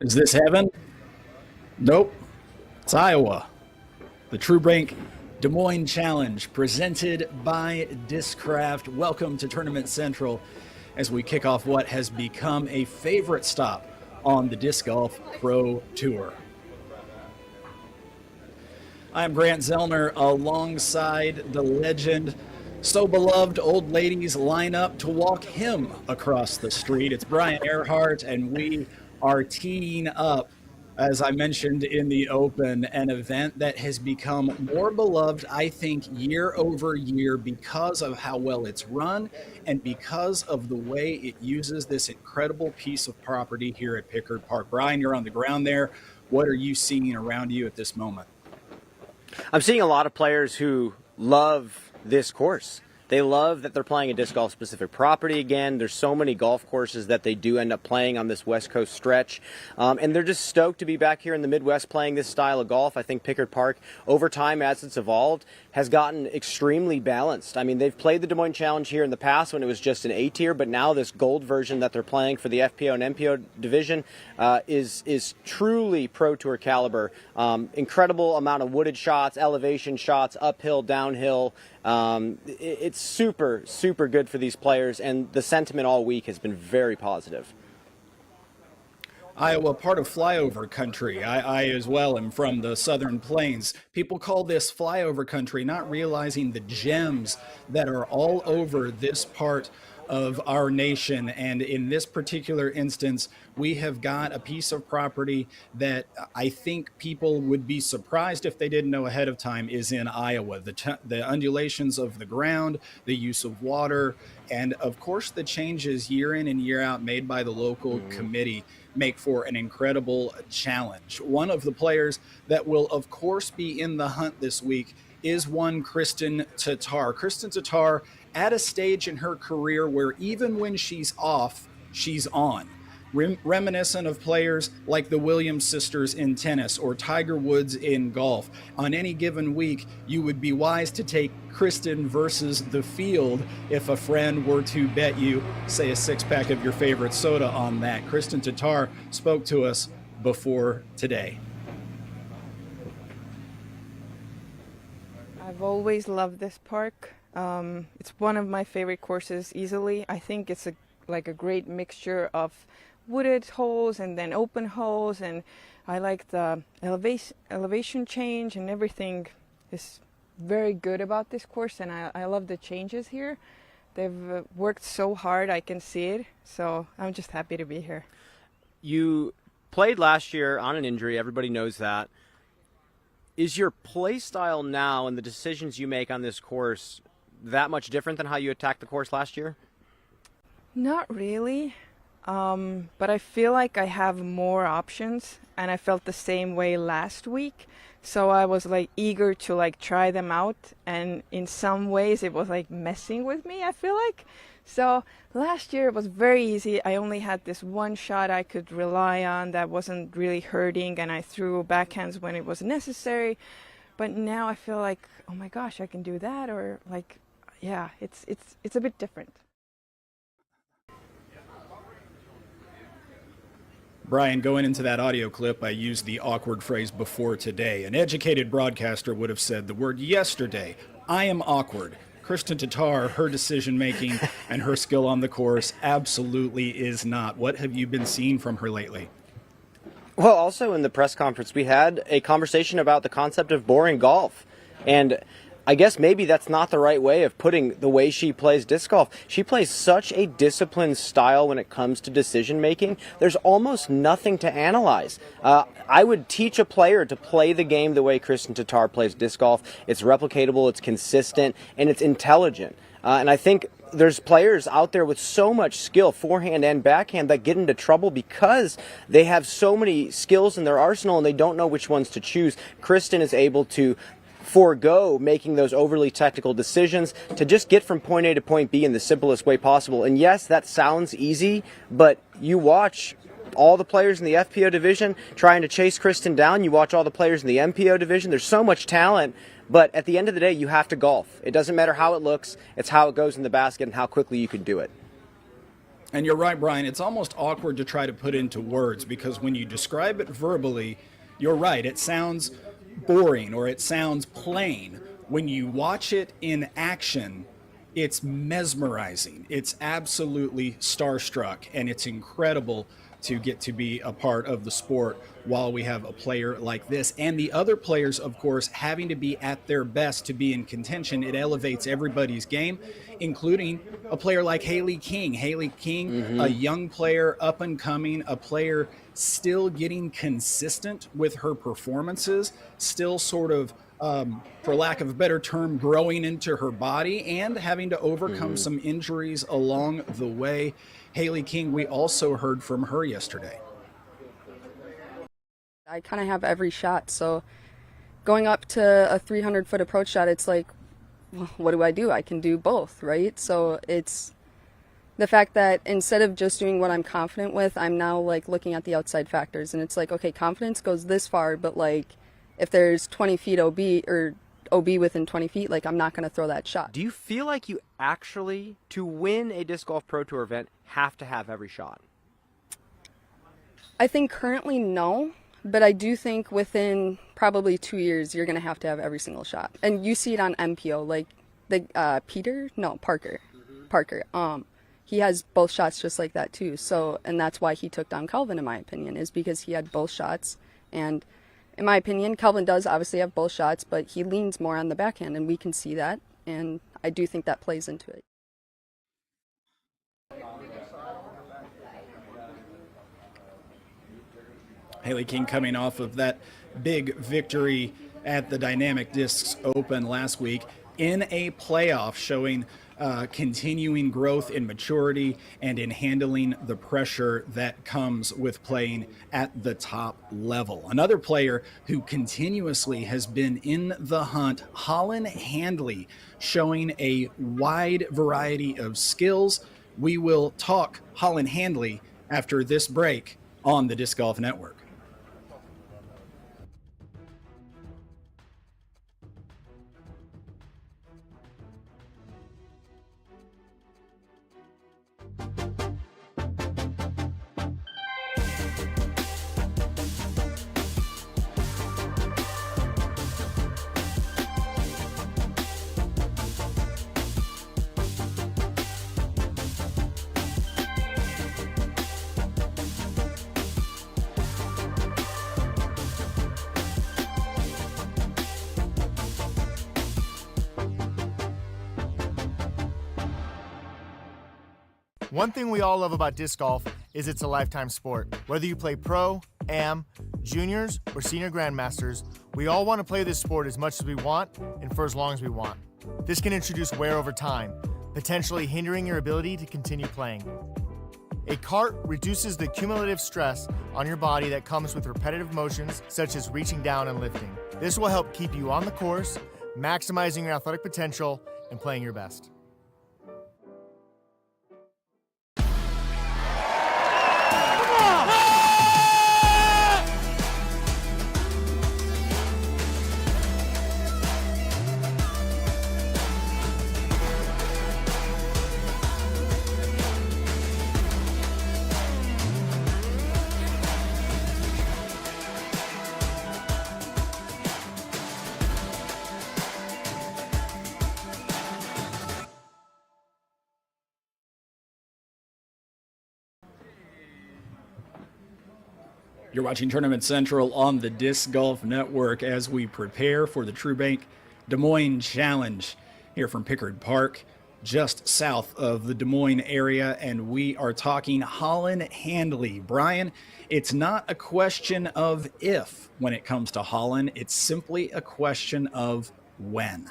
Is this heaven? Nope. It's Iowa. The True Brink Des Moines Challenge presented by Discraft. Welcome to Tournament Central as we kick off what has become a favorite stop on the Disc Golf Pro Tour. I'm Grant Zellner alongside the legend. So beloved old ladies line up to walk him across the street. It's Brian Earhart, and we are teeing up, as I mentioned in the open, an event that has become more beloved, I think, year over year because of how well it's run and because of the way it uses this incredible piece of property here at Pickard Park. Brian, you're on the ground there. What are you seeing around you at this moment? I'm seeing a lot of players who love this course. They love that they're playing a disc golf specific property again. There's so many golf courses that they do end up playing on this West Coast stretch. And they're just stoked to be back here in the Midwest playing this style of golf. I think Pickard Park, over time as it's evolved, has gotten extremely balanced. I mean, they've played the Des Moines Challenge here in the past when it was just an A tier, but now this gold version that they're playing for the FPO and MPO division is truly Pro Tour caliber. Incredible amount of wooded shots, elevation shots, uphill, downhill. It's super, super good for these players, and the sentiment all week has been very positive. Iowa, part of flyover country. I as well am from the Southern Plains. People call this flyover country, not realizing the gems that are all over this part of our nation. And in this particular instance, we have got a piece of property that I think people would be surprised if they didn't know ahead of time is in Iowa. The undulations of the ground, the use of water, and of course the changes year in and year out made by the local committee make for an incredible challenge. One of the players that will of course be in the hunt this week is one Kristen Tattar. Kristen Tattar at a stage in her career where even when she's off, she's on. Reminiscent of players like the Williams sisters in tennis or Tiger Woods in golf. On any given week, you would be wise to take Kristen versus the field if a friend were to bet you, say, a six-pack of your favorite soda on that. Kristen Tattar spoke to us before today. I've always loved this park. It's one of my favorite courses easily. I think it's like a great mixture of wooded holes and then open holes, and I like the elevation change, and everything is very good about this course, and I love the changes here. They've worked so hard, I can see it, so I'm just happy to be here. You played last year on an injury, everybody knows that. Is your play style now and the decisions you make on this course that much different than how you attacked the course last year? Not really, but I feel like I have more options, and I felt the same way last week. So I was like eager to like try them out, and in some ways it was like messing with me, I feel like. So last year it was very easy. I only had this one shot I could rely on that wasn't really hurting, and I threw backhands when it was necessary. But now I feel like, oh my gosh, I can do that, or like, yeah, it's a bit different. Brian, going into that audio clip, I used the awkward phrase before today. An educated broadcaster would have said the word yesterday. I am awkward. Kristen Tattar, her decision-making and her skill on the course absolutely is not. What have you been seeing from her lately? Well, also in the press conference, we had a conversation about the concept of boring golf. And I guess maybe that's not the right way of putting the way she plays disc golf. She plays such a disciplined style when it comes to decision making. There's almost nothing to analyze. I would teach a player to play the game the way Kristen Tattar plays disc golf. It's replicatable, it's consistent, and it's intelligent. And I think there's players out there with so much skill, forehand and backhand, that get into trouble because they have so many skills in their arsenal and they don't know which ones to choose. Kristen is able to forego making those overly technical decisions to just get from point A to point B in the simplest way possible. And yes, that sounds easy, but you watch all the players in the FPO division trying to chase Kristen down. You watch all the players in the MPO division. There's so much talent, but at the end of the day, you have to golf. It doesn't matter how it looks. It's how it goes in the basket and how quickly you can do it. And you're right, Brian, it's almost awkward to try to put into words because when you describe it verbally, you're right, it sounds boring or it sounds plain. When you watch it in action, it's mesmerizing. It's absolutely starstruck, and it's incredible to get to be a part of the sport while we have a player like this. And the other players, of course, having to be at their best to be in contention. It elevates everybody's game, including a player like Hailey King. Hailey King, a young player, up and coming, a player still getting consistent with her performances, still sort of, for lack of a better term, growing into her body and having to overcome some injuries along the way. Hailey King, we also heard from her yesterday. I kind of have every shot, so going up to a 300-foot approach shot, it's like, well, what do? I can do both, right? So it's the fact that instead of just doing what I'm confident with, I'm now like looking at the outside factors, and it's like, okay, confidence goes this far, but like if there's 20 feet OB or OB within 20 feet, like I'm not going to throw that shot. Do you feel like you actually, to win a Disc Golf Pro Tour event, have to have every shot? I think currently no, but I do think within probably 2 years you're going to have every single shot. And you see it on MPO, like the Parker. He has both shots just like that too. So, and that's why he took down Calvin, in my opinion, is because he had both shots. And in my opinion, Calvin does obviously have both shots, but he leans more on the backhand, and we can see that. And I do think that plays into it. Hailey King coming off of that big victory at the Dynamic Discs Open last week in a playoff, showing continuing growth in maturity and in handling the pressure that comes with playing at the top level. Another player who continuously has been in the hunt, Holyn Handley, showing a wide variety of skills. We will talk Holyn Handley after this break on the Disc Golf Network. One thing we all love about disc golf is it's a lifetime sport. Whether you play pro, am, juniors, or senior grandmasters, we all want to play this sport as much as we want and for as long as we want. This can introduce wear over time, potentially hindering your ability to continue playing. A cart reduces the cumulative stress on your body that comes with repetitive motions such as reaching down and lifting. This will help keep you on the course, maximizing your athletic potential and playing your best. You're watching Tournament Central on the Disc Golf Network as we prepare for the TrueBank Des Moines Challenge here from Pickard Park, just south of the Des Moines area, and we are talking Holyn Handley. Brian, it's not a question of if when it comes to Holyn, it's simply a question of when.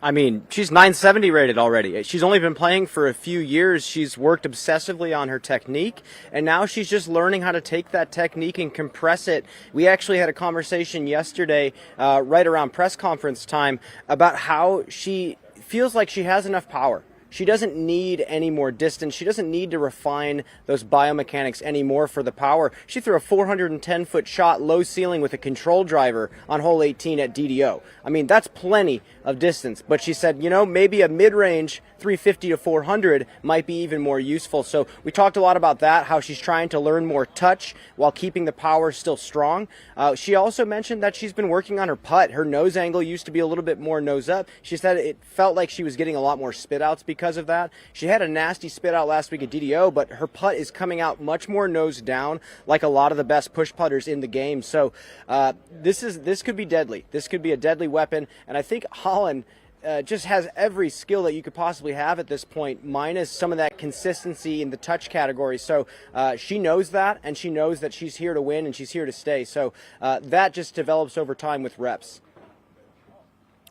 I mean, she's 970 rated already. She's only been playing for a few years. She's worked obsessively on her technique, and now she's just learning how to take that technique and compress it. We actually had a conversation yesterday, right around press conference time, about how she feels like she has enough power. she doesn't need any more distance. She doesn't need to refine those biomechanics anymore for the power. She threw a 410-foot shot, low ceiling with a control driver on hole 18 at DDO. I mean, that's plenty of distance. But she said, maybe a mid-range 350 to 400 might be even more useful. So we talked a lot about that, how she's trying to learn more touch while keeping the power still strong. She also mentioned that she's been working on her putt. Her nose angle used to be a little bit more nose up. She said it felt like she was getting a lot more spit outs because of that. She had a nasty spit out last week at DDO, but her putt is coming out much more nose down, like a lot of the best push putters in the game. So this could be deadly. This could be a deadly weapon, and I think Holyn just has every skill that you could possibly have at this point, minus some of that consistency in the touch category. So she knows that, and she knows that she's here to win and she's here to stay. So that just develops over time with reps.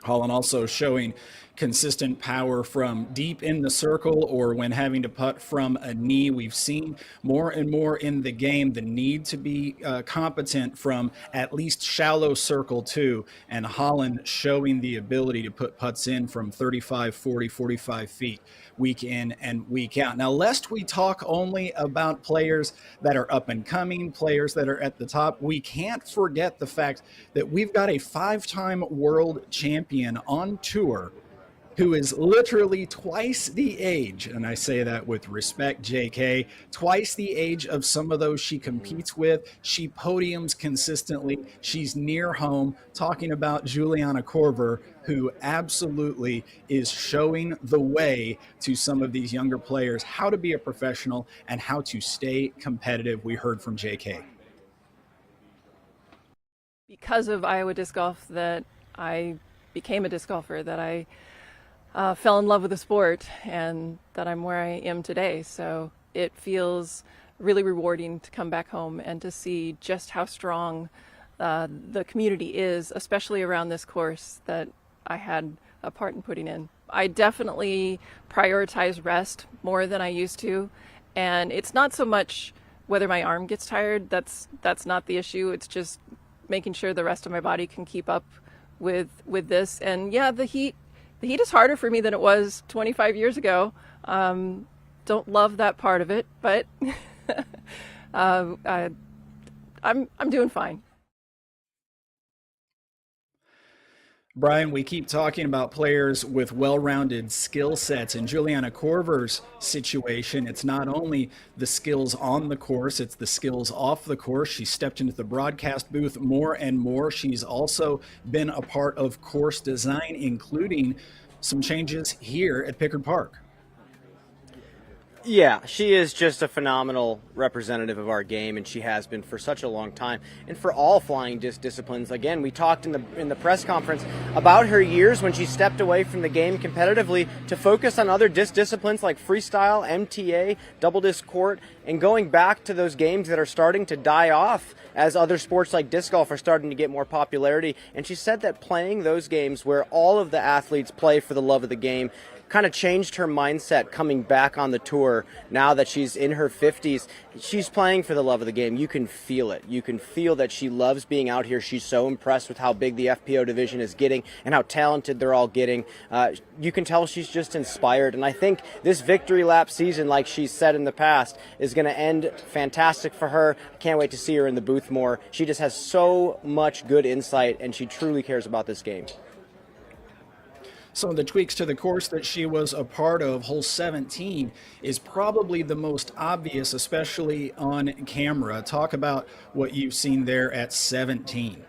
Holyn also showing consistent power from deep in the circle or when having to putt from a knee. We've seen more and more in the game the need to be competent from at least shallow circle too, and Holyn showing the ability to put putts in from 35, 40, 45 feet week in and week out. Now, lest we talk only about players that are up and coming, players that are at the top, we can't forget the fact that we've got a 5-time world champion on tour who is literally twice the age, and I say that with respect, JK, twice the age of some of those she competes with. She podiums consistently. She's near home, talking about Juliana Korver, who absolutely is showing the way to some of these younger players how to be a professional and how to stay competitive. We heard from JK. Because of Iowa Disc Golf that I became a disc golfer, that I fell in love with the sport, and that I'm where I am today. So it feels really rewarding to come back home and to see just how strong the community is, especially around this course that I had a part in putting in. I definitely prioritize rest more than I used to, and it's not so much whether my arm gets tired. That's not the issue. It's just making sure the rest of my body can keep up with this. And yeah, the heat is harder for me than it was 25 years ago. Don't love that part of it, but I'm doing fine. Brian, we keep talking about players with well-rounded skill sets. In Juliana Korver's situation, it's not only the skills on the course, it's the skills off the course. She stepped into the broadcast booth more and more. She's also been a part of course design, including some changes here at Pickard Park. Yeah, she is just a phenomenal representative of our game, and she has been for such a long time. And for all flying disc disciplines, again, we talked in the press conference about her years when she stepped away from the game competitively to focus on other disc disciplines like freestyle, MTA, double disc court, and going back to those games that are starting to die off as other sports like disc golf are starting to get more popularity. And she said that playing those games where all of the athletes play for the love of the game kind of changed her mindset coming back on the tour now that she's in her 50s. She's playing for the love of the game. You can feel it. You can feel that she loves being out here. She's so impressed with how big the FPO division is getting and how talented they're all getting. You can tell she's just inspired. And I think this victory lap season, like she's said in the past, is going to end fantastic for her. I can't wait to see her in the booth more. She just has so much good insight, and she truly cares about this game. Some of the tweaks to the course that she was a part of, hole 17, is probably the most obvious, especially on camera. Talk about what you've seen there at 17.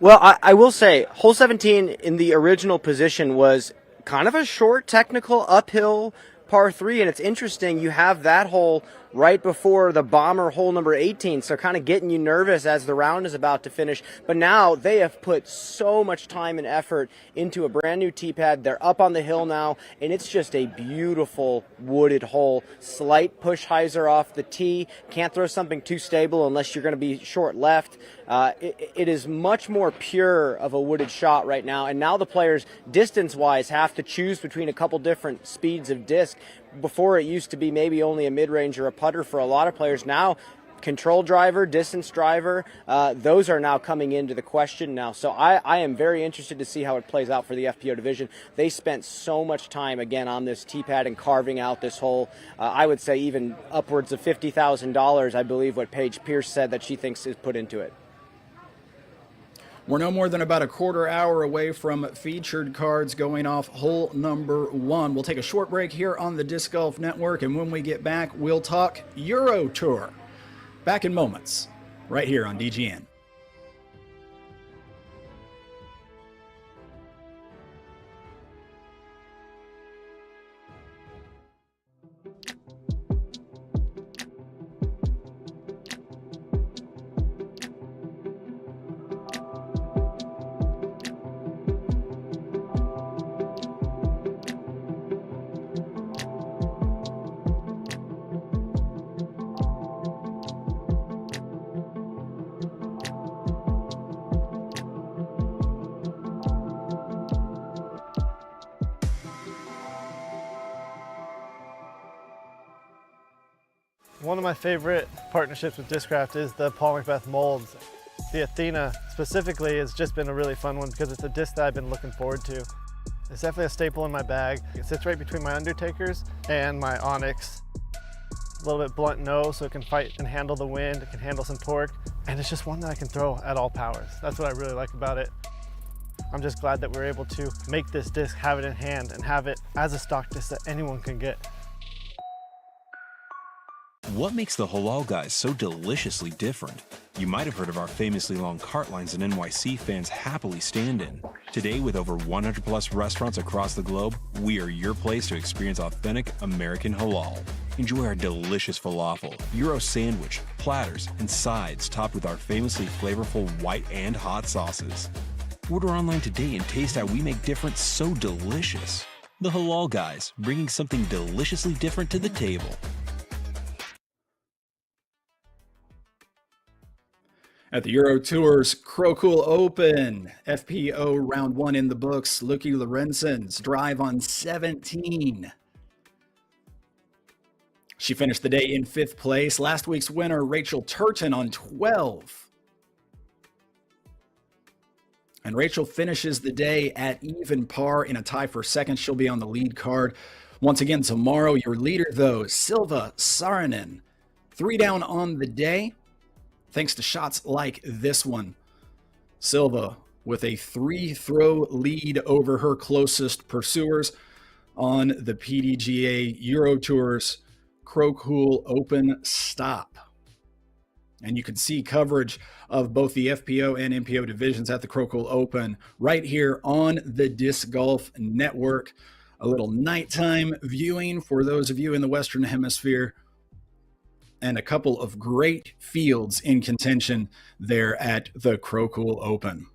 Well, I will say, hole 17 in the original position was kind of a short, technical, uphill par 3, and it's interesting, you have that hole right before the bomber hole number 18, so kind of getting you nervous as the round is about to finish. But now they have put so much time and effort into a brand new tee pad. They're up on the hill now, and it's just a beautiful wooded hole. Slight push hyzer off the tee. Can't throw something too stable unless you're going to be short left. It is much more pure of a wooded shot right now, and now the players, distance-wise, have to choose between a couple different speeds of disc. Before, it used to be maybe only a mid-range or a putter for a lot of players. Now, control driver, distance driver, those are now coming into the question now. So I am very interested to see how it plays out for the FPO division. They spent so much time, again, on this T-pad and carving out this whole, I would say even upwards of $50,000, I believe what Paige Pierce said that she thinks is put into it. We're no more than about a quarter hour away from featured cards going off hole number 1. We'll take a short break here on the Disc Golf Network, and when we get back, we'll talk Euro Tour. Back in moments, right here on DGN. One of my favorite partnerships with Discraft is the Paul Macbeth molds. The Athena specifically has just been a really fun one because it's a disc that I've been looking forward to. It's definitely a staple in my bag. It sits right between my Undertakers and my Onyx. A little bit blunt nose so it can fight and handle the wind, it can handle some torque, and it's just one that I can throw at all powers. That's what I really like about it. I'm just glad that we're able to make this disc, have it in hand, and have it as a stock disc that anyone can get. What makes the Halal Guys so deliciously different? You might have heard of our famously long cart lines that NYC fans happily stand in. Today, with over 100 plus restaurants across the globe, we are your place to experience authentic American halal. Enjoy our delicious falafel, Euro sandwich, platters, and sides topped with our famously flavorful white and hot sauces. Order online today and taste how we make different so delicious. The Halal Guys, bringing something deliciously different to the table. At the Euro Tour's Krokuhl Open, FPO round 1 in the books. Lucky Lorenzen's drive on 17. She finished the day in 5th place. Last week's winner, Rachel Turton, on 12. And Rachel finishes the day at even par in a tie for second. She'll be on the lead card once again tomorrow. Your leader, though, Silva Saarinen. 3 down on the day, thanks to shots like this one. Silva with a 3-throw lead over her closest pursuers on the PDGA Euro Tour's Krokuhl Open stop. And you can see coverage of both the FPO and MPO divisions at the Krokuhl Open right here on the Disc Golf Network. A little nighttime viewing for those of you in the Western Hemisphere, and a couple of great fields in contention there at the Krokuhl Open.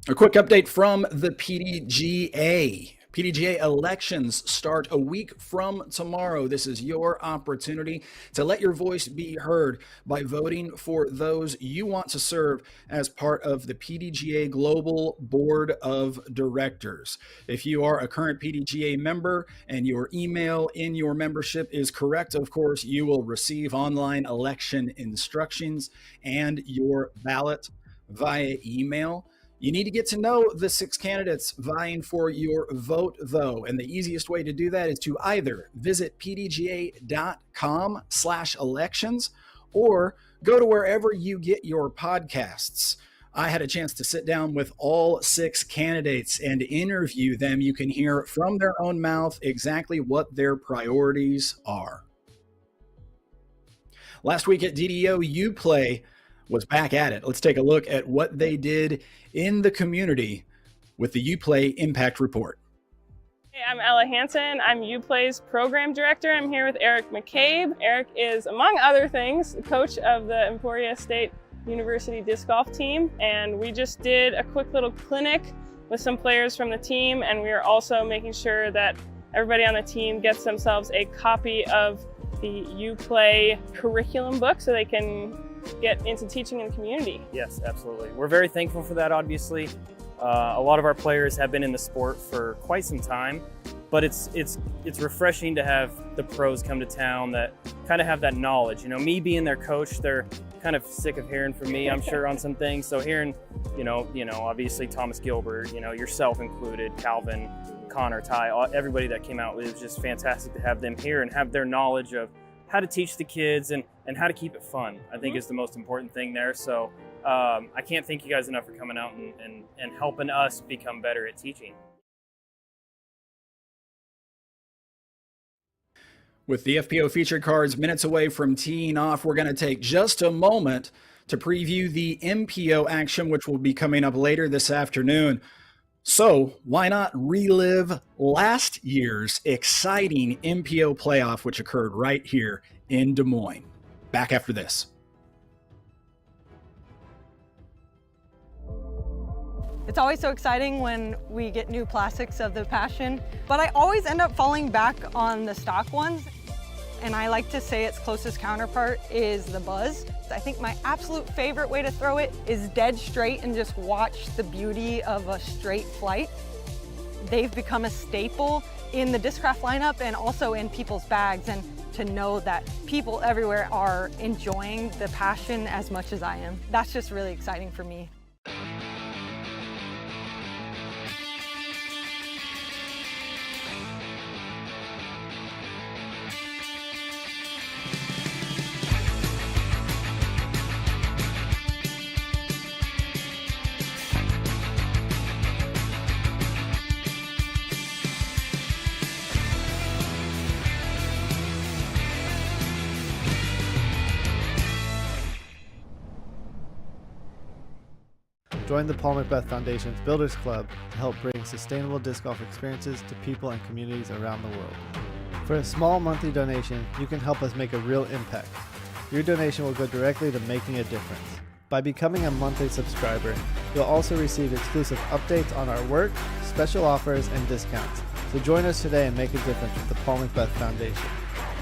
A quick update from the PDGA. PDGA elections start a week from tomorrow. This is your opportunity to let your voice be heard by voting for those you want to serve as part of the PDGA Global Board of Directors. If you are a current PDGA member and your email in your membership is correct, of course, you will receive online election instructions and your ballot via email. You need to get to know the 6 candidates vying for your vote, though, and the easiest way to do that is to either visit pdga.com/elections or go to wherever you get your podcasts. I had a chance to sit down with all 6 candidates and interview them. You can hear from their own mouth exactly what their priorities are. Last week at DDO, Uplay was back at it. Let's take a look at what they did in the community with the Uplay Impact Report. Hey, I'm Ella Hansen. I'm Uplay's program director. I'm here with Eric McCabe. Eric is, among other things, the coach of the Emporia State University disc golf team, and we just did a quick little clinic with some players from the team, and we are also making sure that everybody on the team gets themselves a copy of the Uplay curriculum book so they can get into teaching in the community. Yes, absolutely. We're very thankful for that, obviously. A lot of our players have been in the sport for quite some time, but it's refreshing to have the pros come to town that kind of have that knowledge. You know, me being their coach, they're kind of sick of hearing from me, I'm sure, on some things. So hearing, you know, obviously Thomas Gilbert, you know, yourself included, Calvin, Connor, Ty, everybody that came out, it was just fantastic to have them here and have their knowledge of how to teach the kids and how to keep it fun, I think is the most important thing there. So I can't thank you guys enough for coming out and helping us become better at teaching. With the FPO featured cards minutes away from teeing off, we're going to take just a moment to preview the MPO action, which will be coming up later this afternoon. So why not relive last year's exciting MPO playoff, which occurred right here in Des Moines? Back after this. It's always so exciting when we get new plastics of the Passion, but I always end up falling back on the stock ones. And I like to say its closest counterpart is the Buzz. I think my absolute favorite way to throw it is dead straight and just watch the beauty of a straight flight. They've become a staple in the Discraft lineup and also in people's bags, and to know that people everywhere are enjoying the Passion as much as I am, that's just really exciting for me. Join the Paul Macbeth Foundation's Builders Club to help bring sustainable disc golf experiences to people and communities around the world. For a small monthly donation, you can help us make a real impact. Your donation will go directly to making a difference. By becoming a monthly subscriber, you'll also receive exclusive updates on our work, special offers, and discounts. So join us today and make a difference with the Paul Macbeth Foundation.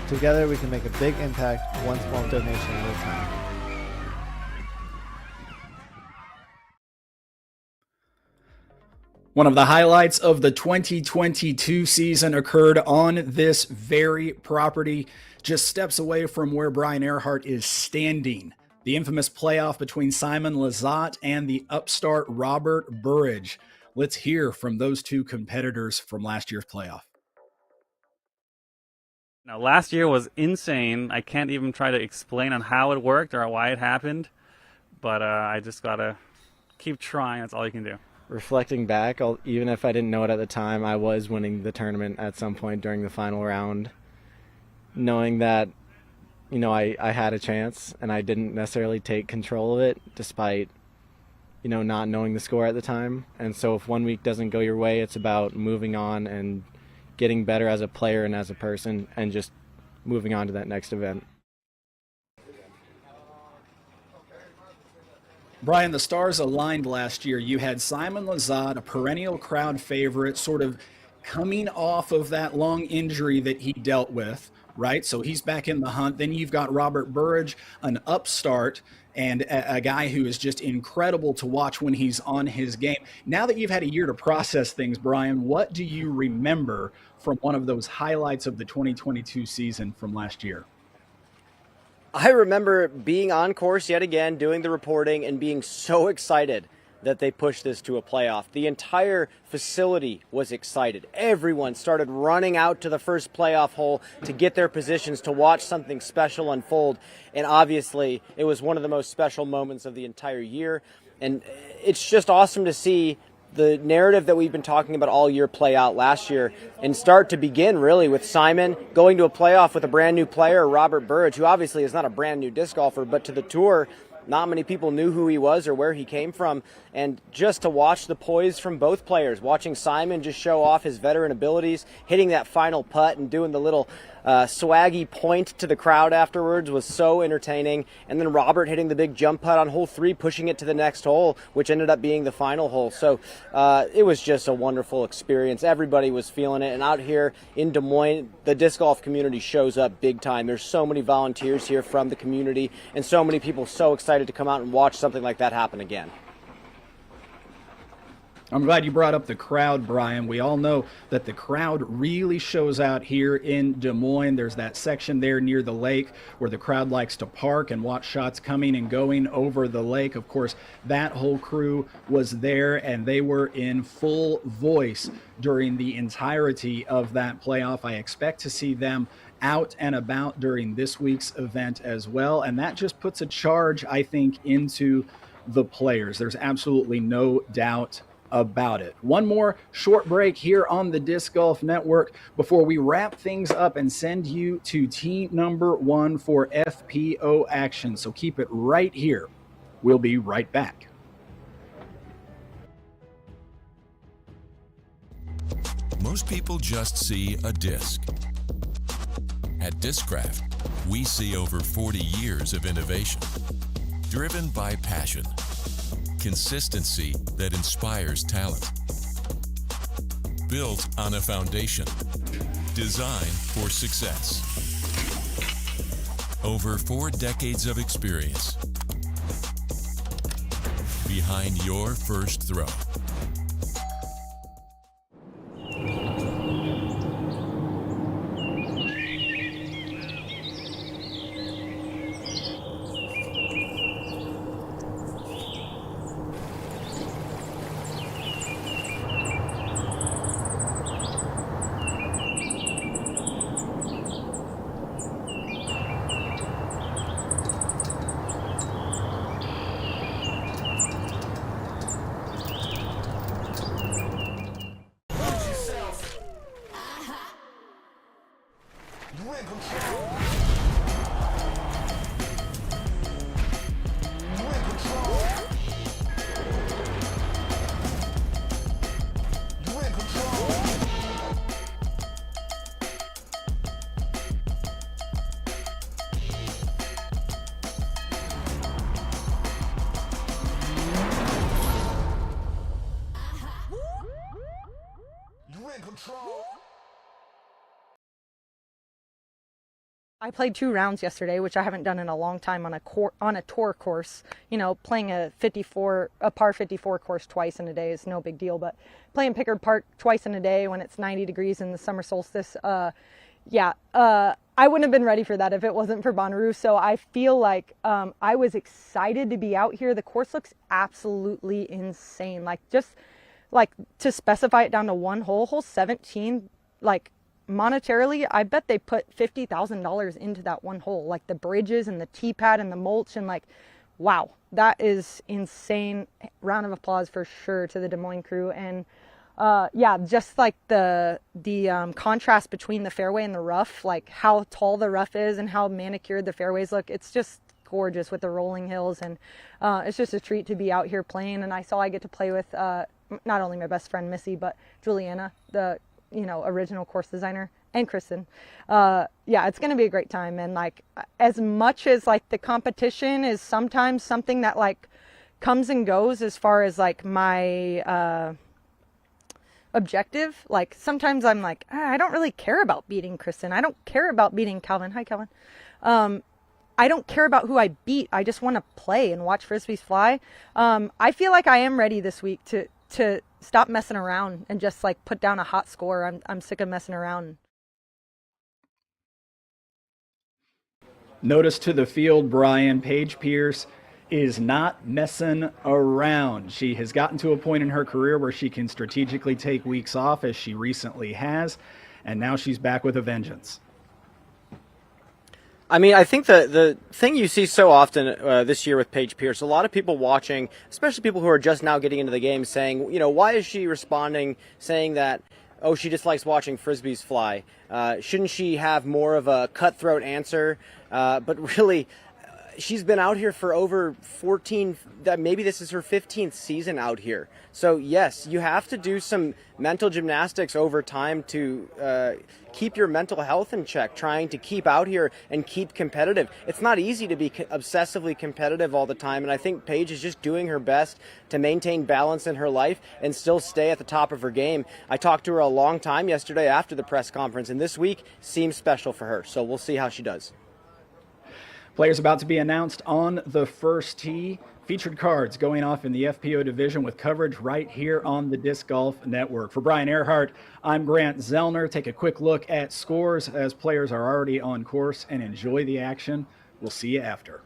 Together we can make a big impact, one small donation at a time. One of the highlights of the 2022 season occurred on this very property, just steps away from where Brian Earhart is standing. The infamous playoff between Simon Lizotte and the upstart Robert Burridge. Let's hear from those two competitors from last year's playoff. Now, last year was insane. I can't even try to explain on how it worked or why it happened, but I just gotta keep trying. That's all you can do. Reflecting back, even if I didn't know it at the time, I was winning the tournament at some point during the final round. Knowing that, you know, I had a chance and I didn't necessarily take control of it despite, you know, not knowing the score at the time. And so if one week doesn't go your way, it's about moving on and getting better as a player and as a person and just moving on to that next event. Brian, the stars aligned last year. You had Simon Lizotte, a perennial crowd favorite, sort of coming off of that long injury that he dealt with, right? So he's back in the hunt. Then you've got Robert Burridge, an upstart, and a guy who is just incredible to watch when he's on his game. Now that you've had a year to process things, Brian, what do you remember from one of those highlights of the 2022 season from last year? I remember being on course yet again, doing the reporting, and being so excited that they pushed this to a playoff. The entire facility was excited. Everyone started running out to the first playoff hole to get their positions to watch something special unfold. And obviously, it was one of the most special moments of the entire year. And it's just awesome to see the narrative that we've been talking about all year play out last year and start to begin really with Simon going to a playoff with a brand new player, Robert Burridge, who obviously is not a brand new disc golfer, but to the tour, not many people knew who he was or where he came from. And just to watch the poise from both players, watching Simon just show off his veteran abilities, hitting that final putt and doing the little swaggy point to the crowd afterwards was so entertaining. And then Robert hitting the big jump putt on hole 3, pushing it to the next hole, which ended up being the final hole. So it was just a wonderful experience. Everybody was feeling it. And out here in Des Moines, the disc golf community shows up big time. There's so many volunteers here from the community and so many people so excited to come out and watch something like that happen again. I'm glad you brought up the crowd, Brian. We all know that the crowd really shows out here in Des Moines. There's that section there near the lake where the crowd likes to park and watch shots coming and going over the lake. Of course, that whole crew was there, and they were in full voice during the entirety of that playoff. I expect to see them out and about during this week's event as well, and that just puts a charge, I think, into the players. There's absolutely no doubt about it. One more short break here on the Disc Golf Network before we wrap things up and send you to tee number 1 for FPO action. So keep it right here. We'll be right back. Most people just see a disc. At Discraft, we see over 40 years of innovation, driven by passion, consistency that inspires talent, built on a foundation designed for success. Over 4 decades of experience behind your first throw. I played 2 rounds yesterday, which I haven't done in a long time on a tour course. You know, playing a par 54 course twice in a day is no big deal, but playing Pickard Park twice in a day when it's 90 degrees in the summer solstice, I wouldn't have been ready for that if it wasn't for Bonnaroo. So I feel like I was excited to be out here. The course looks absolutely insane. Like, just like to specify it down to one hole 17, like, monetarily, I bet they put $50,000 into that one hole, like the bridges and the tee pad and the mulch, and like, wow, that is insane. Round of applause for sure to the Des Moines crew. And just like the contrast between the fairway and the rough, like how tall the rough is and how manicured the fairways look. It's just gorgeous with the rolling hills, and it's just a treat to be out here playing. And I get to play with not only my best friend Missy, but Juliana, the original course designer, and Kristen. It's going to be a great time. And like, as much as like the competition is sometimes something that like comes and goes as far as like my objective, like sometimes I'm like, I don't really care about beating Kristen. I don't care about beating Calvin. Hi, Calvin. I don't care about who I beat. I just want to play and watch Frisbees fly. I feel like I am ready this week to stop messing around and just like put down a hot score. I'm sick of messing around. Notice to the field, Brian, Paige Pierce is not messing around. She has gotten to a point in her career where she can strategically take weeks off, as she recently has, and now she's back with a vengeance. I mean, I think the thing you see so often this year with Paige Pierce, a lot of people watching, especially people who are just now getting into the game, saying, why is she responding, saying that, oh, she just likes watching Frisbees fly? Shouldn't she have more of a cutthroat answer? But really, she's been out here for over 14, maybe this is her 15th season out here. So yes, you have to do some mental gymnastics over time to keep your mental health in check, trying to keep out here and keep competitive. It's not easy to be obsessively competitive all the time, and I think Paige is just doing her best to maintain balance in her life and still stay at the top of her game. I talked to her a long time yesterday after the press conference, and this week seems special for her, so we'll see how she does. Players about to be announced on the first tee Featured cards going off in the FPO division with coverage right here on the Disc Golf Network. For Brian Earhart, I'm Grant Zellner. Take a quick look at scores as players are already on course, and enjoy the action. We'll see you after.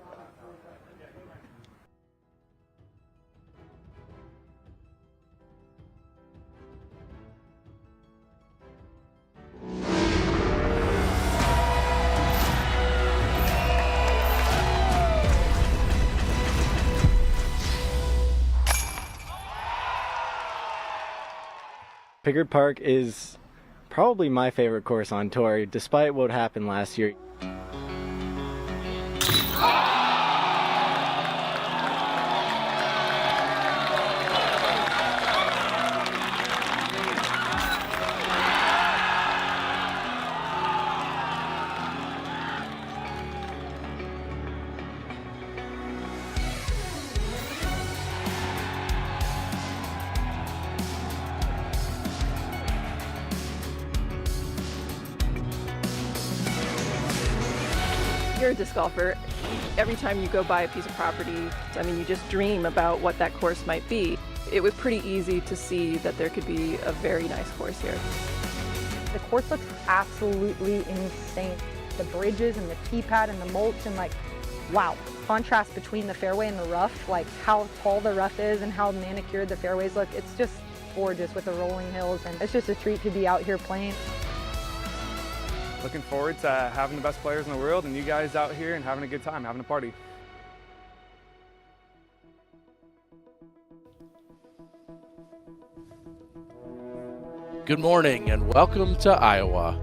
Pickard Park is probably my favorite course on tour, despite what happened last year. You're a disc golfer. Every time you go by a piece of property, I mean, you just dream about what that course might be. It was pretty easy to see that there could be a very nice course here. The course looks absolutely insane. The bridges and the tee pad and the mulch and like, wow. Contrast between the fairway and the rough, like how tall the rough is and how manicured the fairways look. It's just gorgeous with the rolling hills, and it's just a treat to be out here playing. Looking forward to having the best players in the world and you guys out here and having a good time, having a party. Good morning and welcome to Iowa.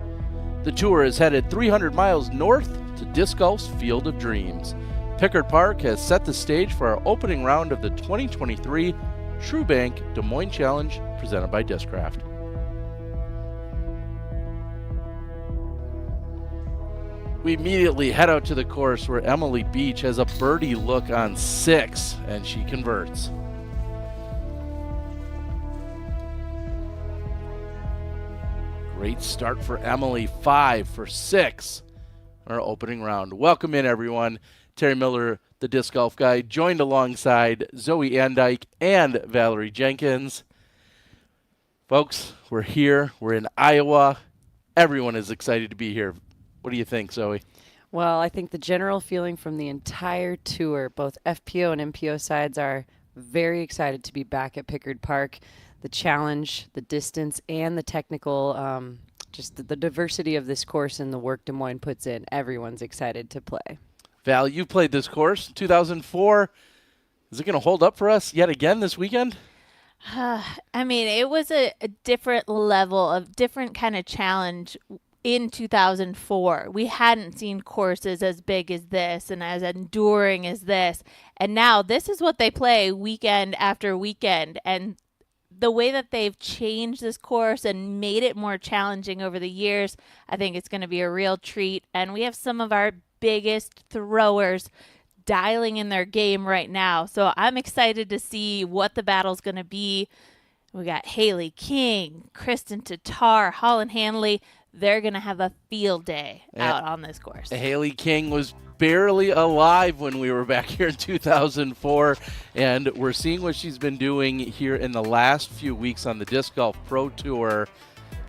The tour is headed 300 miles north to Disc Golf's Field of Dreams. Pickard Park has set the stage for our opening round of the 2023 TrueBank Des Moines Challenge presented by Discraft. We immediately head out to the course where Emily Beach has a birdie look on 6, and she converts. Great start for Emily, 5 for 6, our opening round. Welcome in, everyone. Terry Miller, the disc golf guy, joined alongside Zoe Andyke and Val Jenkins. Folks, we're here. We're in Iowa. Everyone is excited to be here. What do you think, Zoe? Well, I think the general feeling from the entire tour, both FPO and MPO sides, are very excited to be back at Pickard Park. The challenge, the distance, and the technical, just the diversity of this course and the work Des Moines puts in, everyone's excited to play. Val, you played this course, 2004. Is it going to hold up for us yet again this weekend? I mean, it was a different level of different kind of challenge. In 2004, we hadn't seen courses as big as this and as enduring as this. And now this is what they play weekend after weekend. And the way that they've changed this course and made it more challenging over the years, I think it's going to be a real treat. And we have some of our biggest throwers dialing in their game right now. So I'm excited to see what the battle's going to be. We got Hailey King, Kristen Tattar, Holyn Handley. They're going to have a field day out on this course. Hailey King was barely alive when we were back here in 2004, and we're seeing what she's been doing here in the last few weeks on the Disc Golf Pro Tour.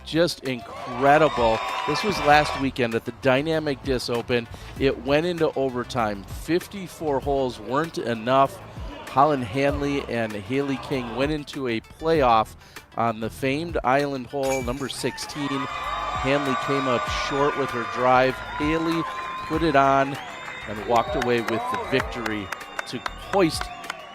Just incredible. This was last weekend at the Dynamic Disc Open. It went into overtime. 54 holes weren't enough. Holyn Handley and Hailey King went into a playoff on the famed island hole, number 16. Handley came up short with her drive. Hailey put it on and walked away with the victory to hoist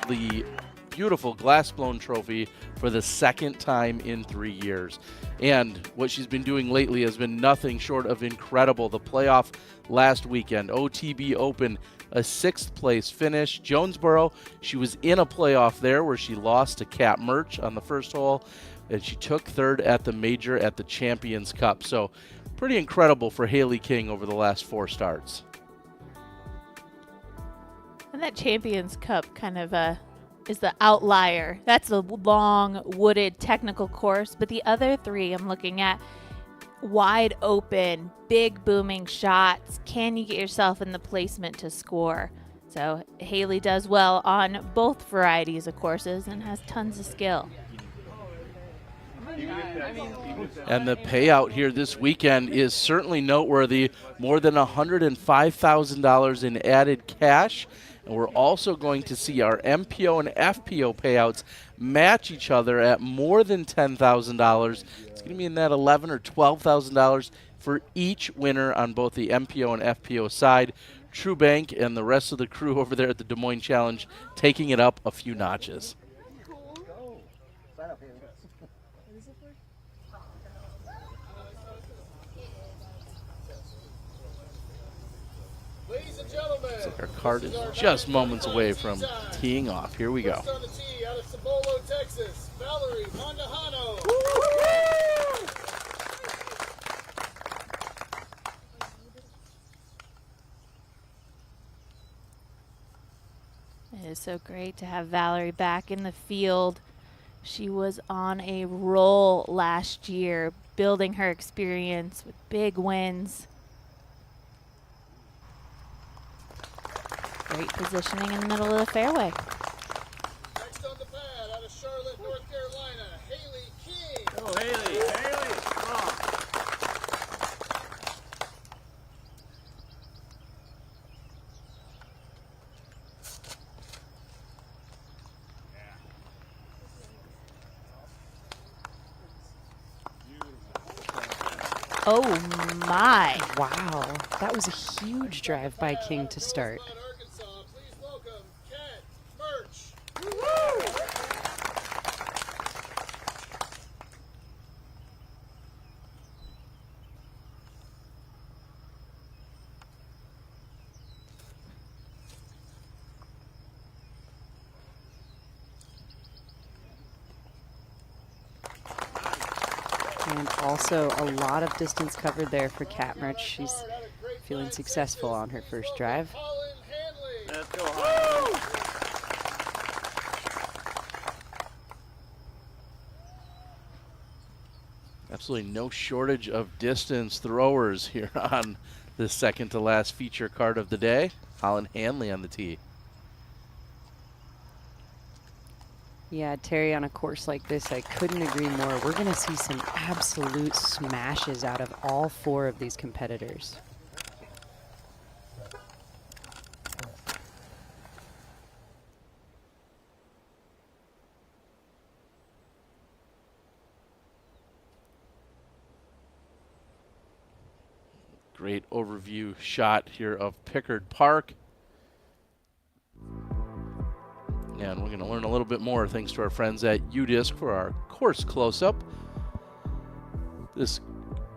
the beautiful glass-blown trophy for the second time in 3 years. And what she's been doing lately has been nothing short of incredible. The playoff last weekend, OTB Open, a 6th place finish. Jonesboro, she was in a playoff there where she lost to Kat Murch on the first hole, and she took 3rd at the major at the Champions Cup. So pretty incredible for Hailey King over the last 4 starts. And that Champions Cup kind of is the outlier. That's a long, wooded, technical course. But the other 3 I'm looking at, wide open, big booming shots. Can you get yourself in the placement to score? So Haley does well on both varieties of courses and has tons of skill. And the payout here this weekend is certainly noteworthy. More than $105,000 in added cash. And we're also going to see our MPO and FPO payouts match each other at more than $10,000. It's going to be in that $11,000 or $12,000 for each winner on both the MPO and FPO side. True Bank and the rest of the crew over there at the Des Moines Challenge taking it up a few notches. Ladies and gentlemen, Looks like our card is just moments away from teeing off. Here we go. first on the tee out of Cibolo, Texas, Valerie Mondahano. It is so great to have Valerie back in the field. She was on a roll last year, building her experience with big wins. Great positioning in the middle of the fairway. Next on the pad out of Charlotte, North Carolina, Haley King. Oh, Haley, Haley, come on. Oh my. Wow, that was a huge drive by King to start. Arkansas, please welcome Kat Murch. And also a lot of distance covered there for Kat Murch. She's feeling successful on her first drive. Holyn Handley. Let's go, Holyn. Absolutely no shortage of distance throwers here on the second to last feature card of the day. Holyn Handley on the tee. Yeah, Terry, on a course like this, I couldn't agree more. We're going to see some absolute smashes out of all four of these competitors. Great overview shot here of Pickard Park. And we're going to learn a little bit more thanks to our friends at UDisc for our course close-up. This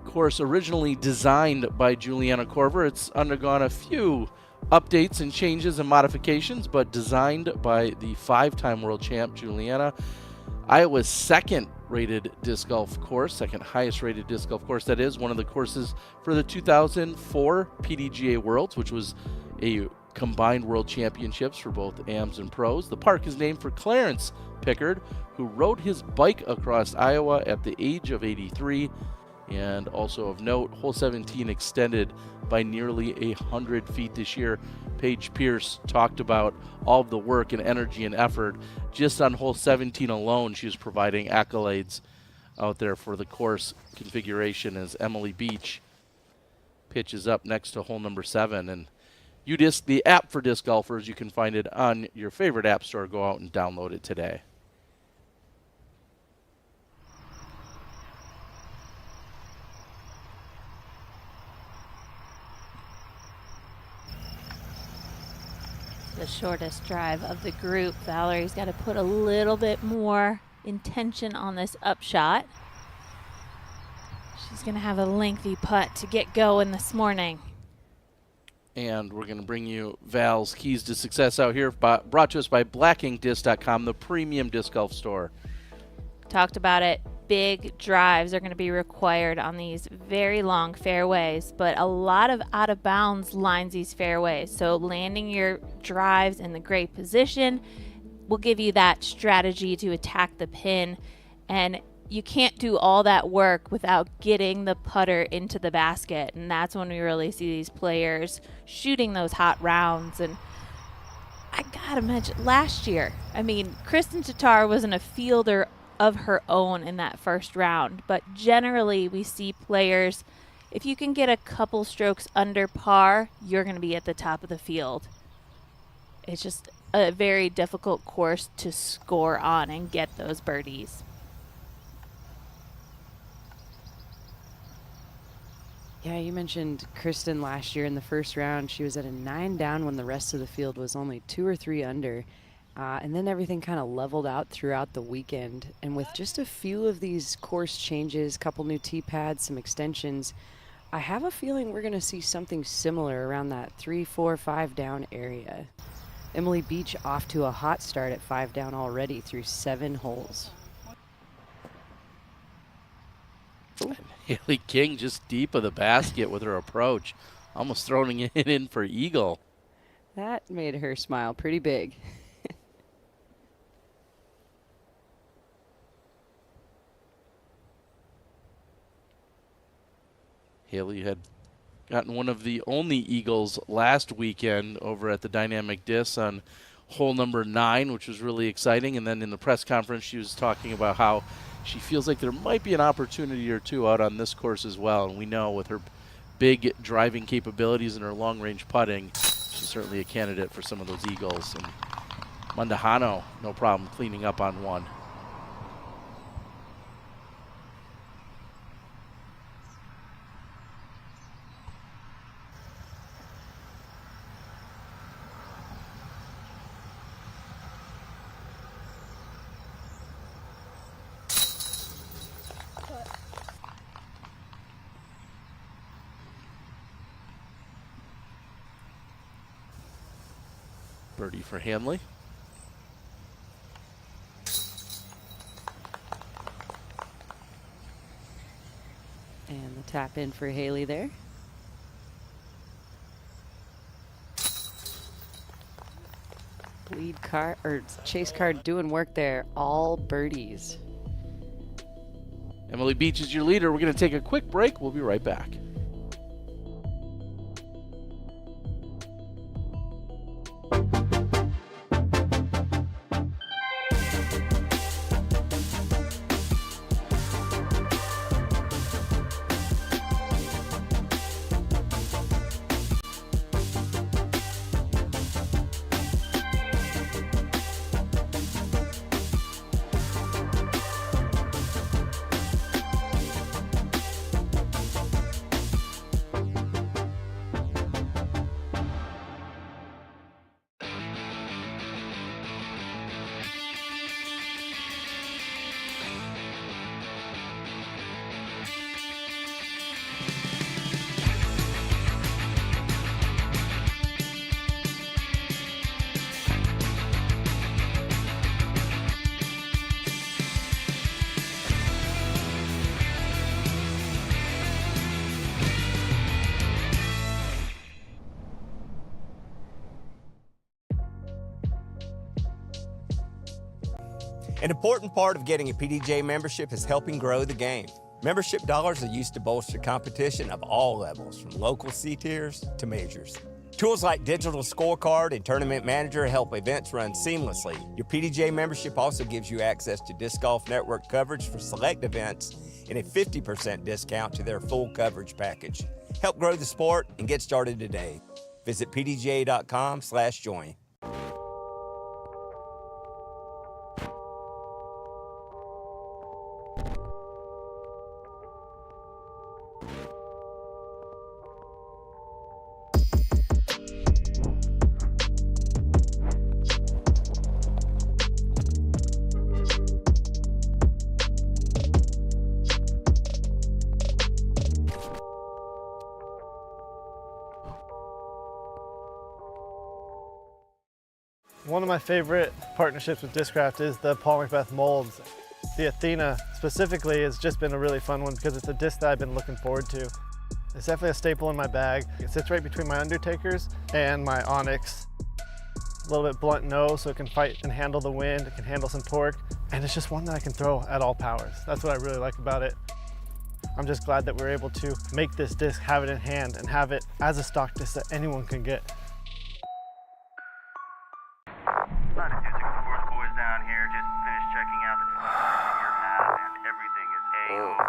course originally designed by Juliana Korver. It's undergone a few updates and changes and modifications, but designed by the five-time world champ Juliana. Iowa's second-rated disc golf course, second highest-rated disc golf course. That is one of the courses for the 2004 PDGA Worlds, which was a combined world championships for both AMs and pros. The park is named for Clarence Pickard, who rode his bike across Iowa at the age of 83. And also of note, hole 17 extended by nearly 100 feet this year. Paige Pierce talked about all of the work and energy and effort just on hole 17 alone. She was providing accolades out there for the course configuration as Emily Beach pitches up next to hole number 7. And UDisc, the app for disc golfers, you can find it on your favorite app store. Go out and download it today. The shortest drive of the group. Valerie's got to put a little bit more intention on this upshot. She's going to have a lengthy putt to get going this morning. And we're going to bring you Val's Keys to Success out here, brought to us by blackinkdisc.com, the premium disc golf store. Talked about it. Big drives are going to be required on these very long fairways, but a lot of out of bounds lines these fairways. So landing your drives in the great position will give you that strategy to attack the pin. And you can't do all that work without getting the putter into the basket. And that's when we really see these players shooting those hot rounds. And I gotta mention, last year, I mean, Kristen Tattar wasn't a fielder of her own in that first round, but generally we see players, if you can get a couple strokes under par, you're going to be at the top of the field. It's just a very difficult course to score on and get those birdies. Yeah, you mentioned Kristen last year in the first round. She was at a 9 down when the rest of the field was only 2 or 3 under. And then everything kind of leveled out throughout the weekend. And with just a few of these course changes, a couple new tee pads, some extensions, I have a feeling we're going to see something similar around that 3, 4, 5 down area. Emily Beach off to a hot start at 5 down already through 7 holes. Haley King just deep of the basket with her approach, almost throwing it in for eagle. That made her smile pretty big. Haley had gotten one of the only eagles last weekend over at the Dynamic Disc on hole number 9, which was really exciting. And then in the press conference, she was talking about how she feels like there might be an opportunity or two out on this course as well. And we know with her big driving capabilities and her long-range putting, she's certainly a candidate for some of those eagles. And Mundahano, no problem cleaning up on one. Birdie for Handley. And the tap in for Haley there. Lead card or chase card doing work there. All birdies. Emily Beach is your leader. We're going to take a quick break. We'll be right back. An important part of getting a PDGA membership is helping grow the game. Membership dollars are used to bolster competition of all levels, from local C-tiers to majors. Tools like Digital Scorecard and Tournament Manager help events run seamlessly. Your PDGA membership also gives you access to Disc Golf Network coverage for select events and a 50% discount to their full coverage package. Help grow the sport and get started today. Visit pdga.com/join. One of my favorite partnerships with Discraft is the Paul Macbeth molds. The Athena specifically has just been a really fun one because it's a disc that I've been looking forward to. It's definitely a staple in my bag. It sits right between my Undertakers and my Onyx. A little bit blunt nose so it can fight and handle the wind, it can handle some torque, and it's just one that I can throw at all powers. That's what I really like about it. I'm just glad that we're able to make this disc, have it in hand, and have it as a stock disc that anyone can get. Hey,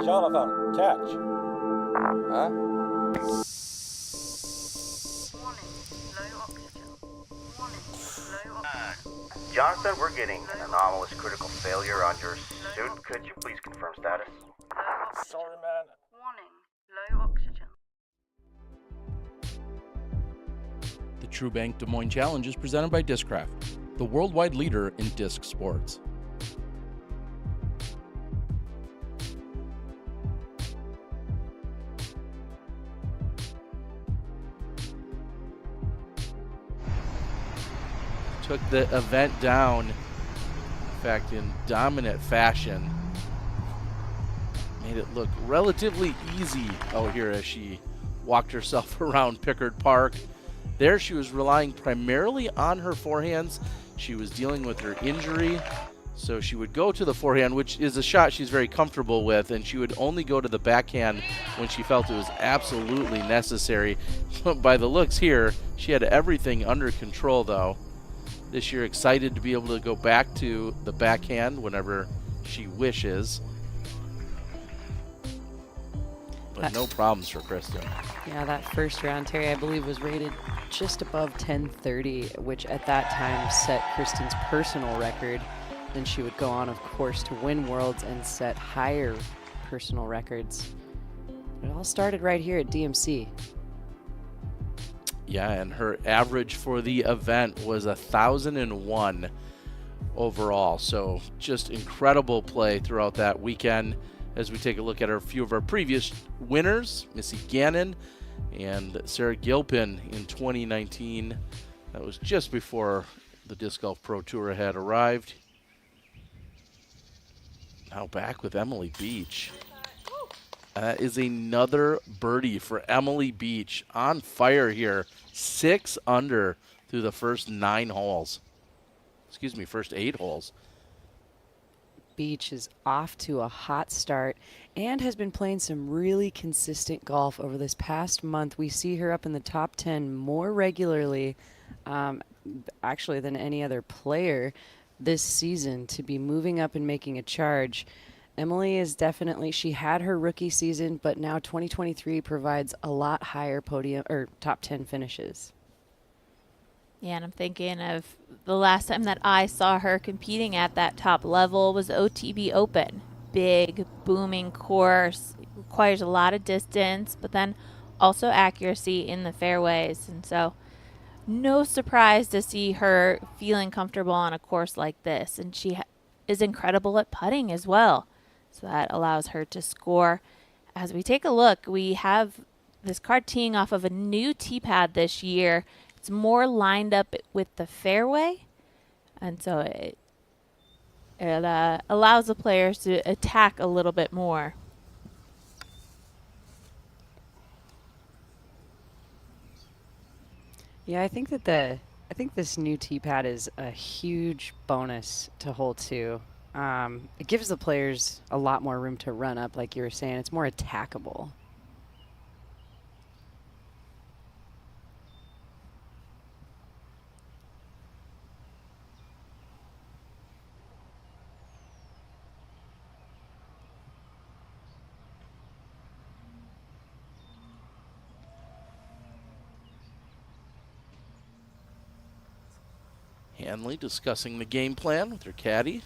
Jonathan, catch. Huh? Jonathan, we're getting an anomalous critical failure on your suit. Could you please confirm status? Sorry, man. Warning, low oxygen. The True Bank Des Moines Challenge is presented by Discraft, the worldwide leader in disc sports. Took the event down, in fact, in dominant fashion. Made it look relatively easy out here as she walked herself around Pickard Park. There she was relying primarily on her forehands. She was dealing with her injury, so she would go to the forehand, which is a shot she's very comfortable with, and she would only go to the backhand when she felt it was absolutely necessary. By the looks here, she had everything under control, though. This year, excited to be able to go back to the backhand whenever she wishes. But no problems for Kristen. Yeah, that first round, Terry, I believe, was rated just above 1030, which at that time set Kristen's personal record. Then she would go on, of course, to win Worlds and set higher personal records. It all started right here at DMC. Yeah, and her average for the event was 1,001 overall. So just incredible play throughout that weekend. As we take a look at a few of our previous winners, Missy Gannon and Sarah Gilpin in 2019. That was just before the Disc Golf Pro Tour had arrived. Now back with Emily Beach. That is another birdie for Emily Beach. On fire here. 6 under through the first 9 holes. Excuse me, first 8 holes. Beach is off to a hot start and has been playing some really consistent golf over this past month. We see her up in the top 10 more regularly, actually, than any other player this season to be moving up and making a charge. Emily is definitely, she had her rookie season, but now 2023 provides a lot higher podium or top 10 finishes. Yeah, and I'm thinking of the last time that I saw her competing at that top level was OTB Open. Big, booming course, requires a lot of distance, but then also accuracy in the fairways. And so no surprise to see her feeling comfortable on a course like this. And she is incredible at putting as well. So that allows her to score. As we take a look, we have this card teeing off of a new tee pad this year. It's more lined up with the fairway, and so it allows the players to attack a little bit more. Yeah, I think that this new tee pad is a huge bonus to hole 2. It gives the players a lot more room to run up, like you were saying. It's more attackable. Handley discussing the game plan with her caddy.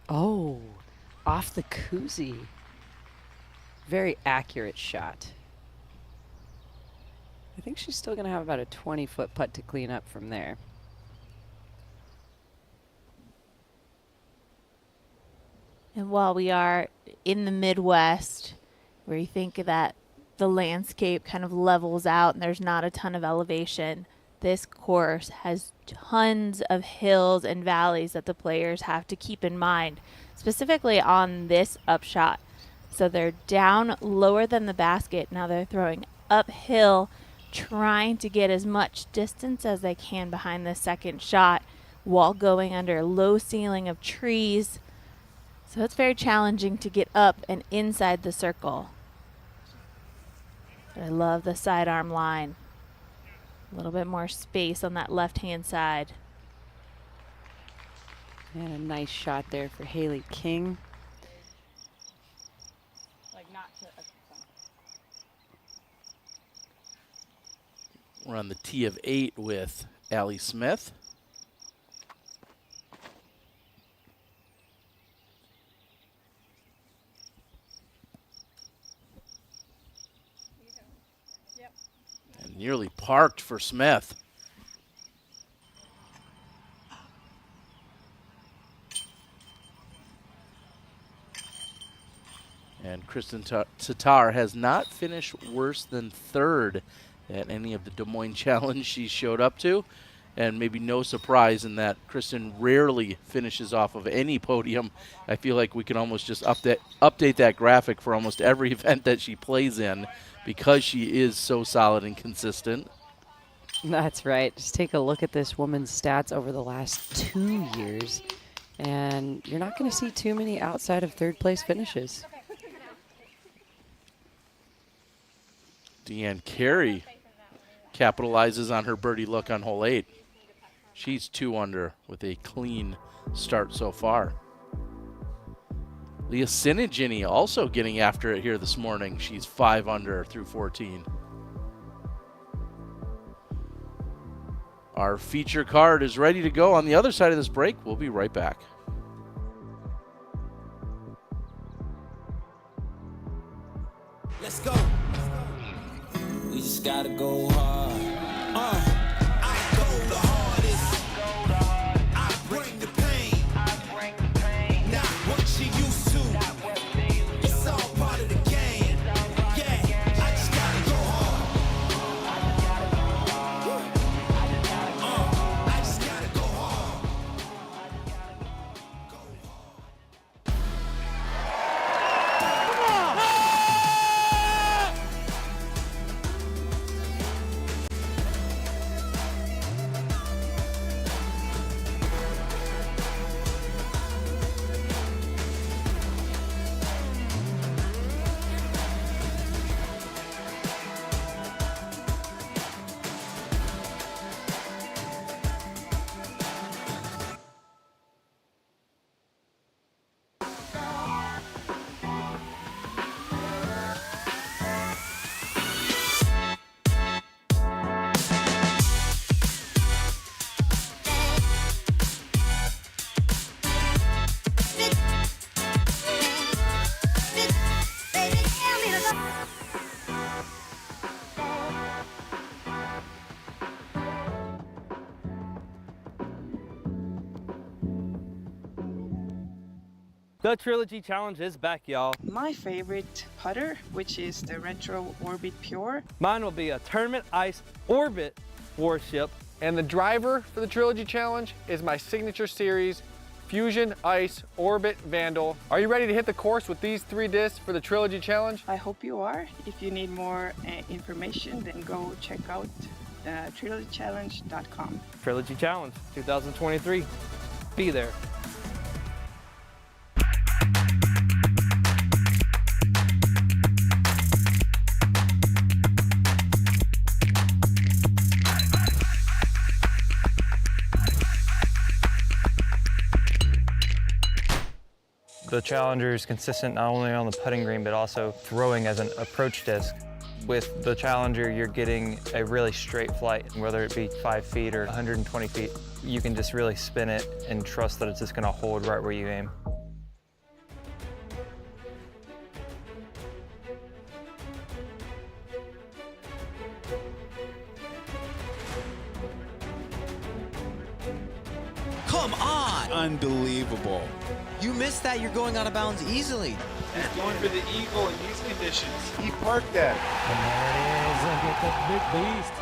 Oh, off the koozie. Very accurate shot. I think she's still going to have about a 20-foot putt to clean up from there. And while we are in the Midwest, where you think that the landscape kind of levels out and there's not a ton of elevation, this course has tons of hills and valleys that the players have to keep in mind, specifically on this upshot. So they're down lower than the basket. Now they're throwing uphill, trying to get as much distance as they can behind the second shot while going under a low ceiling of trees. So it's very challenging to get up and inside the circle. But I love the sidearm line. A little bit more space on that left-hand side. And a nice shot there for Haley King. We're on the tee of 8 with Allie Smith. And nearly parked for Smith. And Kristen Tattar has not finished worse than third at any of the Des Moines Challenge she showed up to. And maybe no surprise in that Kristen rarely finishes off of any podium. I feel like we can almost just update that graphic for almost every event that she plays in because she is so solid and consistent. That's right. Just take a look at this woman's stats over the last 2 years, and you're not going to see too many outside of third place finishes. Deanne Carey capitalizes on her birdie look on hole 8. She's 2 under with a clean start so far. Leah Sinigini also getting after it here this morning. She's 5 under through 14. Our feature card is ready to go on the other side of this break. We'll be right back. Let's go. We just gotta go hard. I go the hardest. I bring the pain. Not what you used to. It's all part of the game. Yeah, I just gotta go hard. I just gotta go hard. The Trilogy Challenge is back, y'all. My favorite putter, which is the Retro Orbit Pure. Mine will be a Tournament Ice Orbit Warship. And the driver for the Trilogy Challenge is my signature series, Fusion Ice Orbit Vandal. Are you ready to hit the course with these 3 discs for the Trilogy Challenge? I hope you are. If you need more information, then go check out trilogychallenge.com. Trilogy Challenge 2023. Be there. The Challenger is consistent not only on the putting green, but also throwing as an approach disc. With the Challenger, you're getting a really straight flight, whether it be 5 feet or 120 feet. You can just really spin it and trust that it's just gonna hold right where you aim. Come on! Unbelievable. You missed that, you're going out of bounds easily. He's going for the eagle in these conditions. He parked that. And there it is. Look at that big beast.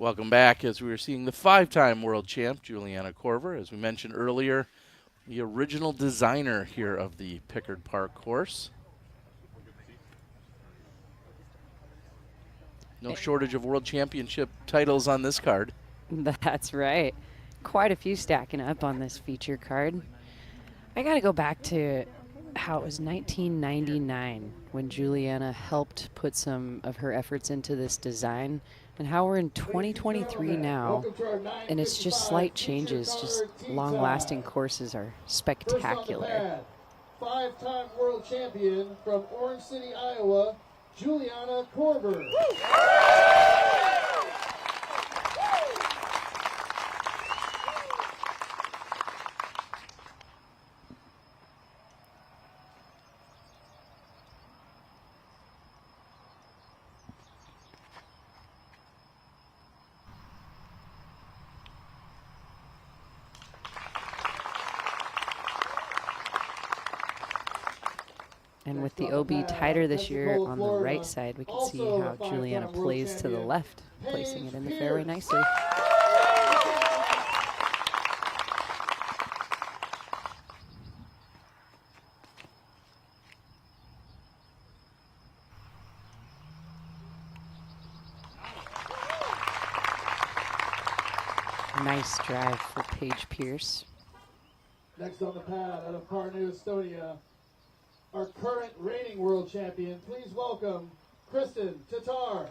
Welcome back as we were seeing the 5-time world champ, Juliana Korver. As we mentioned earlier, the original designer here of the Pickard Park course. No shortage of world championship titles on this card. That's right. Quite a few stacking up on this feature card. I got to go back to how it was 1999 when Juliana helped put some of her efforts into this design, and how we're in 2023 now, and it's just slight changes, just long-lasting courses are spectacular. 5-time world champion from Orange City, Iowa, Juliana Korver. And with the OB tighter this year on the right side, we can see how Juliana plays to the left, placing it in the fairway nicely. Nice drive for Paige Pierce. Next on the pad out of Parnu, Estonia, our current reigning world champion. Please welcome Kristen Tattar.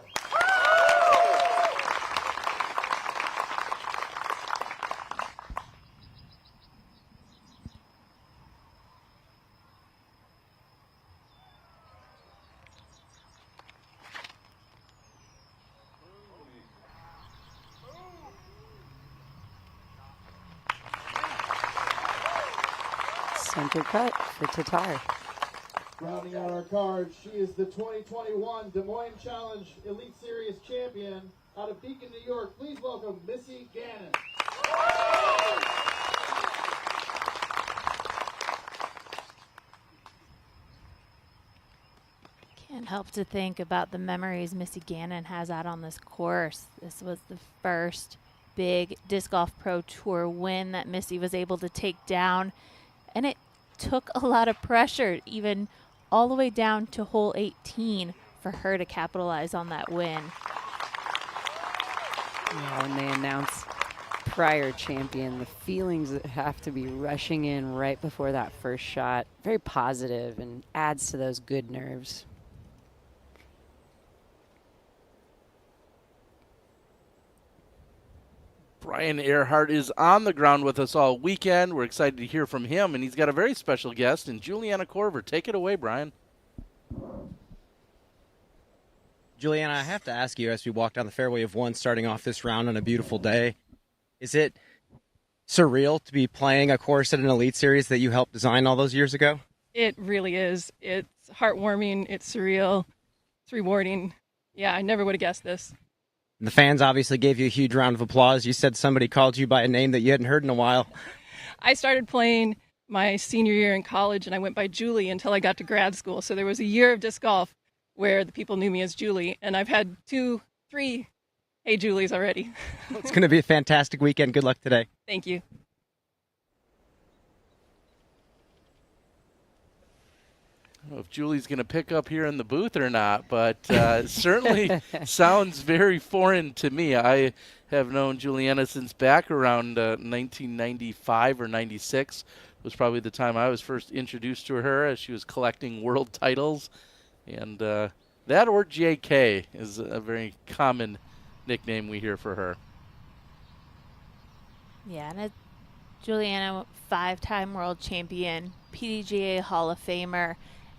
Center cut for Tattar. Rounding out our card, she is the 2021 Des Moines Challenge Elite Series champion out of Beacon, New York. Please welcome Missy Gannon. Can't help to think about the memories Missy Gannon has out on this course. This was the first big Disc Golf Pro Tour win that Missy was able to take down, and it took a lot of pressure, even all the way down to hole 18, for her to capitalize on that win. When they announce prior champion, the feelings that have to be rushing in right before that first shot, very positive and adds to those good nerves. Brian Earhart is on the ground with us all weekend. We're excited to hear from him, and he's got a very special guest in Juliana Korver. Take it away, Brian. Juliana, I have to ask you, as we walk down the fairway of one, starting off this round on a beautiful day, is it surreal to be playing a course at an Elite Series that you helped design all those years ago? It really is. It's heartwarming. It's surreal. It's rewarding. Yeah, I never would have guessed this. The fans obviously gave you a huge round of applause. You said somebody called you by a name that you hadn't heard in a while. I started playing my senior year in college, and I went by Julie until I got to grad school. So there was a year of disc golf where the people knew me as Julie, and I've had 2, 3 Hey Julies already. It's going to be a fantastic weekend. Good luck today. Thank you. I don't know if Julie's going to pick up here in the booth or not, but certainly sounds very foreign to me. I have known Juliana since back around 1995 or 96 was probably the time I was first introduced to her as she was collecting world titles. And that or JK is a very common nickname we hear for her. Yeah, and Juliana, 5-time world champion, PDGA Hall of Famer.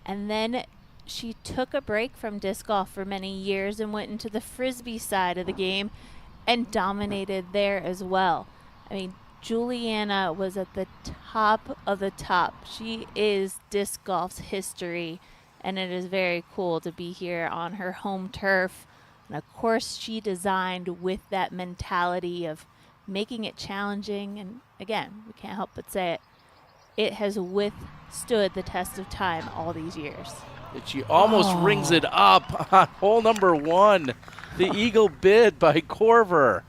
And then she took a break from disc golf for many years and went into the Frisbee side of the game and dominated there as well. I mean, Juliana was at the top of the top. She is disc golf's history, and it is very cool to be here on her home turf. And of course, she designed with that mentality of making it challenging. And again, we can't help but say it. It has withstood the test of time all these years. And she almost rings it up on hole number 1. The eagle bid by Korver.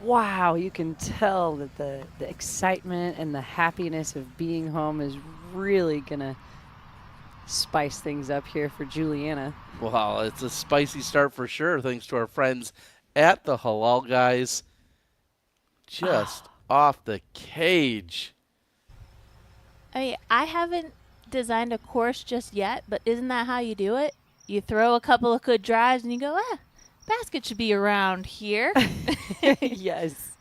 Wow, you can tell that the excitement and the happiness of being home is really going to spice things up here for Juliana. Well, it's a spicy start for sure, thanks to our friends at the Halal Guys. Just off the cage. I mean, I haven't designed a course just yet, but isn't that how you do it? You throw a couple of good drives and you go, basket should be around here. Yes.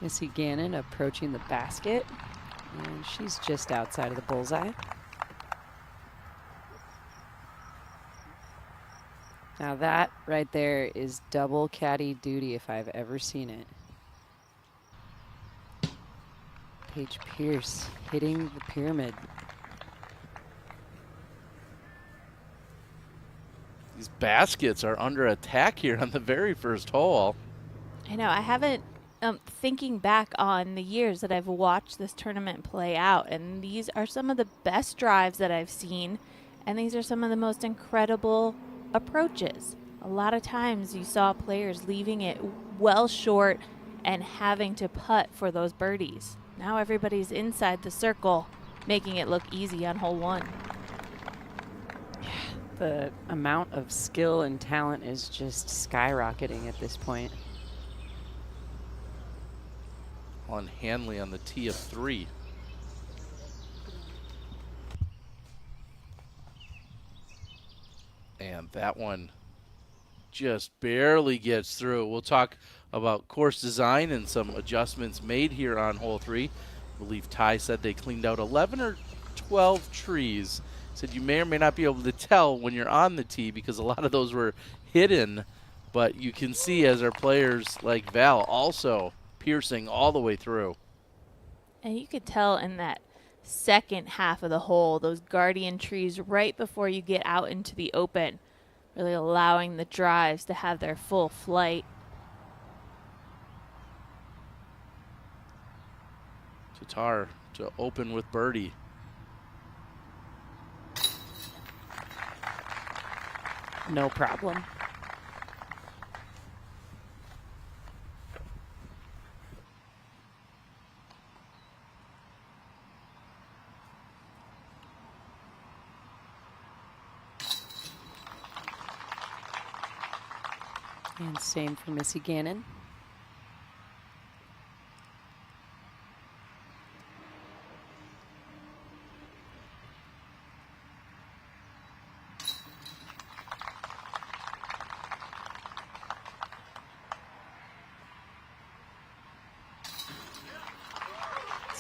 Missy Gannon approaching the basket, and she's just outside of the bullseye. Now that right there is double caddy duty if I've ever seen it. Paige Pierce hitting the pyramid. These baskets are under attack here on the very first hole. I know. I haven't, thinking back on the years that I've watched this tournament play out, and these are some of the best drives that I've seen, and these are some of the most incredible approaches. A lot of times you saw players leaving it well short and having to putt for those birdies. Now everybody's inside the circle, making it look easy on hole 1. The amount of skill and talent is just skyrocketing at this point. On Handley on the tee of 3. And that one just barely gets through. We'll talk about course design and some adjustments made here on hole 3. I believe Ty said they cleaned out 11 or 12 trees. Said you may or may not be able to tell when you're on the tee because a lot of those were hidden, but you can see as our players like Val also piercing all the way through. And you could tell in that second half of the hole, those guardian trees right before you get out into the open, really allowing the drives to have their full flight. Tattar to open with birdie. No problem. And same for Missy Gannon.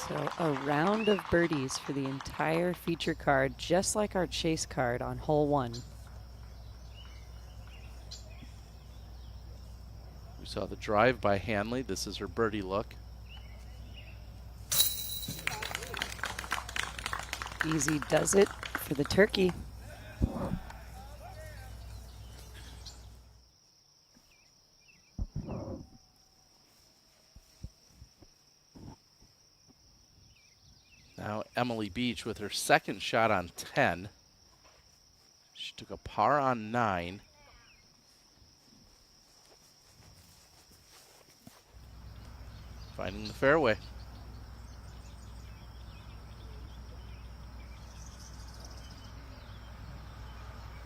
So a round of birdies for the entire feature card, just like our chase card on hole 1. We saw the drive by Handley. This is her birdie look. Easy does it for the turkey. Now Emily Beach with her second shot on 10. She took a par on 9. Finding the fairway.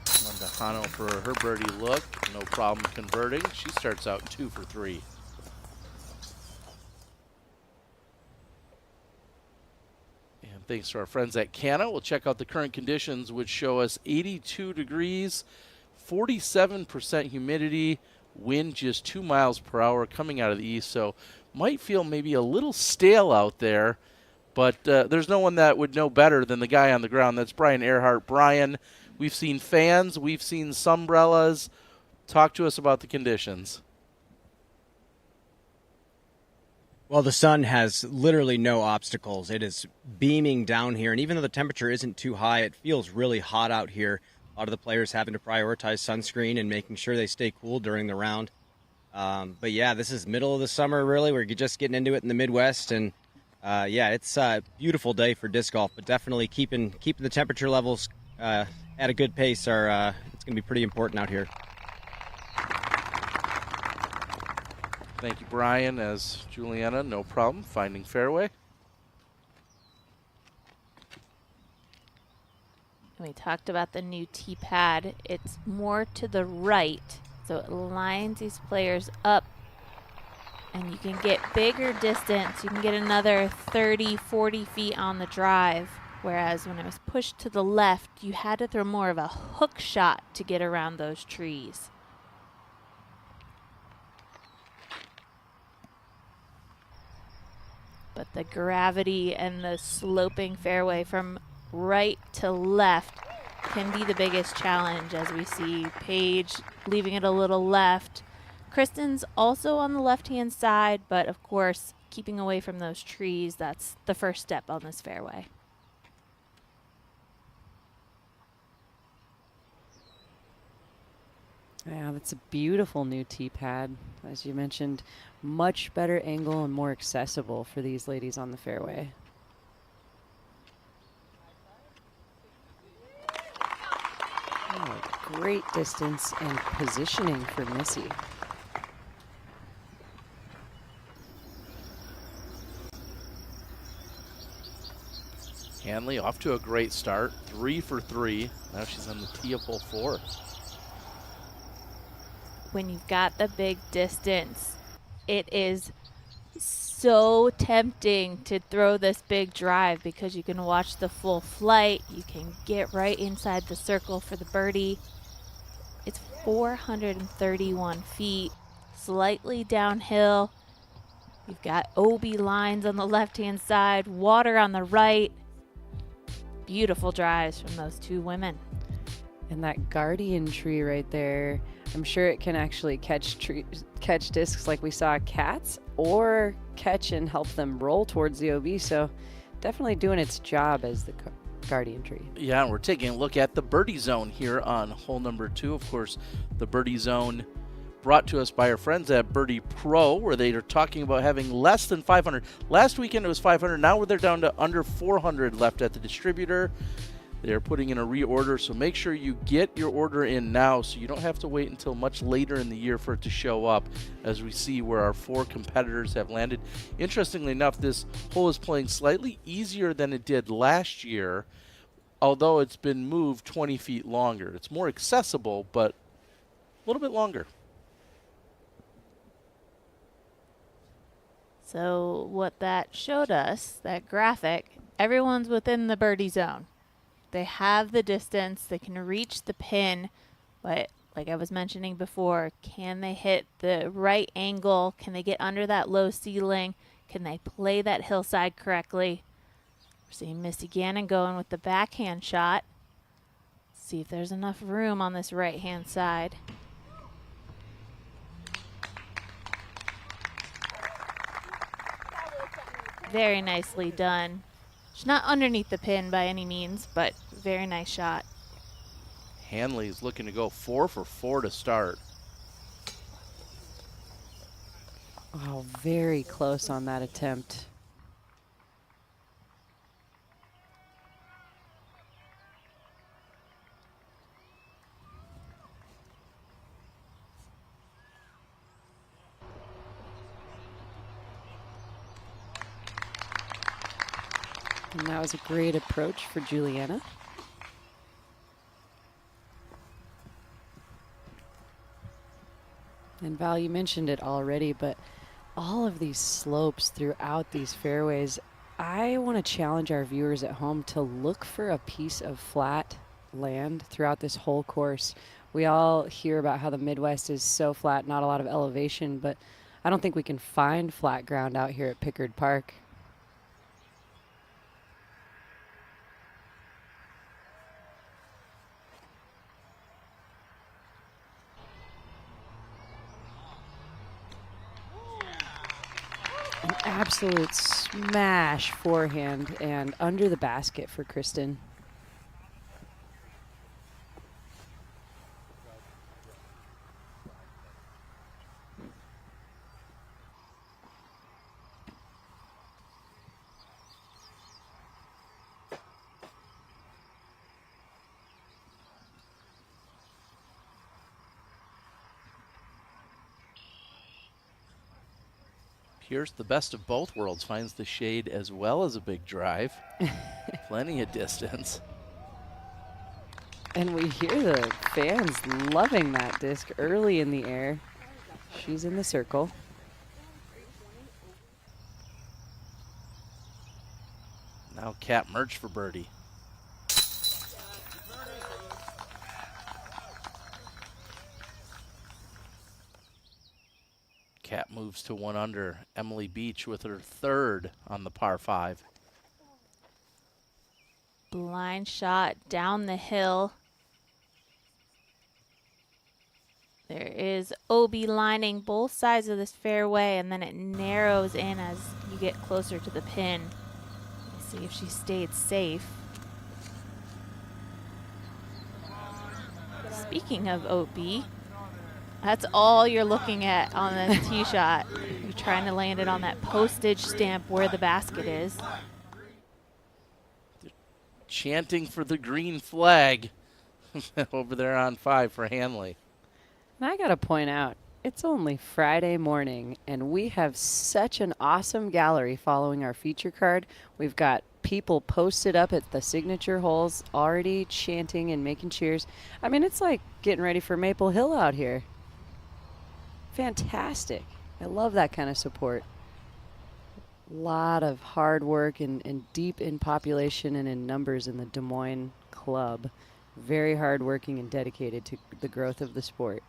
Mondahano for her birdie look. No problem converting. She starts out 2 for 3. And thanks to our friends at Canna, we'll check out the current conditions, which show us 82 degrees, 47% humidity, wind just 2 miles per hour coming out of the east. So might feel maybe a little stale out there, but there's no one that would know better than the guy on the ground. That's Brian Earhart. Brian, we've seen fans, we've seen sunbrellas. Talk to us about the conditions. Well, the sun has literally no obstacles. It is beaming down here, and even though the temperature isn't too high, it feels really hot out here. A lot of the players having to prioritize sunscreen and making sure they stay cool during the round. But yeah, this is middle of the summer, really. We're just getting into it in the Midwest, and Yeah, it's a beautiful day for disc golf, but definitely keeping the temperature levels at a good pace are it's going to be pretty important out here. Thank you, Brian. As Juliana, no problem finding fairway. We talked about the new tee pad. It's more to the right, so it lines these players up, and you can get bigger distance. You can get another 30, 40 feet on the drive, whereas when it was pushed to the left, you had to throw more of a hook shot to get around those trees. But the gravity and the sloping fairway from right to left can be the biggest challenge, as we see Paige leaving it a little left. Kristen's also on the left-hand side, but of course, keeping away from those trees, that's the first step on this fairway. Yeah, that's a beautiful new tee pad. As you mentioned, much better angle and more accessible for these ladies on the fairway. Oh, great distance and positioning for Missy. Handley off to a great start, 3 for 3. Now she's on the tee of hole 4. When you've got the big distance, it is so tempting to throw this big drive because you can watch the full flight. You can get right inside the circle for the birdie. It's 431 feet, slightly downhill. You've got OB lines on the left-hand side, water on the right. Beautiful drives from those two women. And that guardian tree right there, I'm sure it can actually catch discs like we saw cats, or catch and help them roll towards the OB. So definitely doing its job as the guardian tree. Yeah, and we're taking a look at the birdie zone here on hole number 2. Of course, the birdie zone brought to us by our friends at Birdie Pro, where they are talking about having less than 500. Last weekend it was 500. Now they're down to under 400 left at the distributor. They're putting in a reorder, so make sure you get your order in now so you don't have to wait until much later in the year for it to show up, as we see where our 4 competitors have landed. Interestingly enough, this hole is playing slightly easier than it did last year, although it's been moved 20 feet longer. It's more accessible, but a little bit longer. So what that showed us, that graphic, everyone's within the birdie zone. They have the distance, they can reach the pin, but like I was mentioning before, can they hit the right angle? Can they get under that low ceiling? Can they play that hillside correctly? We're seeing Missy Gannon going with the backhand shot. See if there's enough room on this right-hand side. Very nicely done. She's not underneath the pin by any means, but very nice shot. Handley's looking to go 4 for 4 to start. Oh, very close on that attempt. And that was a great approach for Juliana. And Val, you mentioned it already, but all of these slopes throughout these fairways, I want to challenge our viewers at home to look for a piece of flat land throughout this whole course. We all hear about how the Midwest is so flat, not a lot of elevation, but I don't think we can find flat ground out here at Pickard Park. An absolute smash forehand and under the basket for Kristen. Pierce, the best of both worlds, finds the shade as well as a big drive. Plenty of distance. And we hear the fans loving that disc early in the air. She's in the circle. Now Kat Merch for birdie. Kat moves to 1 under. Emily Beach with her 3rd on the par 5. Blind shot down the hill. There is OB lining both sides of this fairway, and then it narrows in as you get closer to the pin. Let's see if she stayed safe. Speaking of OB, that's all you're looking at on the tee shot. You're trying to land it on that postage stamp where the basket is. Chanting for the green flag over there on 5 for Handley. And I got to point out, it's only Friday morning, and we have such an awesome gallery following our feature card. We've got people posted up at the signature holes already chanting and making cheers. I mean, it's like getting ready for Maple Hill out here. Fantastic. I love that kind of support. A lot of hard work and deep in population and in numbers in the Des Moines club. Very hardworking and dedicated to the growth of the sport.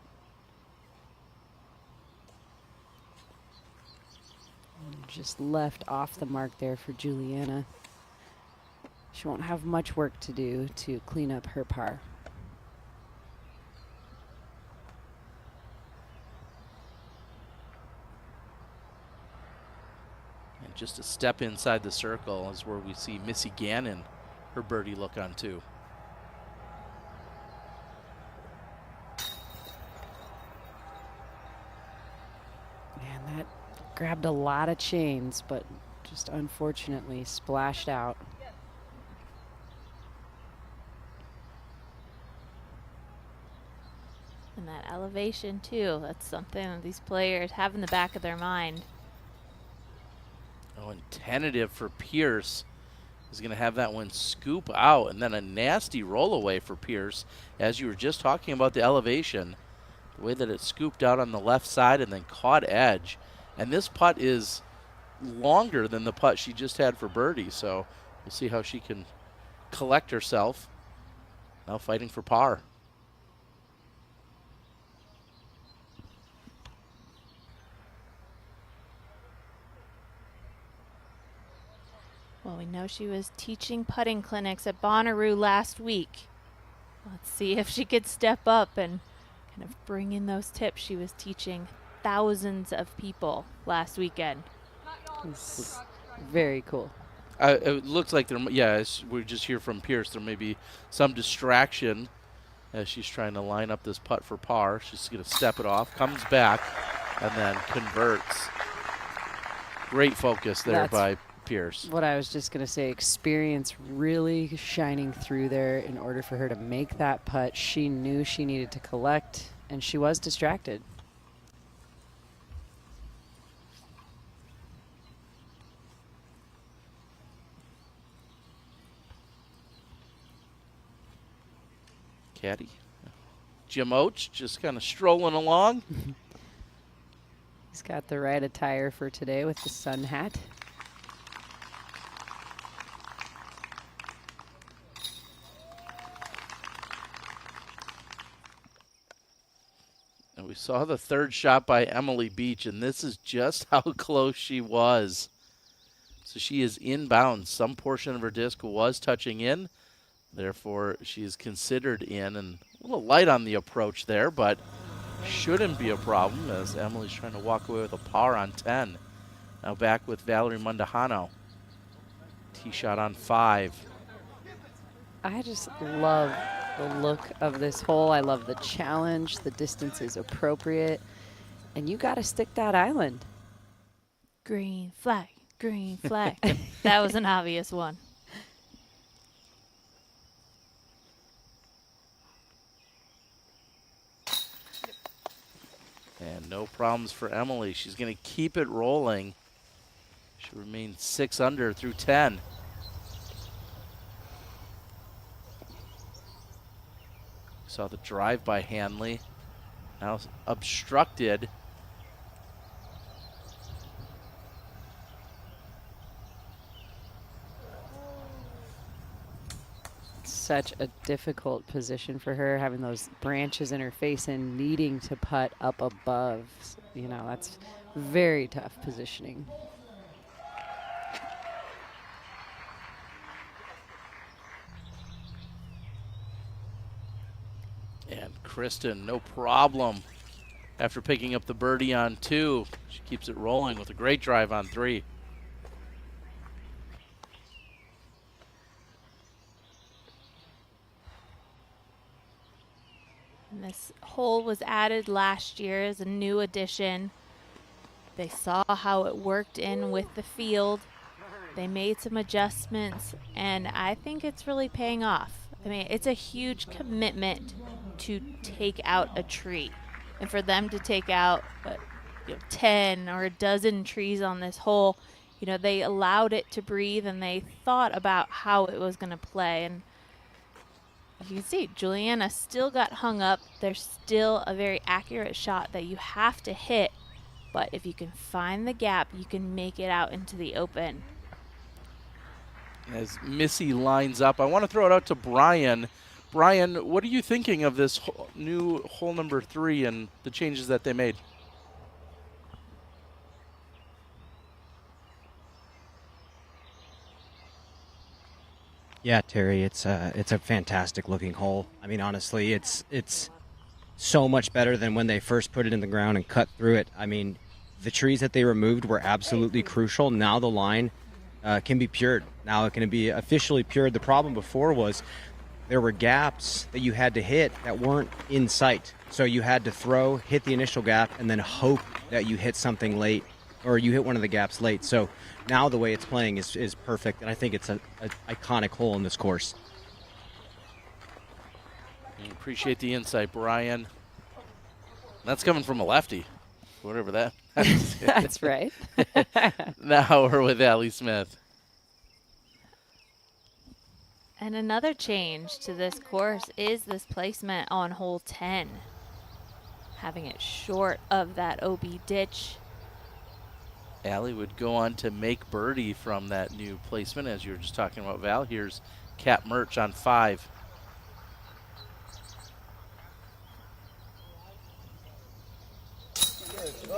Just left off the mark there for Juliana. She won't have much work to do to clean up her par. And just a step inside the circle is where we see Missy Gannon, her birdie look on 2. Man, that grabbed a lot of chains, but just unfortunately splashed out. And that elevation too, that's something that these players have in the back of their mind. Oh, and tentative for Pierce is going to have that one scoop out, and then a nasty roll away for Pierce. As you were just talking about the elevation, the way that it scooped out on the left side and then caught edge. And this putt is longer than the putt she just had for birdie, so we'll see how she can collect herself. Now fighting for par. Well, we know she was teaching putting clinics at Bonnaroo last week. Let's see if she could step up and kind of bring in those tips. She was teaching thousands of people last weekend. It's very cool. It looks like there, as we just hear from Pierce, there may be some distraction as she's trying to line up this putt for par. She's going to step it off, comes back, and then converts. Great focus there by Pierce. What I was just going to say, experience really shining through there in order for her to make that putt. She knew she needed to collect, and she was distracted. Caddy. Jim Oates just kind of strolling along. He's got the right attire for today with the sun hat. And we saw the 3rd shot by Emily Beach, and this is just how close she was. So she is inbound. Some portion of her disc was touching in. Therefore, she is considered in, and a little light on the approach there, but shouldn't be a problem as Emily's trying to walk away with a par on 10. Now back with Valerie Mundahano. Tee shot on 5. I just love the look of this hole. I love the challenge. The distance is appropriate. And you got to stick that island. Green flag, green flag. That was an obvious one. And no problems for Emily. She's going to keep it rolling. She remains 6 under through 10. Saw the drive by Handley. Now obstructed. Such a difficult position for her, having those branches in her face and needing to putt up above. You know, that's very tough positioning. And Kristen, no problem. After picking up the birdie on 2, she keeps it rolling with a great drive on 3. And this hole was added last year as a new addition. They saw how it worked in with the field. They made some adjustments, and I think it's really paying off. I mean, it's a huge commitment to take out a tree. And for them to take out 10 or a dozen trees on this hole, you know, they allowed it to breathe and they thought about how it was going to play. And you can see Juliana still got hung up. There's still a very accurate shot that you have to hit, but if you can find the gap, you can make it out into the open. As Missy lines up, I want to throw it out to Brian. Brian, what are you thinking of this new hole number 3 and the changes that they made? Yeah, Terry, it's a fantastic looking hole. I mean, honestly, it's so much better than when they first put it in the ground and cut through it. I mean, the trees that they removed were absolutely crucial. Now the line can be pured. Now it can be officially pured. The problem before was there were gaps that you had to hit that weren't in sight. So you had to throw, hit the initial gap, and then hope that you hit something late or you hit one of the gaps late. So now the way it's playing is perfect, and I think it's an iconic hole in this course. I appreciate the insight, Brian. That's coming from a lefty, whatever that is. That's right. Now we're with Allie Smith. And another change to this course is this placement on hole 10. Having it short of that OB ditch. Allie would go on to make birdie from that new placement, as you were just talking about, Val. Here's Kat Murch on 5.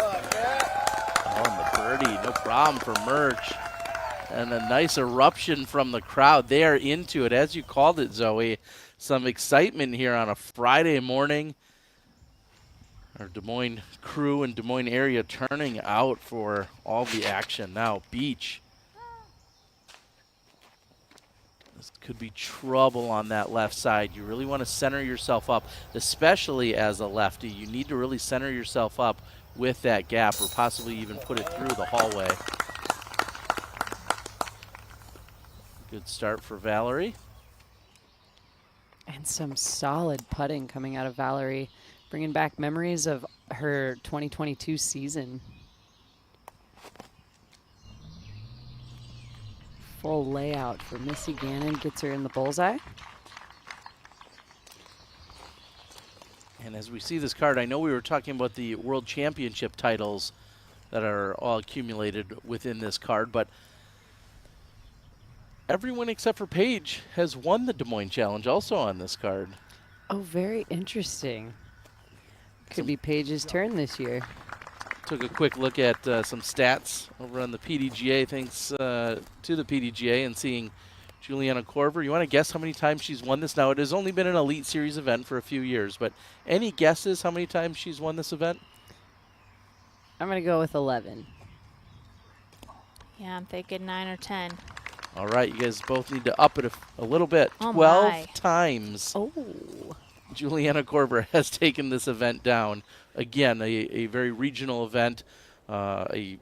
Oh, and the birdie, no problem for Murch. And a nice eruption from the crowd. They are into it, as you called it, Zoe. Some excitement here on a Friday morning. Our Des Moines crew and Des Moines area turning out for all the action. Now, Beach. This could be trouble on that left side. You really want to center yourself up, especially as a lefty. You need to really center yourself up with that gap or possibly even put it through the hallway. Good start for Valerie. And some solid putting coming out of Valerie, bringing back memories of her 2022 season. Full layout for Missy Gannon, gets her in the bullseye. And as we see this card, I know we were talking about the World Championship titles that are all accumulated within this card, but everyone except for Paige has won the Des Moines Challenge also on this card. Oh, very interesting. Could be Paige's turn this year. Took a quick look at some stats over on the PDGA, thanks to the PDGA, and seeing Juliana Korver. You want to guess how many times she's won this? Now, it has only been an Elite Series event for a few years, but any guesses how many times she's won this event? I'm going to go with 11. Yeah, I'm thinking 9 or 10. All right, you guys both need to up it a little bit. Oh 12 my. times. Oh. Juliana Korver has taken this event down. Again, a very regional event, a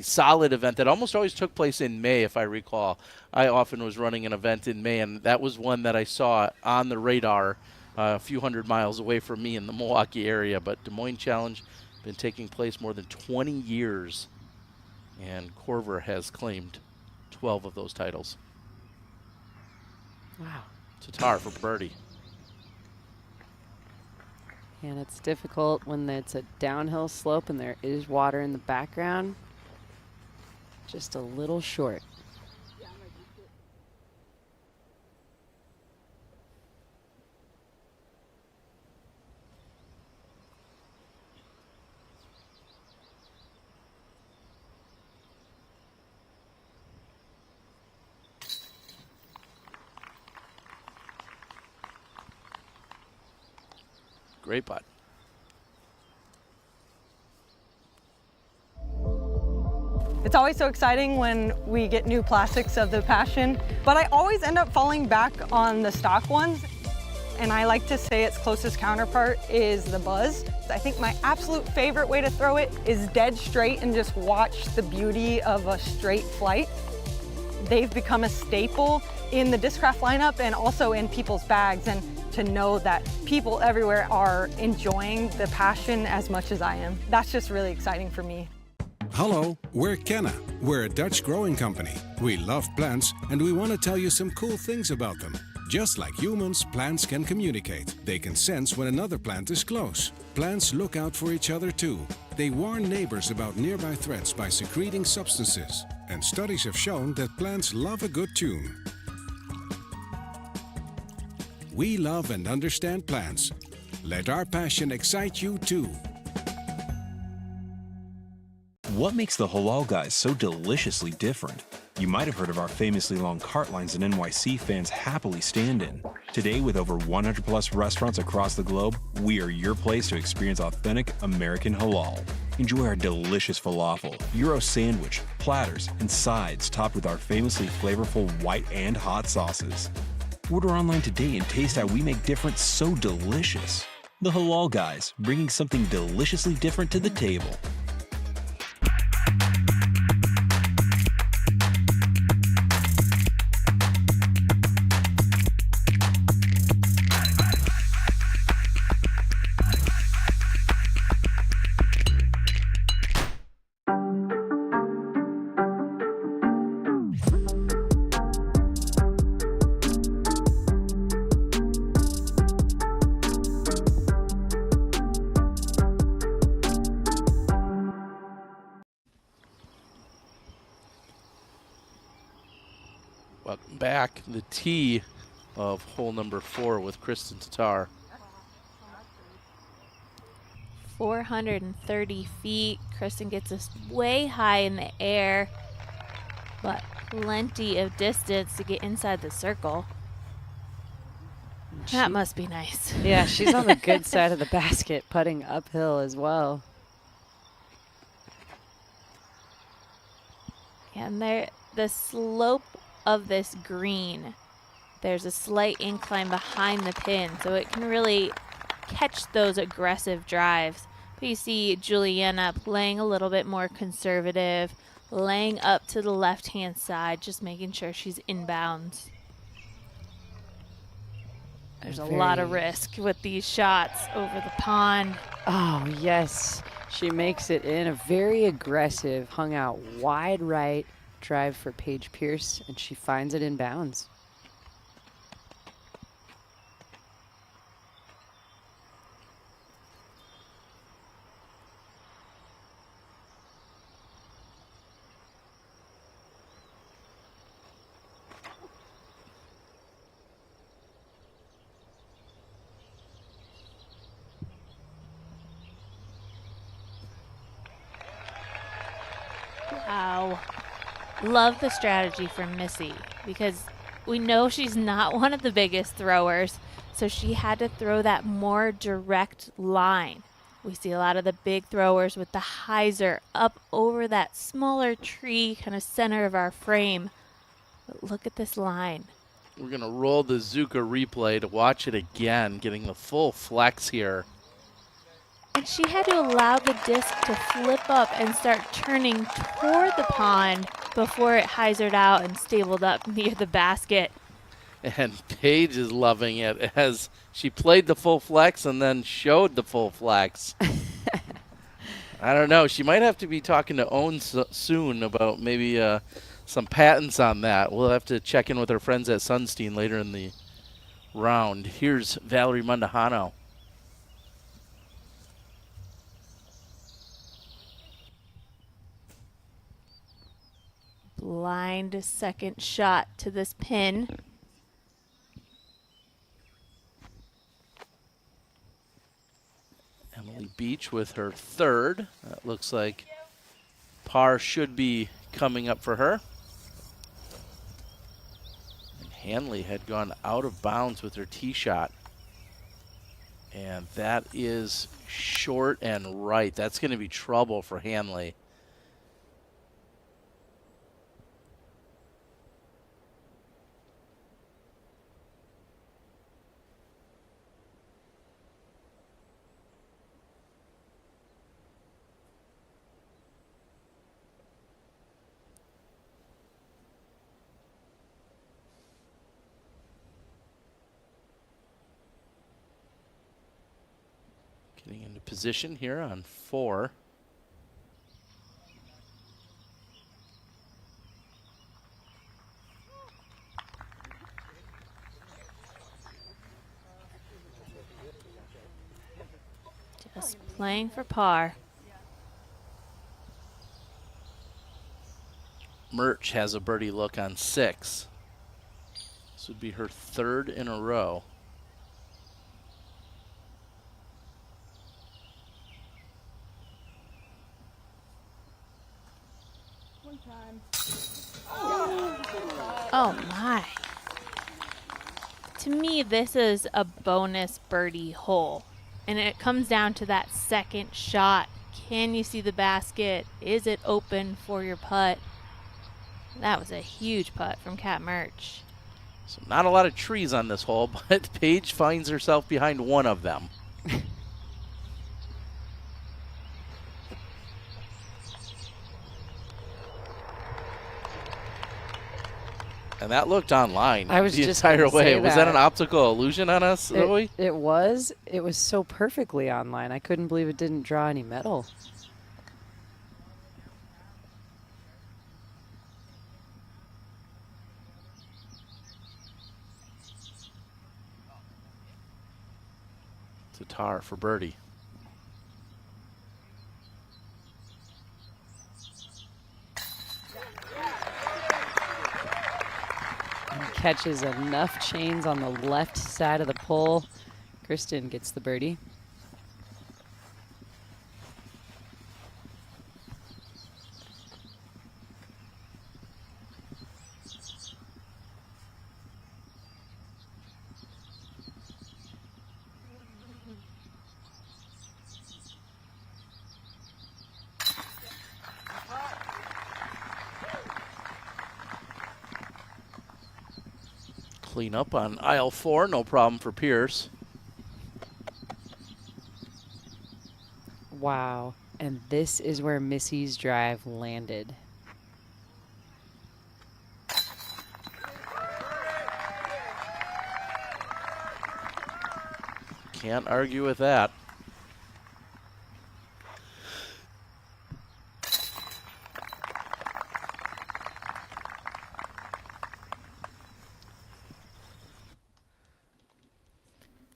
solid event that almost always took place in May, if I recall. I often was running an event in May, and that was one that I saw on the radar a few hundred miles away from me in the Milwaukee area. But Des Moines Challenge been taking place more than 20 years. And Korver has claimed 12 of those titles. Wow. Tattar for birdie. And it's difficult when it's a downhill slope and there is water in the background. Just a little short. Great putt. It's always so exciting when we get new plastics of the Passion, but I always end up falling back on the stock ones. And I like to say its closest counterpart is the Buzz. I think my absolute favorite way to throw it is dead straight and just watch the beauty of a straight flight. They've become a staple in the Discraft lineup and also in people's bags. And to know that people everywhere are enjoying the Passion as much as I am, that's just really exciting for me. Hello, we're Kenna. We're a Dutch growing company. We love plants and we want to tell you some cool things about them. Just like humans, plants can communicate. They can sense when another plant is close. Plants look out for each other too. They warn neighbors about nearby threats by secreting substances. And studies have shown that plants love a good tune. We love and understand plants. Let our passion excite you too. What makes the Halal Guys so deliciously different? You might have heard of our famously long cart lines that NYC fans happily stand in. Today, with over 100 plus restaurants across the globe, we are your place to experience authentic American halal. Enjoy our delicious falafel, Euro sandwich, platters, and sides topped with our famously flavorful white and hot sauces. Order online today and taste how we make different so delicious. The Halal Guys, bringing something deliciously different to the table. Welcome back. The tee of hole number 4 with Kristen Tattar. 430 feet. Kristen gets us way high in the air, but plenty of distance to get inside the circle. That must be nice. Yeah, she's on the good side of the basket, putting uphill as well. And the slope of this green, there's a slight incline behind the pin, so it can really catch those aggressive drives. But you see Juliana playing a little bit more conservative, laying up to the left-hand side, just making sure she's inbounds. There's a lot of risk with these shots over the pond. Oh, yes. She makes it in a very aggressive, hung out wide right drive for Paige Pierce, and she finds it in bounds. Wow. Love the strategy from Missy, because we know she's not one of the biggest throwers, so she had to throw that more direct line. We see a lot of the big throwers with the hyzer up over that smaller tree, kind of center of our frame. But look at this line. We're going to roll the Zuka replay to watch it again, getting the full flex here. And she had to allow the disc to flip up and start turning toward the pond before it hyzered out and stabled up near the basket. And Paige is loving it as she played the full flex and then showed the full flex. I don't know. She might have to be talking to Owen soon about maybe some patents on that. We'll have to check in with our friends at Sunstein later in the round. Here's Valerie Mundahano. Blind second shot to this pin. Emily Beach with her third. That looks like par should be coming up for her. And Handley had gone out of bounds with her tee shot. And that is short and right. That's going to be trouble for Handley. Getting into position here on 4. Just playing for par. Murch has a birdie look on 6. This would be her third in a row. Oh my. To me, this is a bonus birdie hole. And it comes down to that second shot. Can you see the basket? Is it open for your putt? That was a huge putt from Kat Murch. So not a lot of trees on this hole, but Paige finds herself behind one of them. And that looked online I was the just entire gonna way. say Was that an optical illusion on us, Zoe? It was. It was so perfectly online. I couldn't believe it didn't draw any metal. Tattar for birdie. Catches enough chains on the left side of the pole. Kristen gets the birdie. Clean up on aisle 4, no problem for Pierce. Wow. And this is where Missy's drive landed. Can't argue with that.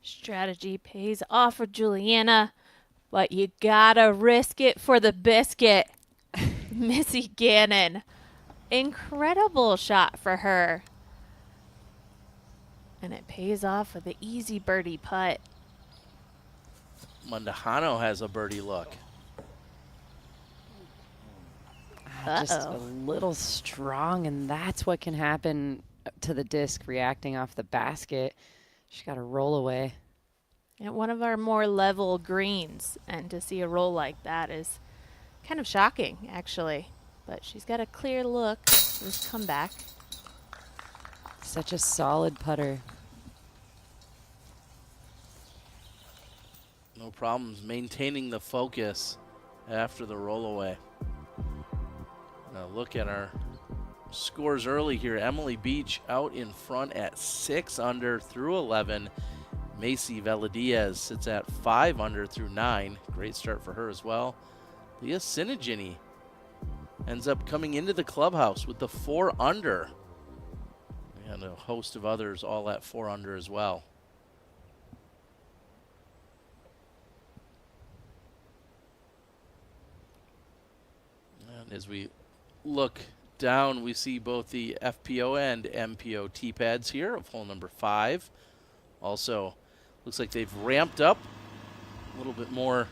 Strategy pays off for Juliana, but you gotta risk it for the biscuit. Missy Gannon. Incredible shot for her. And it pays off with the easy birdie putt. Mundahano has a birdie look. Just a little strong, and that's what can happen to the disc reacting off the basket. She got to roll away. At one of our more level greens, and to see a roll like that is kind of shocking, actually. But she's got a clear look. This comeback. Such a solid putter. No problems maintaining the focus after the rollaway. Now look at our scores early here. Emily Beach out in front at 6 under through 11. Macy Veladiaz sits at 5 under through 9. Great start for her as well. Leah Sinigini ends up coming into the clubhouse with the 4 under. And a host of others all at 4 under as well. And as we look down, we see both the FPO and MPO tee pads here of hole number 5. Also, looks like they've ramped up a little bit more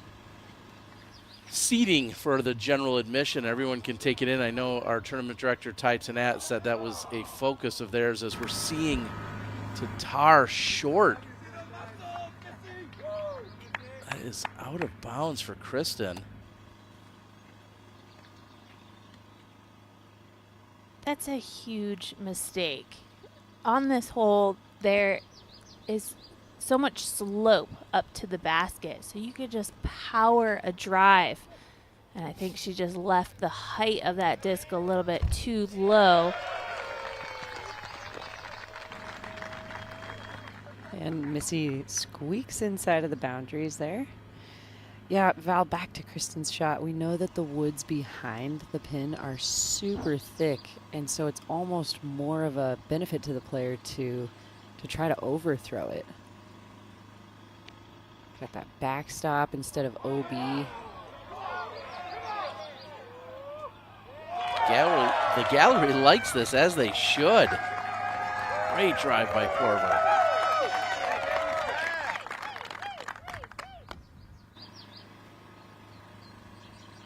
seating for the general admission. Everyone can take it in. I know our tournament director, Ty Tanat, said that was a focus of theirs as we're seeing Tattar short. That is out of bounds for Kristen. That's a huge mistake. On this hole, there is so much slope up to the basket, so you could just power a drive. And I think she just left the height of that disc a little bit too low. And Missy squeaks inside of the boundaries there. Yeah, Val, back to Kristen's shot. We know that the woods behind the pin are super thick, and so it's almost more of a benefit to the player to try to overthrow it. Got that backstop instead of OB. The gallery likes this, as they should. Great drive by Korver.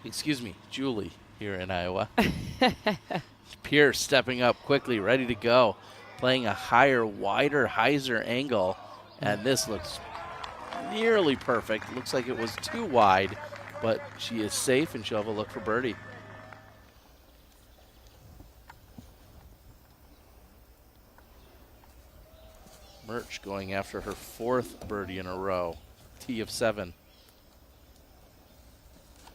Excuse me, Julie here in Iowa. Pierce stepping up quickly, ready to go. Playing a higher, wider hyzer angle. And this looks nearly perfect. Looks like it was too wide, but she is safe and she'll have a look for birdie. Murch going after her 4th birdie in a row. Tee of 7.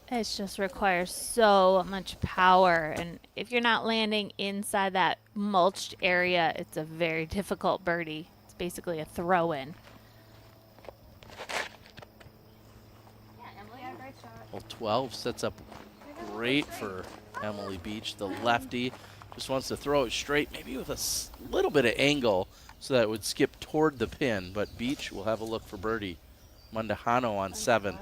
It just requires so much power, and if you're not landing inside that mulched area, it's a very difficult birdie. It's basically a throw-in. Well, 12 sets up great for Emily Beach. The lefty just wants to throw it straight, maybe with a little bit of angle so that it would skip toward the pin, but Beach will have a look for birdie. Mundahano on 7.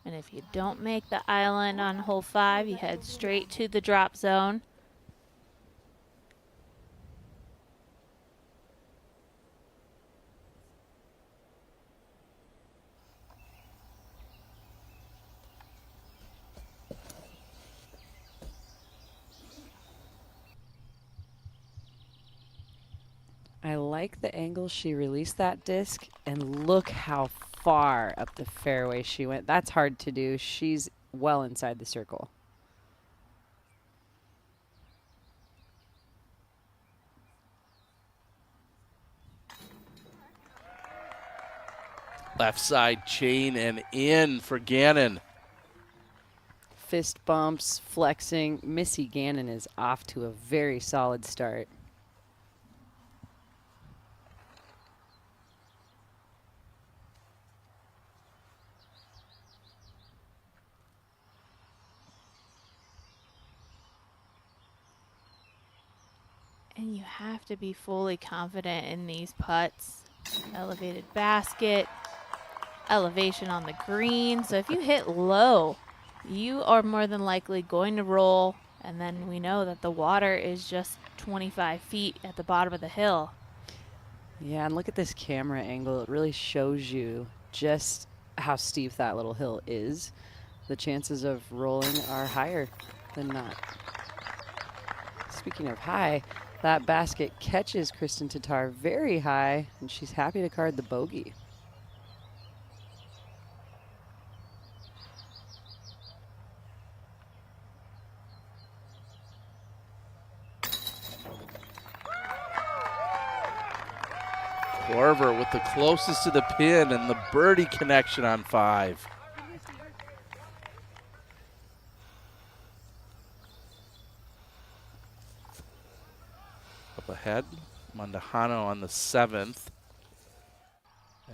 And if you don't make the island on hole 5, you head straight to the drop zone. I like the angle she released that disc, and look how far up the fairway she went. That's hard to do. She's well inside the circle. Left side chain and in for Gannon. Fist bumps, flexing. Missy Gannon is off to a very solid start. And you have to be fully confident in these putts. Elevated basket, elevation on the green. So if you hit low, you are more than likely going to roll. And then we know that the water is just 25 feet at the bottom of the hill. Yeah, and look at this camera angle. It really shows you just how steep that little hill is. The chances of rolling are higher than not. Speaking of high, that basket catches Kristen Tattar very high, and she's happy to card the bogey. Korver with the closest to the pin and the birdie connection on 5. ahead. Mondahano on the 7th.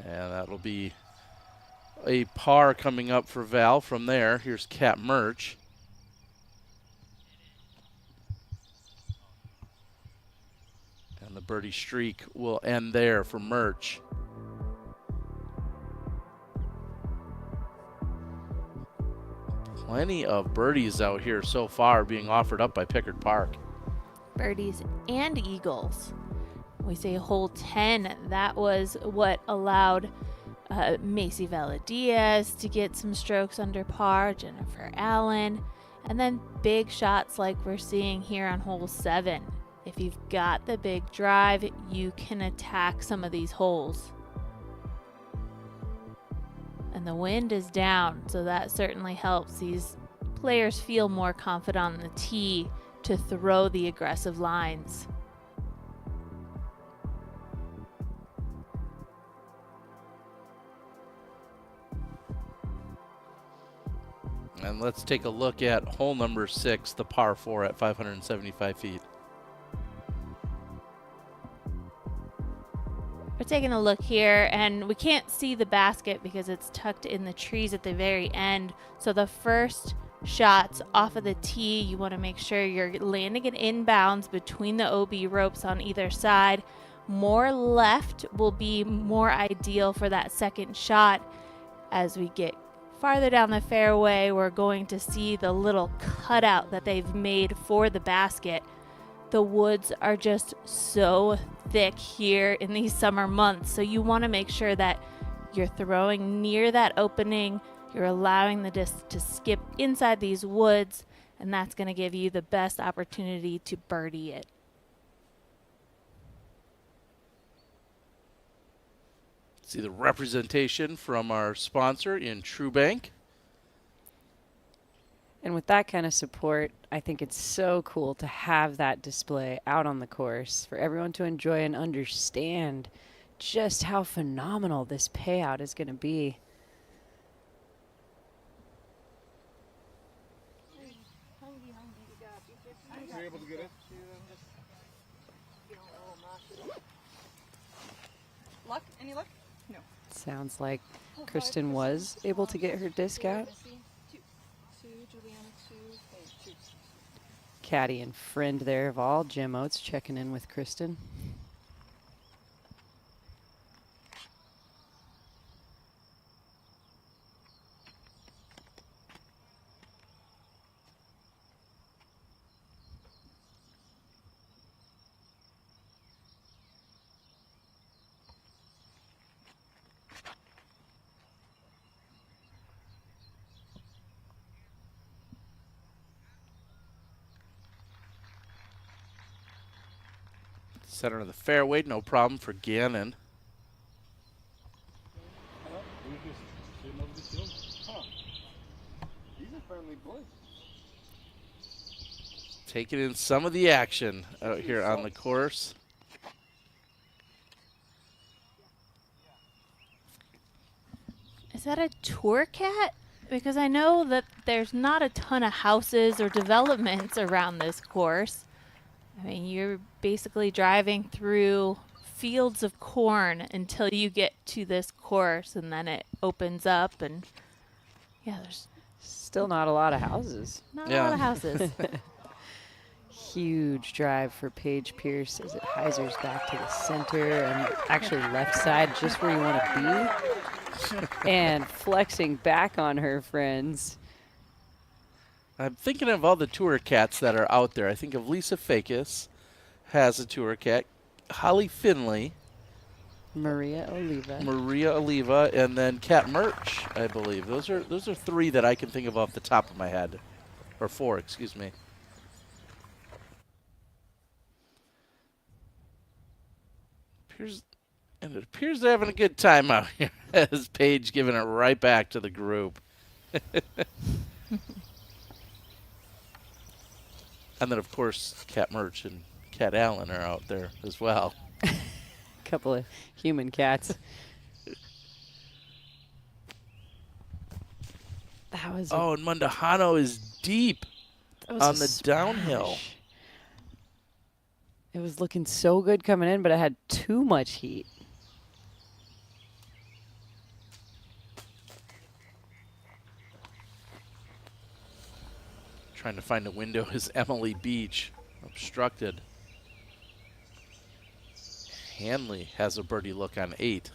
And that'll be a par coming up for Val from there. Here's Cat Murch. And the birdie streak will end there for Murch. Plenty of birdies out here so far being offered up by Pickard Park. Birdies and eagles. We say hole 10. That was what allowed Macy Valadiaz to get some strokes under par, Jennifer Allen, and then big shots like we're seeing here on hole 7. If you've got the big drive, you can attack some of these holes. And the wind is down, so that certainly helps these players feel more confident on the tee to throw the aggressive lines. And let's take a look at hole number 6, the par 4 at 575 feet. We're taking a look here, and we can't see the basket because it's tucked in the trees at the very end. So the first shots off of the tee, you want to make sure you're landing it inbounds between the OB ropes on either side. More left will be more ideal for that second shot. As we get farther down the fairway, we're going to see the little cutout that they've made for the basket. The woods are just so thick here in these summer months, so you want to make sure that you're throwing near that opening, you're allowing the disc to skip inside these woods, and that's going to give you the best opportunity to birdie it. See the representation from our sponsor in TrueBank. And with that kind of support, I think it's so cool to have that display out on the course for everyone to enjoy and understand just how phenomenal this payout is going to be. Luck? Any luck? No. Sounds like Kristen was able to get her disc out. Caddy and friend there of all, Jim Oates, checking in with Kristen. Center of the fairway, no problem for Gannon. Taking in some of the action out here on the course. Is that a tour cat? Because I know that there's not a ton of houses or developments around this course. I mean, you're basically driving through fields of corn until you get to this course, and then it opens up, and yeah, there's still not a lot of houses. Not a lot of houses. Huge drive for Paige Pierce as it hyzers back to the center and actually left side, just where you want to be, and flexing back on her friends. I'm thinking of all the tour cats that are out there. I think of Lisa Fakis has a tour cat, Holly Finley, Maria Oliva, and then Cat Murch, I believe. Those are 3 that I can think of off the top of my head, or 4, excuse me. And it appears they're having a good time out here. As Paige giving it right back to the group. And then, of course, Cat Murch and Cat Allen are out there as well. Couple of human cats. That was. Oh, and Mondahano is deep on the downhill. It was looking so good coming in, but it had too much heat. Trying to find a window is Emily Beach, obstructed. Handley has a birdie look on 8.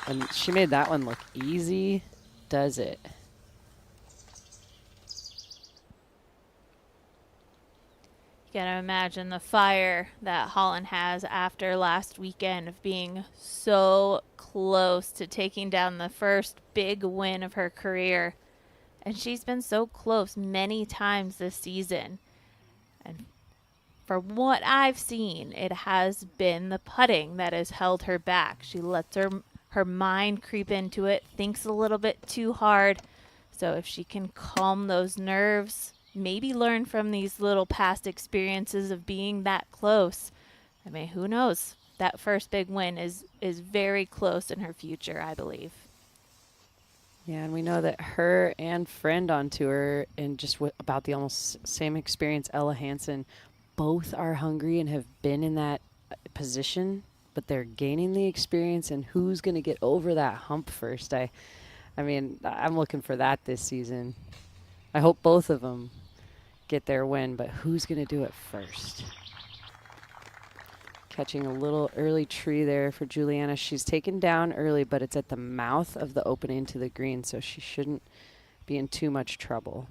And she made that one look easy, does it? You gotta imagine the fire that Holyn has after last weekend of being so close to taking down the first big win of her career. And she's been so close many times this season. And for what I've seen, it has been the putting that has held her back. She lets her mind creep into it, thinks a little bit too hard. So if she can calm those nerves, maybe learn from these little past experiences of being that close, I mean, who knows? That first big win is very close in her future, I believe. Yeah, and we know that her and friend on tour, and just about the almost same experience, Ella Hansen, both are hungry and have been in that position, but they're gaining the experience, and who's going to get over that hump first? I mean, I'm looking for that this season. I hope both of them get their win, but who's going to do it first? Catching a little early tree there for Juliana. She's taken down early, but it's at the mouth of the opening to the green, so she shouldn't be in too much trouble.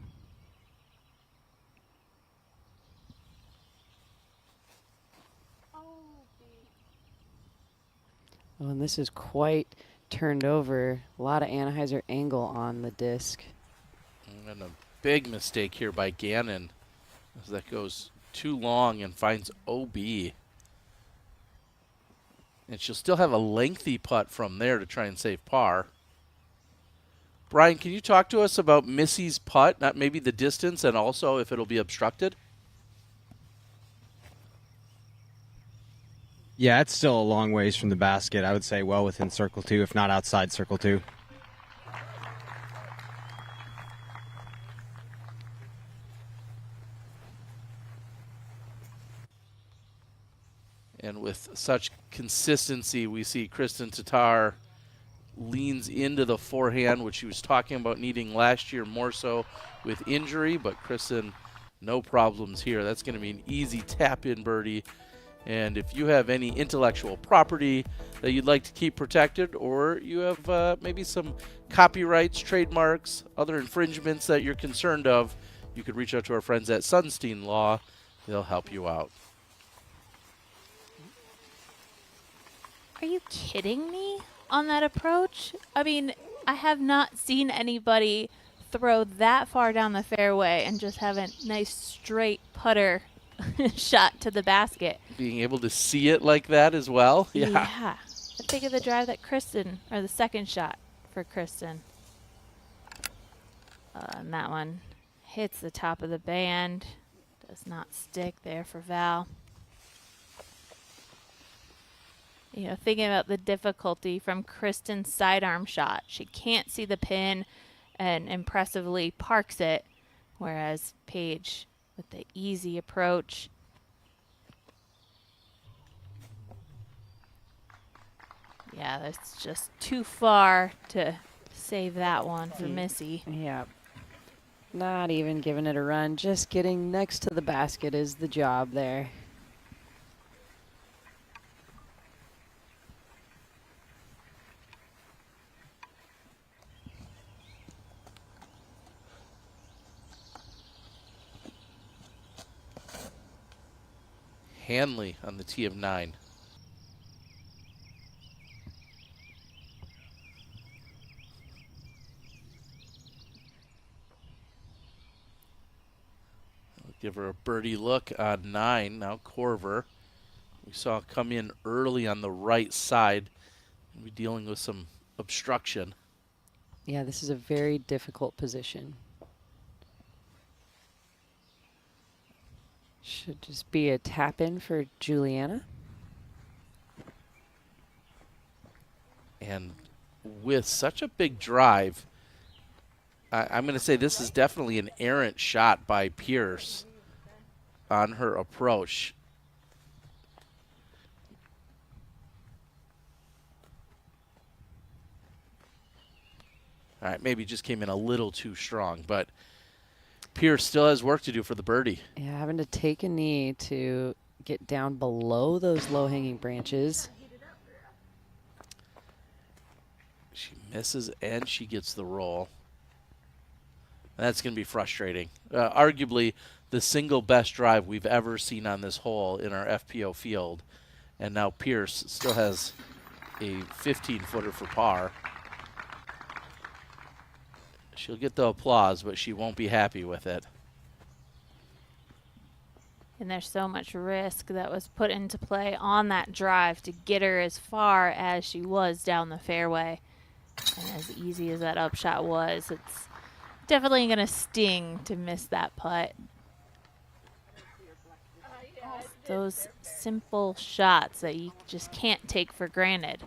Oh, and this is quite turned over. A lot of Anheuser angle on the disc. And a big mistake here by Gannon as that goes too long and finds OB. And she'll still have a lengthy putt from there to try and save par. Brian, can you talk to us about Missy's putt, not maybe the distance, and also if it'll be obstructed? Yeah, it's still a long ways from the basket. I would say well within circle 2, if not outside circle 2. And with such consistency, we see Kristen Tattar leans into the forehand, which she was talking about needing last year more so with injury. But Kristen, no problems here. That's going to be an easy tap-in birdie. And if you have any intellectual property that you'd like to keep protected, or you have maybe some copyrights, trademarks, other infringements that you're concerned of, you could reach out to our friends at Sunstein Law. They'll help you out. Are you kidding me on that approach? I mean, I have not seen anybody throw that far down the fairway and just have a nice straight putter shot to the basket. Being able to see it like that as well. Yeah. Think of the drive that Kristen, or the second shot for Kristen. And that one hits the top of the band. Does not stick there for Val. You know, thinking about the difficulty from Kristen's sidearm shot. She can't see the pin and impressively parks it, whereas Paige with the easy approach. Yeah, that's just too far to save that one for Missy. Yeah. Not even giving it a run. Just getting next to the basket is the job there. Handley on the tee of 9. Give her a birdie look on 9. Now Korver. We saw come in early on the right side. We're dealing with some obstruction. Yeah, this is a very difficult position. Should just be a tap in for Juliana. And with such a big drive. I'm going to say this is definitely an errant shot by Pierce on her approach. All right, maybe just came in a little too strong, but Pierce still has work to do for the birdie. Yeah, having to take a knee to get down below those low-hanging branches. She misses and she gets the roll. That's going to be frustrating. Arguably the single best drive we've ever seen on this hole in our FPO field. And now Pierce still has a 15-footer for par. She'll get the applause, but she won't be happy with it. And there's so much risk that was put into play on that drive to get her as far as she was down the fairway. And as easy as that upshot was, it's definitely going to sting to miss that putt. Those simple shots that you just can't take for granted.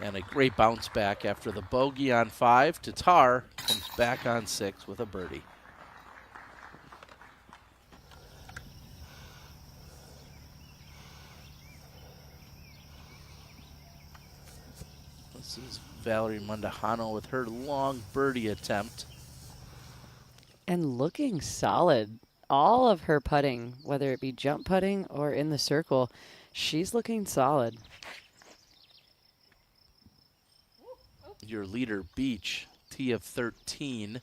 And a great bounce back after the bogey on 5. Tattar comes back on 6 with a birdie. This is Valerie Mundahano with her long birdie attempt. And looking solid. All of her putting, whether it be jump putting or in the circle, she's looking solid. Your leader, Beach, tee of 13.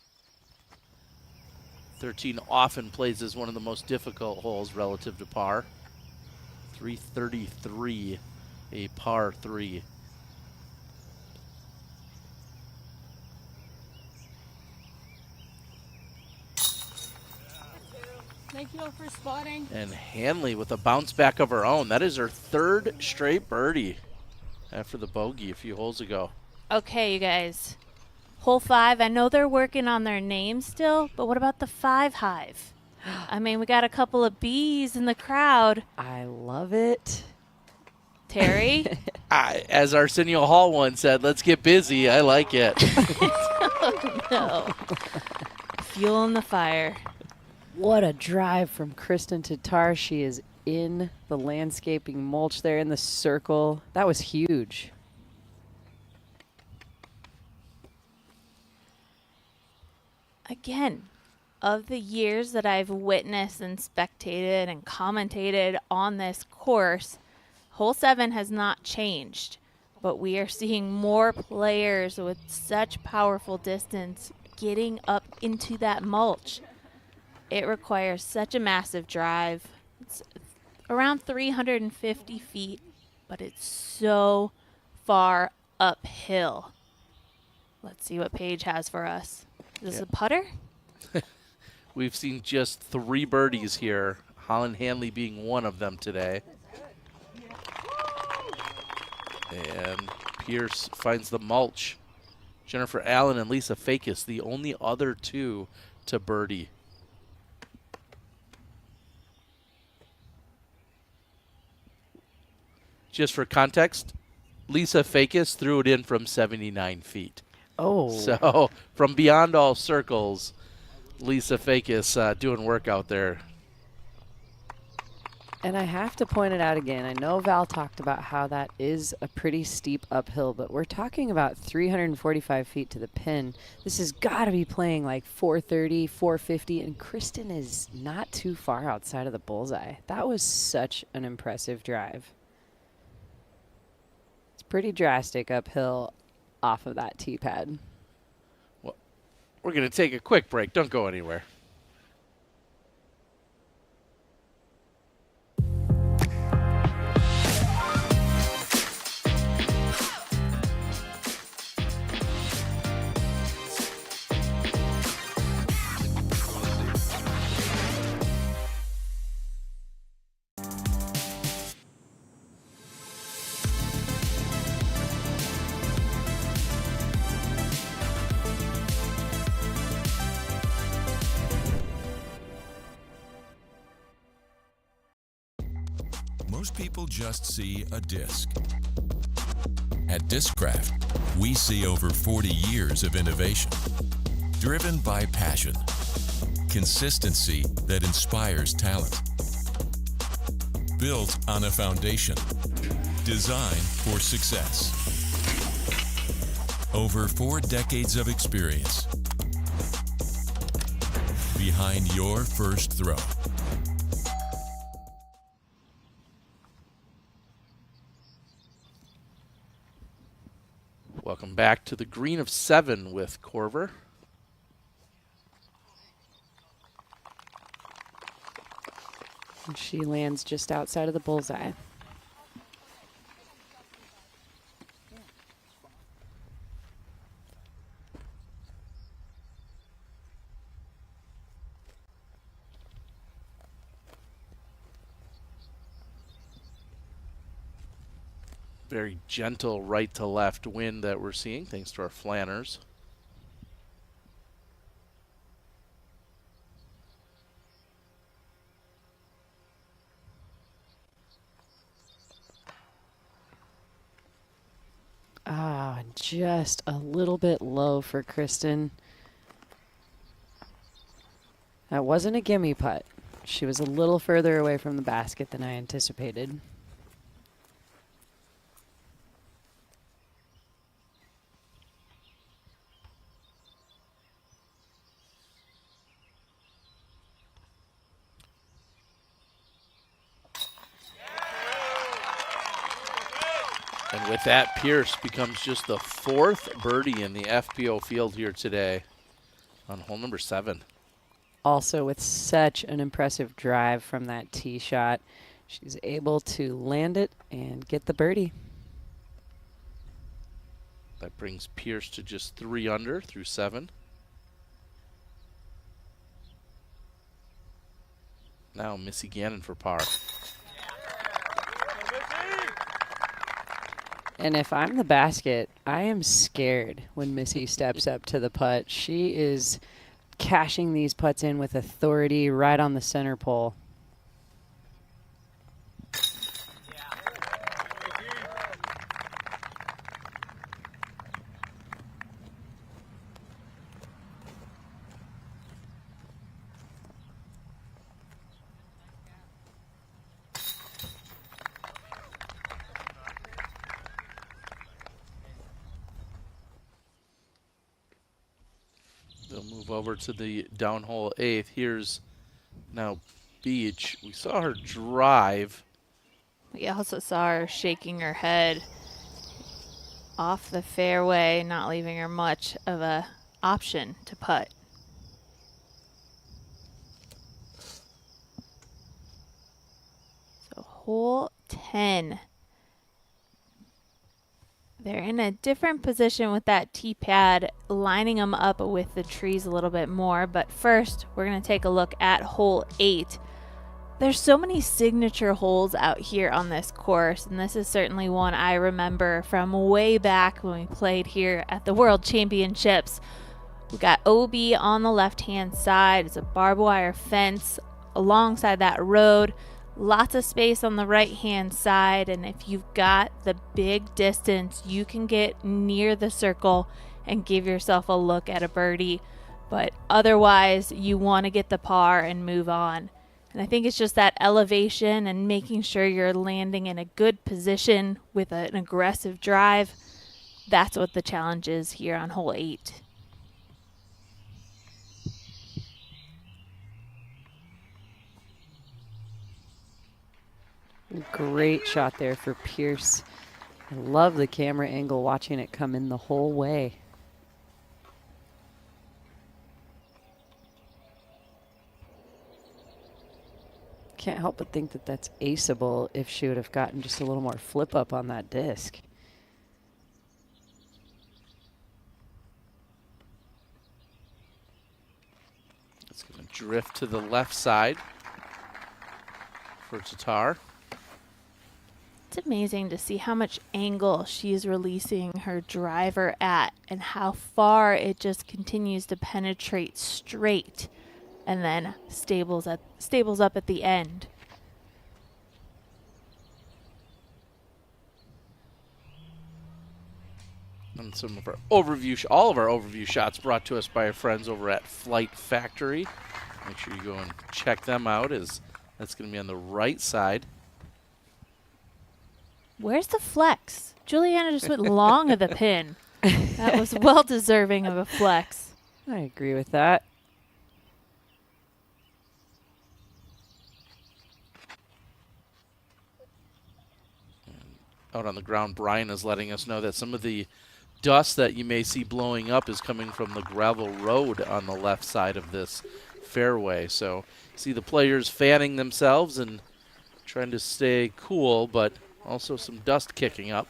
13 often plays as one of the most difficult holes relative to par. 333, a par 3. Thank you all for spotting. And Handley with a bounce back of her own. That is her 3rd straight birdie after the bogey a few holes ago. Okay, you guys. Hole 5, I know they're working on their name still, but what about the 5 hive? I mean, we got a couple of bees in the crowd. I love it. Terry? As Arsenio Hall once said, let's get busy. I like it. Oh, no. Fuel in the fire. What a drive from Kristen Tattar. She is in the landscaping mulch there in the circle. That was huge. Again, of the years that I've witnessed and spectated and commentated on this course, Hole 7 has not changed, but we are seeing more players with such powerful distance getting up into that mulch. It requires such a massive drive. It's around 350 feet, but it's so far uphill. Let's see what Paige has for us. Is this a putter? We've seen just 3 birdies here, Holyn Handley being one of them today. And Pierce finds the mulch. Jennifer Allen and Lisa Fakis, the only other 2 to birdie. Just for context, Lisa Fakis threw it in from 79 feet. Oh. So from beyond all circles, Lisa Fakis doing work out there. And I have to point it out again. I know Val talked about how that is a pretty steep uphill, but we're talking about 345 feet to the pin. This has got to be playing like 430, 450, and Kristen is not too far outside of the bullseye. That was such an impressive drive. It's pretty drastic uphill off of that tee pad. Well, we're going to take a quick break. Don't go anywhere. people just see a disc. At Discraft, we see over 40 years of innovation, driven by passion, consistency that inspires talent, built on a foundation, designed for success. Over 4 decades of experience behind your first throw. Welcome back to the green of 7 with Korver. And she lands just outside of the bullseye. Very gentle right to left wind that we're seeing thanks to our flanners. Ah, just a little bit low for Kristen. That wasn't a gimme putt. She was a little further away from the basket than I anticipated. And with that, Pierce becomes just the 4th birdie in the FPO field here today on hole number 7. Also with such an impressive drive from that tee shot, she's able to land it and get the birdie. That brings Pierce to just 3 under through 7. Now Missy Gannon for par. And if I'm the basket, I am scared when Missy steps up to the putt. She is cashing these putts in with authority right on the center pole. They'll move over to the downhole 8th. Here's now Beach. We saw her drive. We also saw her shaking her head off the fairway, not leaving her much of a option to putt. So hole 10. They're in a different position with that tee pad, lining them up with the trees a little bit more. But first, we're going to take a look at hole 8. There's so many signature holes out here on this course, and this is certainly one I remember from way back when we played here at the World Championships. We got OB on the left-hand side. It's a barbed wire fence alongside that road. Lots of space on the right-hand side, and if you've got the big distance, you can get near the circle and give yourself a look at a birdie. But otherwise, you want to get the par and move on. And I think it's just that elevation and making sure you're landing in a good position with an aggressive drive. That's what the challenge is here on hole 8. Great shot there for Pierce. I love the camera angle watching it come in the whole way. Can't help but think that that's aceable if she would have gotten just a little more flip up on that disc. It's going to drift to the left side for Tattar. It's amazing to see how much angle she's releasing her driver at and how far it just continues to penetrate straight and then stables up at the end. And some of our overview, all of our overview shots brought to us by our friends over at Flight Factory. Make sure you go and check them out, as that's going to be on the right side. Where's the flex? Juliana just went long of the pin. That was well deserving of a flex. I agree with that. Out on the ground, Brian is letting us know that some of the dust that you may see blowing up is coming from the gravel road on the left side of this fairway. So see the players fanning themselves and trying to stay cool, but also some dust kicking up.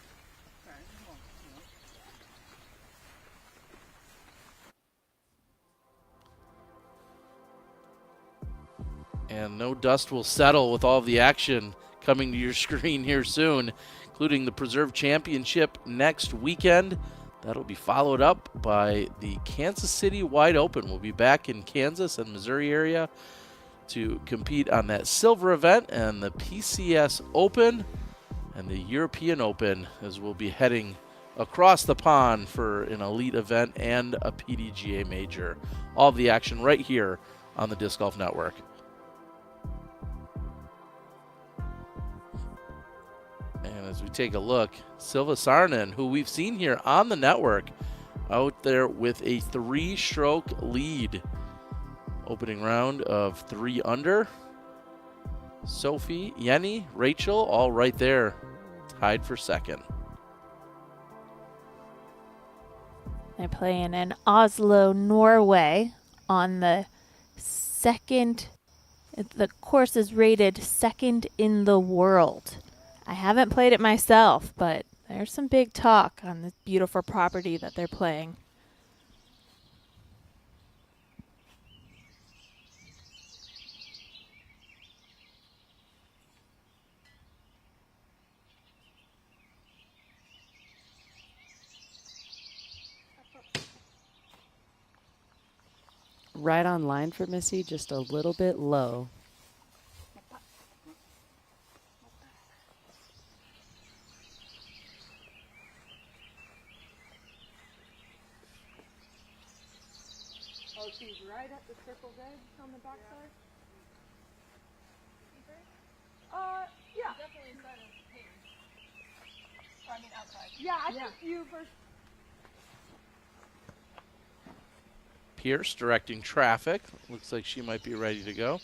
And no dust will settle with all of the action coming to your screen here soon, including the Preserve Championship next weekend. That'll be followed up by the Kansas City Wide Open. We'll be back in Kansas and Missouri area to compete on that silver event, and the PCS Open and the European Open, as we'll be heading across the pond for an elite event and a PDGA major. All of the action right here on the Disc Golf Network. And as we take a look, Silva Sarnen, who we've seen here on the network, out there with a 3-stroke lead. Opening round of 3 under. Sophie, Jenny, Rachel, all right there, tied for second. They're playing in Oslo, Norway on the second. The course is rated second in the world. I haven't played it myself, but there's some big talk on this beautiful property that they're playing. Right on line for Missy, just a little bit low. Oh, she's right at the circle's edge on the backside? Yeah. Definitely inside of the pin. I mean outside. Yeah, I think you first. Pierce directing traffic. Looks like she might be ready to go.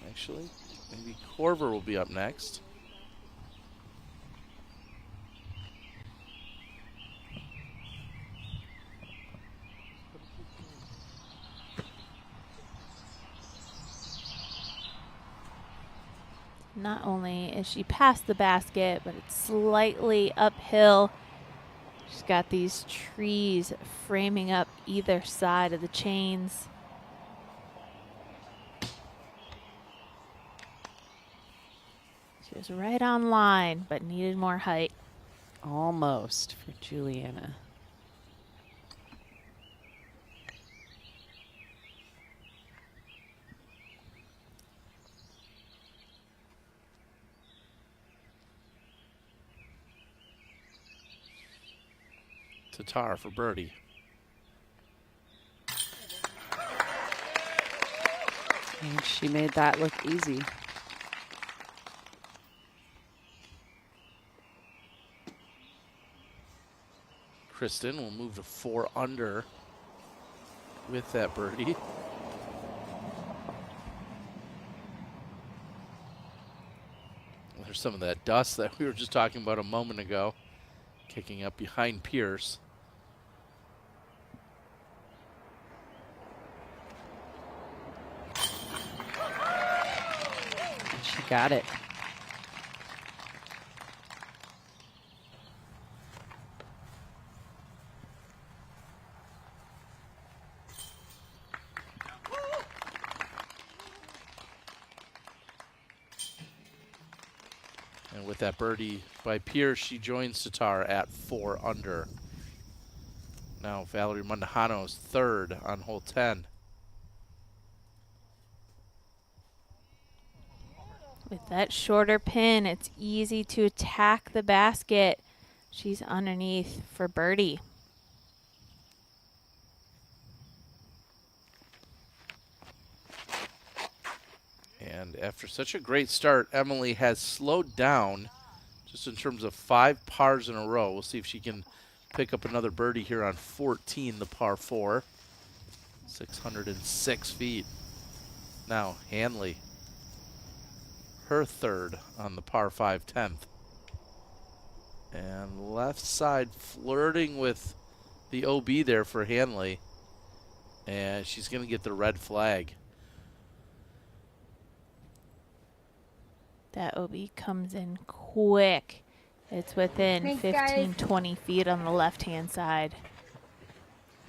Actually, maybe Korver will be up next. Not only is she past the basket, but it's slightly uphill. She's got these trees framing up either side of the chains. She was right on line, but needed more height. Almost for Juliana. Tattar for birdie. And she made that look easy. Kristen will move to 4 under with that birdie. There's some of that dust that we were just talking about a moment ago, kicking up behind Pierce. She got it. And with that birdie by Pierce, she joins Tattar at 4 under. Now Valerie Mondahano's third on hole 10. With that shorter pin, it's easy to attack the basket. She's underneath for birdie. And after such a great start, Emily has slowed down just in terms of 5 pars in a row. We'll see if she can pick up another birdie here on 14, the par 4. 606 feet. Now Handley, her third on the par 5 10th. And left side flirting with the OB there for Handley. And she's going to get the red flag. That OB comes in quick. It's within Thanks, 15, guys. 20 feet on the left-hand side.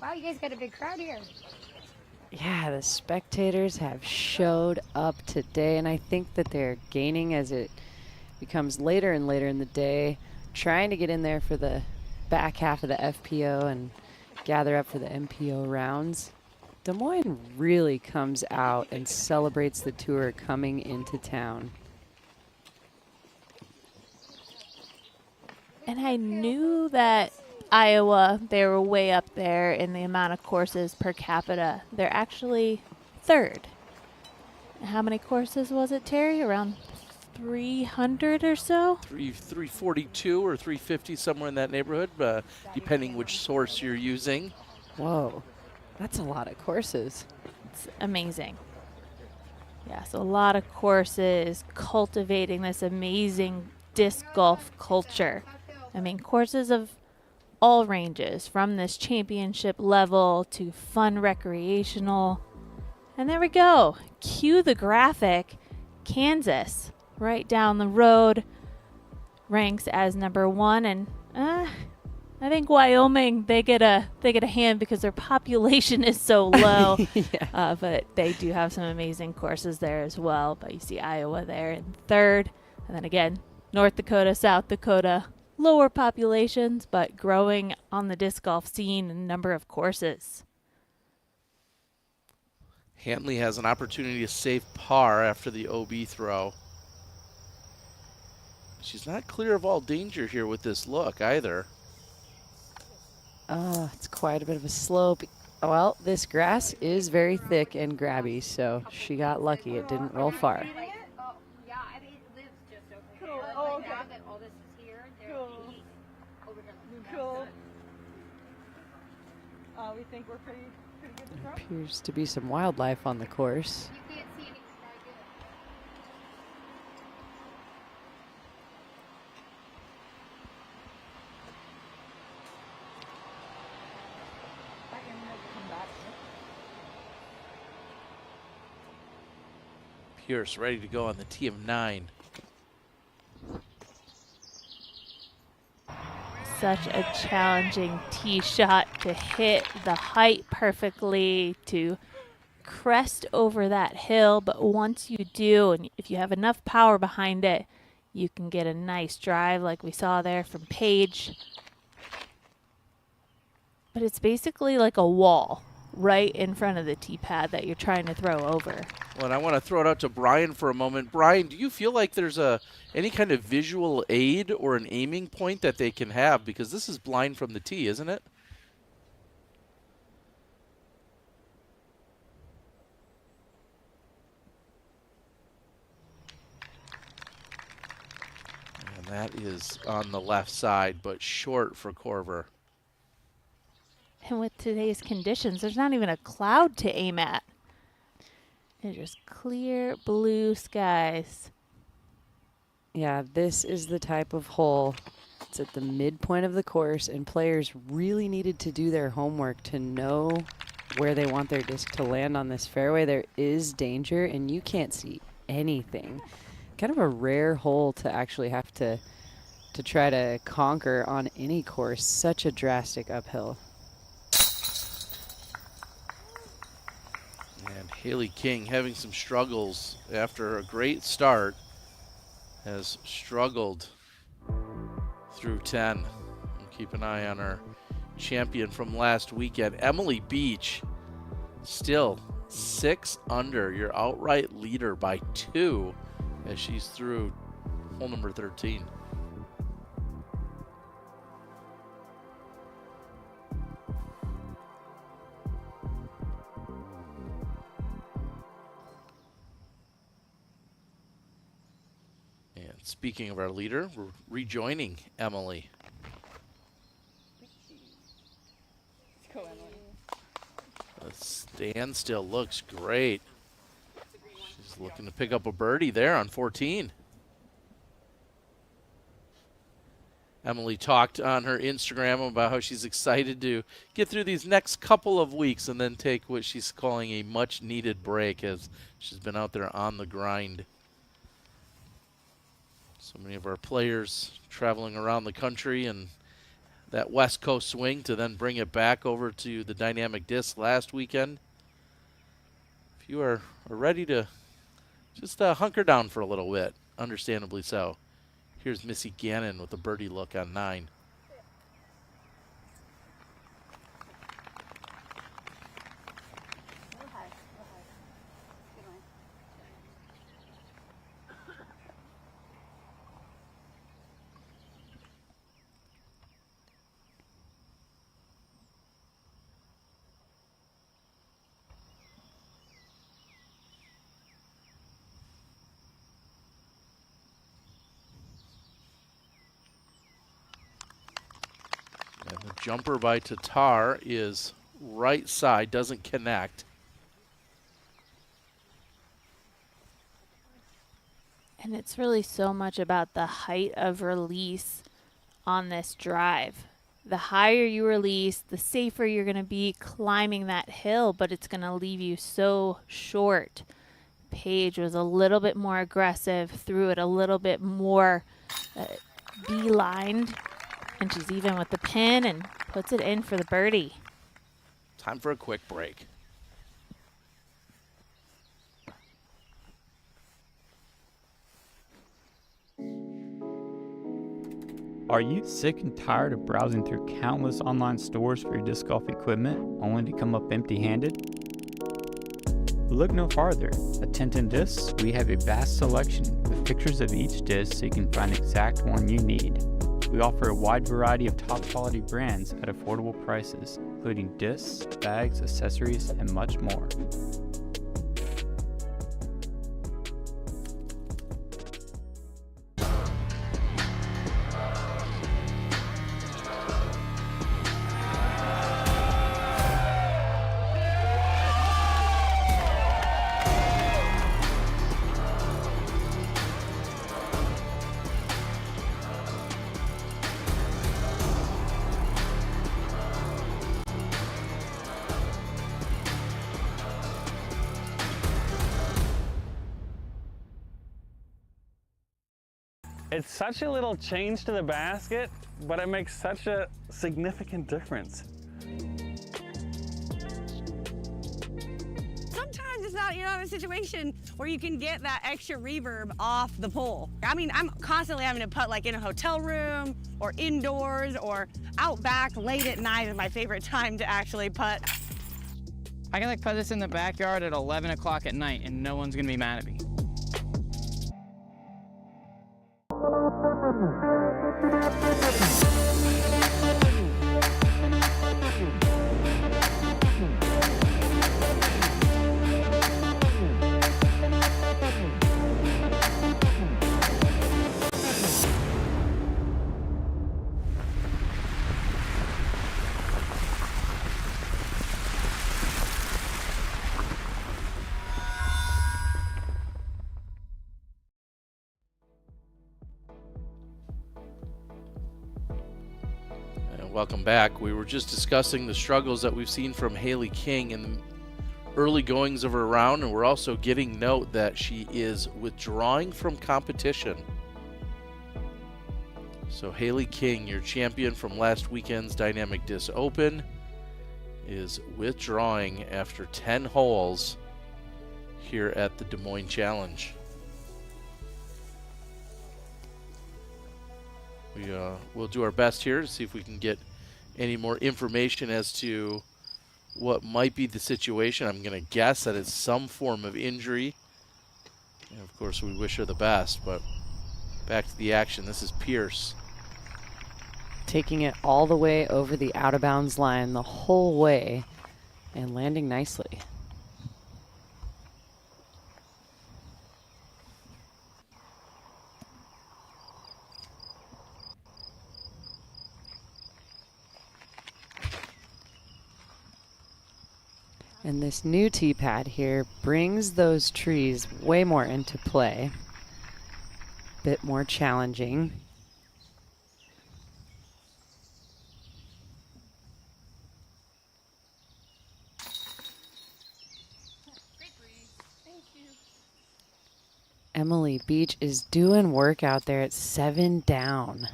Wow, you guys got a big crowd here. Yeah, the spectators have showed up today, and I think that they're gaining as it becomes later and later in the day, trying to get in there for the back half of the FPO and gather up for the MPO rounds. Des Moines really comes out and celebrates the tour coming into town. And I knew that Iowa, they were way up there in the amount of courses per capita. They're actually third. How many courses was it, Terry? Around 300 or so? 342 or 350, somewhere in that neighborhood, depending which source you're using. Whoa, that's a lot of courses. It's amazing. Yeah, so a lot of courses cultivating this amazing disc golf culture. I mean, courses of all ranges, from this championship level to fun recreational. And there we go. Cue the graphic. Kansas, right down the road, ranks as number 1. And I think Wyoming, they get a hand because their population is so low. Yeah. But they do have some amazing courses there as well. But you see Iowa there in third. And then again, North Dakota, South Dakota, lower populations, but growing on the disc golf scene in number of courses. Handley has an opportunity to save par after the OB throw. She's not clear of all danger here with this look either. Oh, it's quite a bit of a slope. Well, this grass is very thick and grabby, so she got lucky. It didn't roll far. We think we're pretty good to throw. Appears to be some wildlife on the course. Pierce ready to go on the tee of 9. Such a challenging tee shot to hit the height perfectly, to crest over that hill. But once you do, and if you have enough power behind it, you can get a nice drive like we saw there from Paige. But it's basically like a wall right in front of the tee pad that you're trying to throw over. Well, and I want to throw it out to Brian for a moment. Brian, do you feel like there's any kind of visual aid or an aiming point that they can have? Because this is blind from the tee, isn't it? And that is on the left side, but short for Korver. And with today's conditions, there's not even a cloud to aim at. It's just clear blue skies. Yeah, this is the type of hole. It's at the midpoint of the course, and players really needed to do their homework to know where they want their disc to land on this fairway. There is danger, and you can't see anything. Kind of a rare hole to actually have to try to conquer on any course. Such a drastic uphill. And Haley King having some struggles after a great start, has struggled through 10. We'll keep an eye on our champion from last weekend. Emily Beach, still 6 under, your outright leader by 2 as she's through hole number 13. speaking of our leader, we're rejoining Emily. The standstill looks great. She's looking to pick up a birdie there on 14. Emily talked on her Instagram about how she's excited to get through these next couple of weeks and then take what she's calling a much-needed break, as she's been out there on the grind. So many of our players traveling around the country and that West Coast swing to then bring it back over to the dynamic disc last weekend. If you are ready to just hunker down for a little bit, understandably so. Here's Missy Gannon with a birdie look on 9. Jumper by Tattar is right side, doesn't connect. And it's really so much about the height of release on this drive. The higher you release, the safer you're going to be climbing that hill, but it's going to leave you so short. Paige was a little bit more aggressive, threw it a little bit more beelined, and she's even with the pin and puts it in for the birdie. Time for a quick break. Are you sick and tired of browsing through countless online stores for your disc golf equipment only to come up empty-handed? Look no farther. At 1010 Discs, we have a vast selection with pictures of each disc so you can find the exact one you need. We offer a wide variety of top-quality brands at affordable prices, including discs, bags, accessories, and much more. It's such a little change to the basket, but it makes such a significant difference. Sometimes it's not, in a situation where you can get that extra reverb off the pole. I mean, I'm constantly having to putt like in a hotel room or indoors or out back late at night is my favorite time to actually putt. I can putt this in the backyard at 11 o'clock at night and no one's gonna be mad at me. Welcome back. We were just discussing the struggles that we've seen from Haley King in the early goings of her round, and we're also getting note that she is withdrawing from competition. So Haley King, your champion from last weekend's Dynamic Disc Open, is withdrawing after 10 holes here at the Des Moines Challenge. We'll do our best here to see if we can get any more information as to what might be the situation. I'm going to guess that it's some form of injury. And of course, we wish her the best, but back to the action. This is Pierce. Taking it all the way over the out-of-bounds line the whole way and landing nicely. And this new tee pad here brings those trees way more into play. Bit more challenging. Emily Beach is doing work out there at 7 down.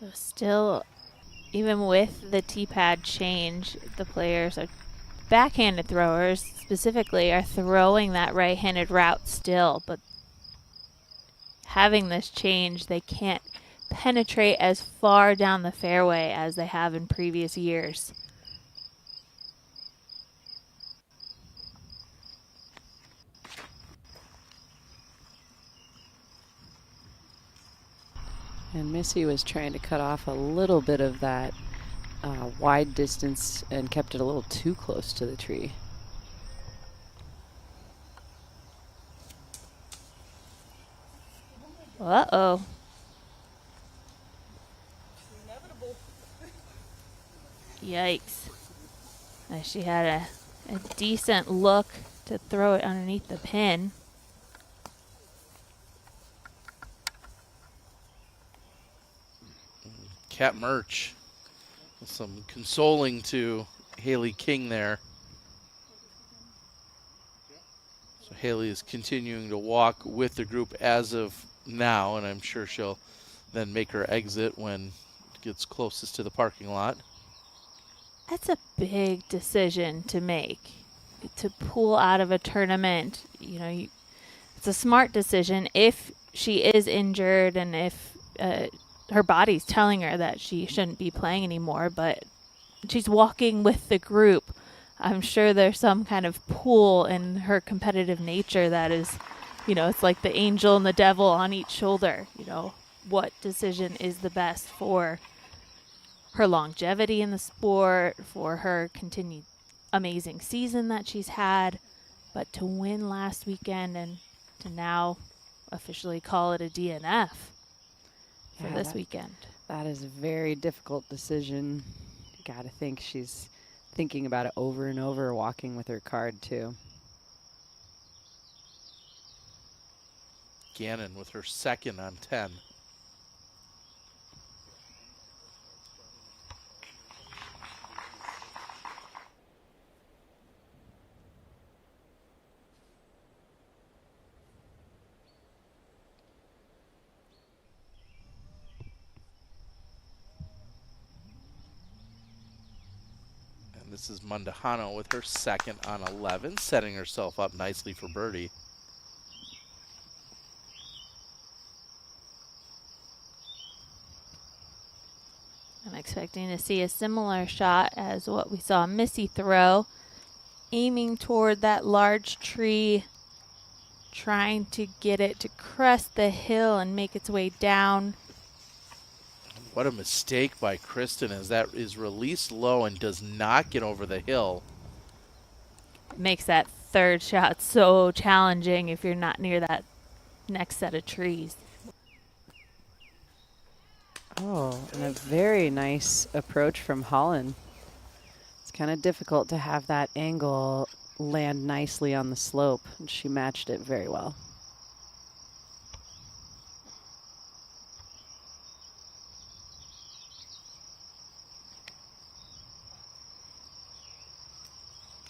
So still, even with the tee pad change, the players are backhanded throwers specifically are throwing that right-handed route still, but having this change, they can't penetrate as far down the fairway as they have in previous years. And Missy was trying to cut off a little bit of that wide distance and kept it a little too close to the tree. Uh-oh. Yikes. She had a decent look to throw it underneath the pin. Cat Murch with some consoling to Haley King there. So Haley is continuing to walk with the group as of now, and I'm sure she'll then make her exit when it gets closest to the parking lot. That's a big decision to make, to pull out of a tournament. You know, it's a smart decision if she is injured and if her body's telling her that she shouldn't be playing anymore, but she's walking with the group. I'm sure there's some kind of pull in her competitive nature that is, you know, it's like the angel and the devil on each shoulder. You know, what decision is the best for her longevity in the sport, for her continued amazing season that she's had, but to win last weekend and to now officially call it a DNF for this weekend. That is a very difficult decision. You gotta think she's thinking about it over and over, walking with her card too. Gannon with her second on 10. This is Mundahano with her second on 11, setting herself up nicely for birdie. I'm expecting to see a similar shot as what we saw Missy throw, aiming toward that large tree, trying to get it to crest the hill and make its way down. What a mistake by Kristen, as that is released low and does not get over the hill. Makes that third shot so challenging if you're not near that next set of trees. Oh, and a very nice approach from Holyn. It's kind of difficult to have that angle land nicely on the slope, and she matched it very well.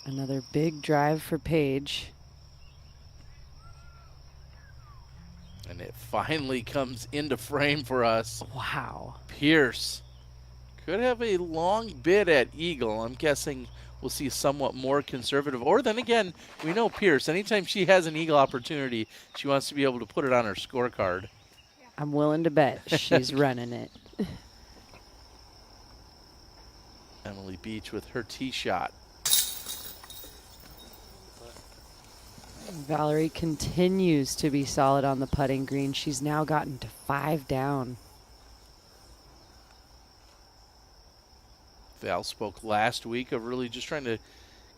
Another big drive for Paige. And it finally comes into frame for us. Wow. Pierce could have a long bid at eagle. I'm guessing we'll see somewhat more conservative. Or then again, we know Pierce, anytime she has an eagle opportunity, she wants to be able to put it on her scorecard. I'm willing to bet she's running it. Emily Beach with her tee shot. Valerie continues to be solid on the putting green. She's now gotten to 5 down. Val spoke last week of really just trying to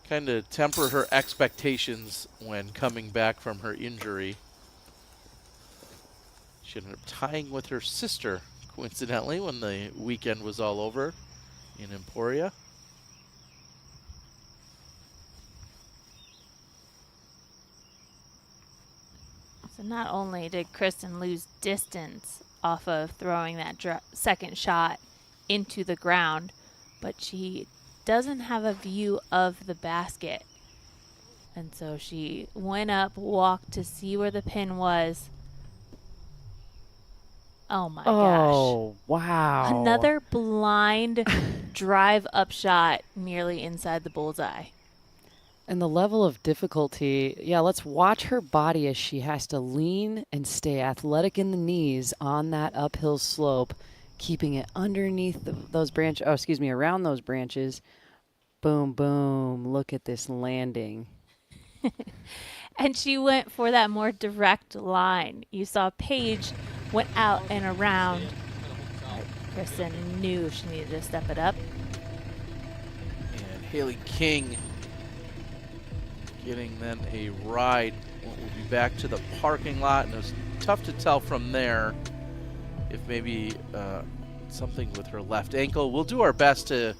kind of temper her expectations when coming back from her injury. She ended up tying with her sister, coincidentally, when the weekend was all over in Emporia. So not only did Kristen lose distance off of throwing that second shot into the ground, but she doesn't have a view of the basket. And so she went up, walked to see where the pin was. Oh my gosh. Oh, wow. Another blind drive up shot nearly inside the bullseye. And the level of difficulty, yeah, let's watch her body as she has to lean and stay athletic in the knees on that uphill slope, keeping it underneath those branches, around those branches. Boom, boom. Look at this landing. And she went for that more direct line. You saw Paige went out and around. Kristen knew she needed to step it up. And Haley King getting then a ride. We'll be back to the parking lot, and it was tough to tell from there if maybe something with her left ankle. We'll do our best to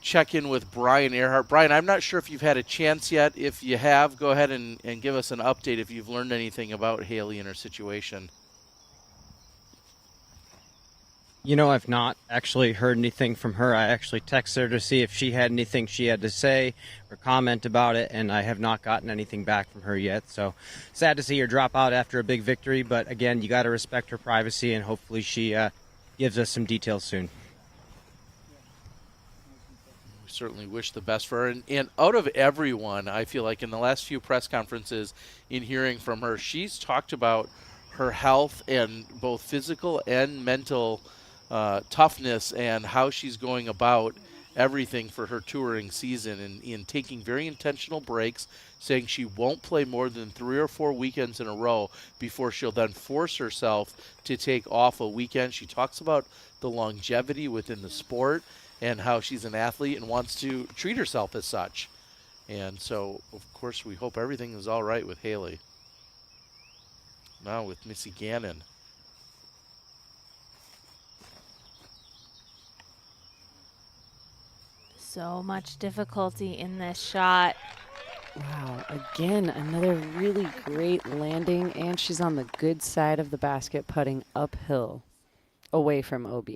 check in with Brian Earhart. Brian, I'm not sure if you've had a chance yet. If you have, go ahead and give us an update if you've learned anything about Haley and her situation. You know, I've not actually heard anything from her. I actually texted her to see if she had anything she had to say or comment about it, and I have not gotten anything back from her yet. So sad to see her drop out after a big victory, but again, you got to respect her privacy, and hopefully she gives us some details soon. We certainly wish the best for her. And out of everyone, I feel like in the last few press conferences, in hearing from her, she's talked about her health and both physical and mental toughness and how she's going about everything for her touring season, and in taking very intentional breaks, saying she won't play more than 3 or 4 weekends in a row before she'll then force herself to take off a weekend. She talks about the longevity within the sport and how she's an athlete and wants to treat herself as such. And so, of course, we hope everything is all right with Haley. Now with Missy Gannon. So much difficulty in this shot. Wow, again, another really great landing, and she's on the good side of the basket, putting uphill, away from OB.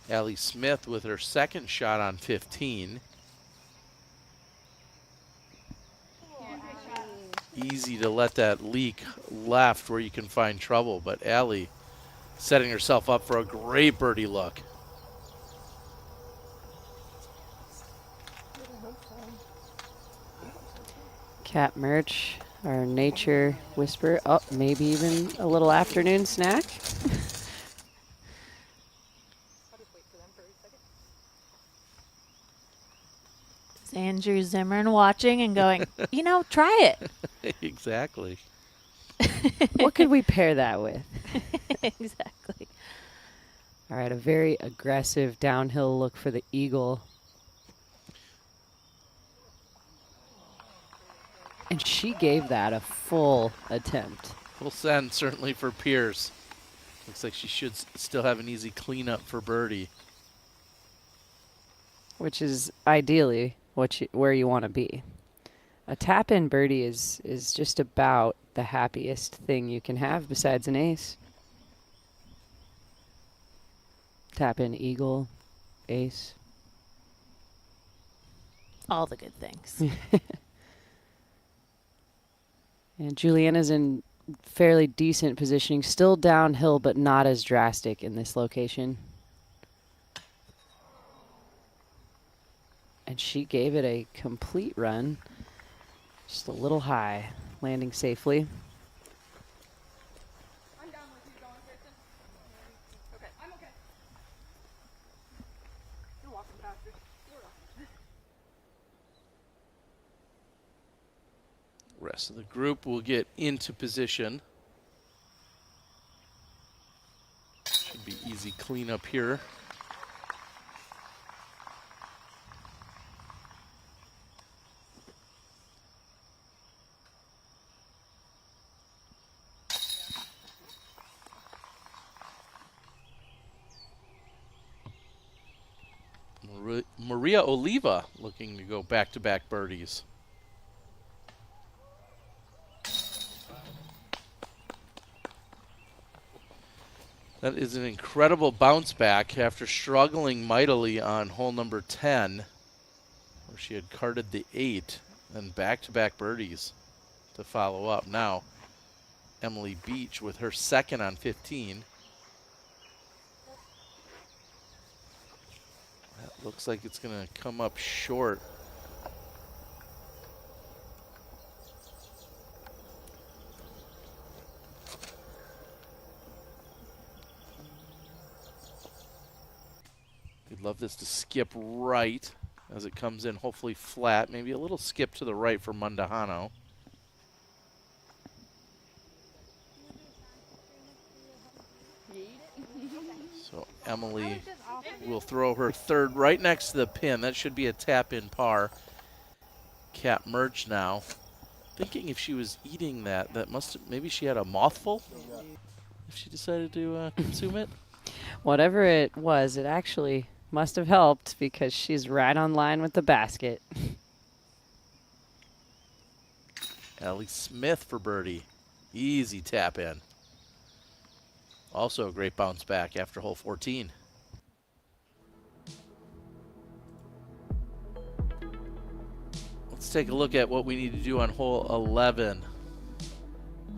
Allie Smith with her second shot on 15. Easy to let that leak left where you can find trouble, but Allie setting herself up for a great birdie look. Cat Merch, our nature whisper. Oh, maybe even a little afternoon snack. Is Andrew Zimmern watching and going, you know, try it. Exactly. What could we pair that with? Exactly. All right, a very aggressive downhill look for the eagle. And she gave that a full attempt. Full send, certainly, for Pierce. Looks like she should still have an easy cleanup for birdie. Which is ideally where you want to be. A tap-in birdie is just about the happiest thing you can have besides an ace. Tap-in eagle, ace. All the good things. And Juliana's in fairly decent positioning, still downhill, but not as drastic in this location. And she gave it a complete run, just a little high, landing safely. I'm down with you going, Kristen. Okay, I'm okay. You're walking faster. You're right. Rest of the group will get into position. Should be easy cleanup here. Maria Oliva looking to go back-to-back birdies. That is an incredible bounce back after struggling mightily on hole number 10, where she had carded the 8, and back-to-back birdies to follow up. Now, Emily Beach with her second on 15. That looks like it's going to come up short. We'd love this to skip right as it comes in, hopefully flat. Maybe a little skip to the right for Mundahano. So Emily will throw her third right next to the pin. That should be a tap-in par. Cat merged now. Thinking if she was eating that must have, maybe she had a mouthful if she decided to consume it. Whatever it was, it actually must have helped because she's right on line with the basket. Allie Smith for birdie. Easy tap in. Also a great bounce back after hole 14. Let's take a look at what we need to do on hole 11.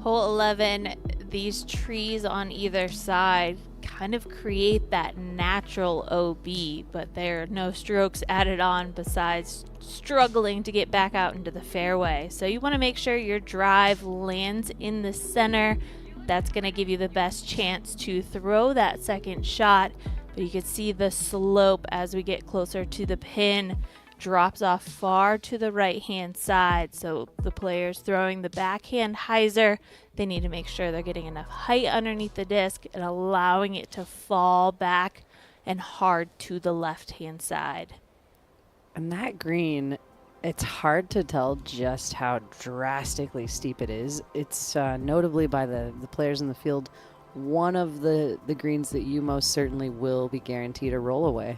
Hole 11, these trees on either side kind of create that natural OB, but there are no strokes added on besides struggling to get back out into the fairway. So you want to make sure your drive lands in the center. That's going to give you the best chance to throw that second shot, but you can see the slope as we get closer to the pin drops off far to the right hand side. So the players throwing the backhand hyzer, they need to make sure they're getting enough height underneath the disc and allowing it to fall back and hard to the left hand side. And that green, it's hard to tell just how drastically steep it is. It's notably by the players in the field, one of the greens that you most certainly will be guaranteed a roll away.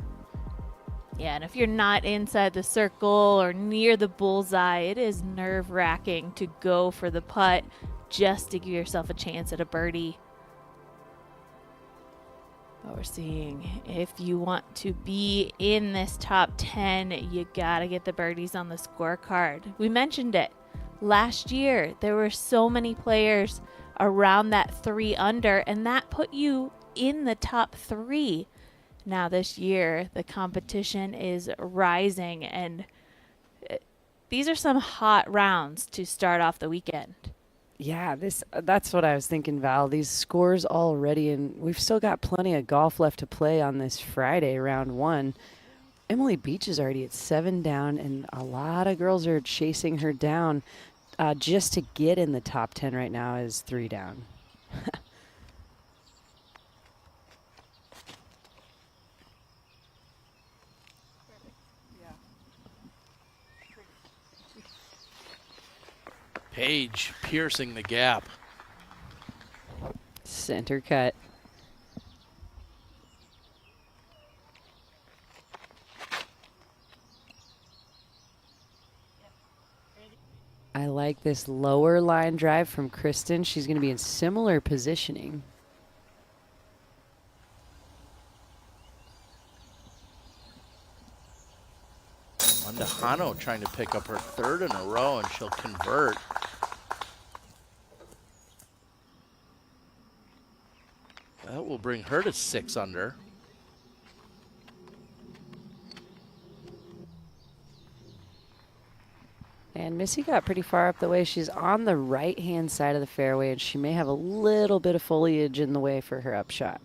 Yeah, and if you're not inside the circle or near the bullseye, it is nerve-wracking to go for the putt just to give yourself a chance at a birdie. But we're seeing if you want to be in this top 10, you gotta get the birdies on the scorecard. We mentioned it. Last year, there were so many players around that 3 under, and that put you in the top 3. Now this year, the competition is rising, and these are some hot rounds to start off the weekend. Yeah, that's what I was thinking, Val. These scores already, and we've still got plenty of golf left to play on this Friday, round 1. Emily Beach is already at 7 down, and a lot of girls are chasing her down. Just to get in the top 10 right now is 3 down. Paige piercing the gap. Center cut. I like this lower line drive from Kristen. She's going to be in similar positioning. Mundahano trying to pick up her 3rd in a row, and she'll convert. That will bring her to 6 under. And Missy got pretty far up the way. She's on the right-hand side of the fairway, and she may have a little bit of foliage in the way for her upshot.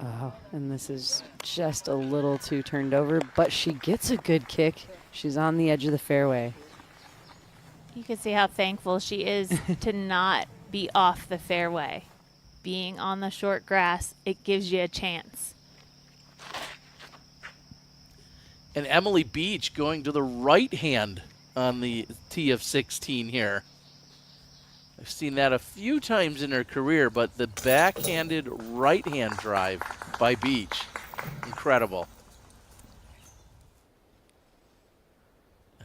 Oh, and this is just a little too turned over, but she gets a good kick. She's on the edge of the fairway. You can see how thankful she is to not be off the fairway. Being on the short grass, it gives you a chance. And Emily Beach going to the right hand on the tee of 16 here. I've seen that a few times in her career, but the backhanded right-hand drive by Beach, incredible.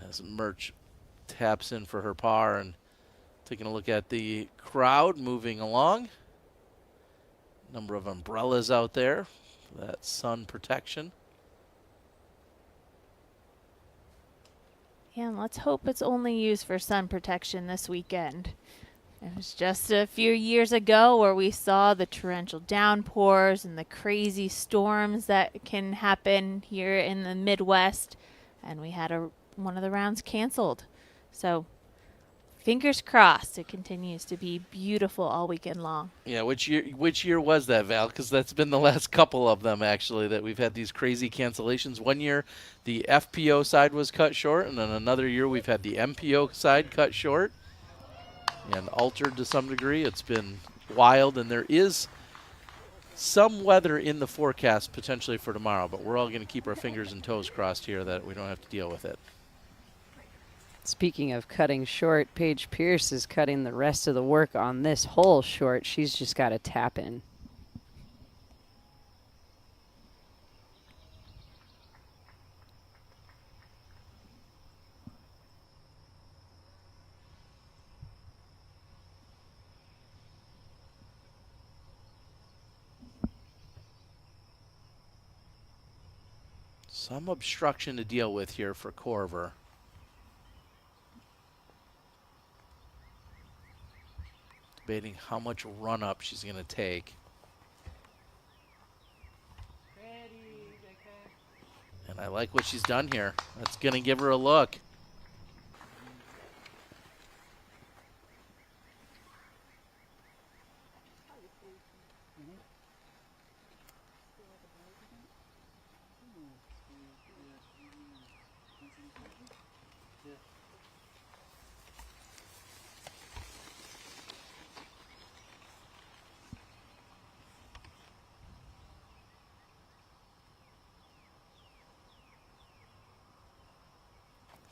As Murch taps in for her par, and taking a look at the crowd moving along. Number of umbrellas out there for that sun protection. Yeah, and let's hope it's only used for sun protection this weekend. It was just a few years ago where we saw the torrential downpours and the crazy storms that can happen here in the Midwest, and we had one of the rounds canceled. So fingers crossed it continues to be beautiful all weekend long. Yeah, which year was that, Val? Because that's been the last couple of them, actually, that we've had these crazy cancellations. One year, the FPO side was cut short, and then another year we've had the MPO side cut short and altered to some degree. It's been wild, and there is some weather in the forecast potentially for tomorrow, but we're all going to keep our fingers and toes crossed here that we don't have to deal with it. Speaking of cutting short, Paige Pierce is cutting the rest of the work on this hole short. She's just got to tap in. Some obstruction to deal with here for Korver. Debating how much run-up she's going to take. And I like what she's done here. That's going to give her a look.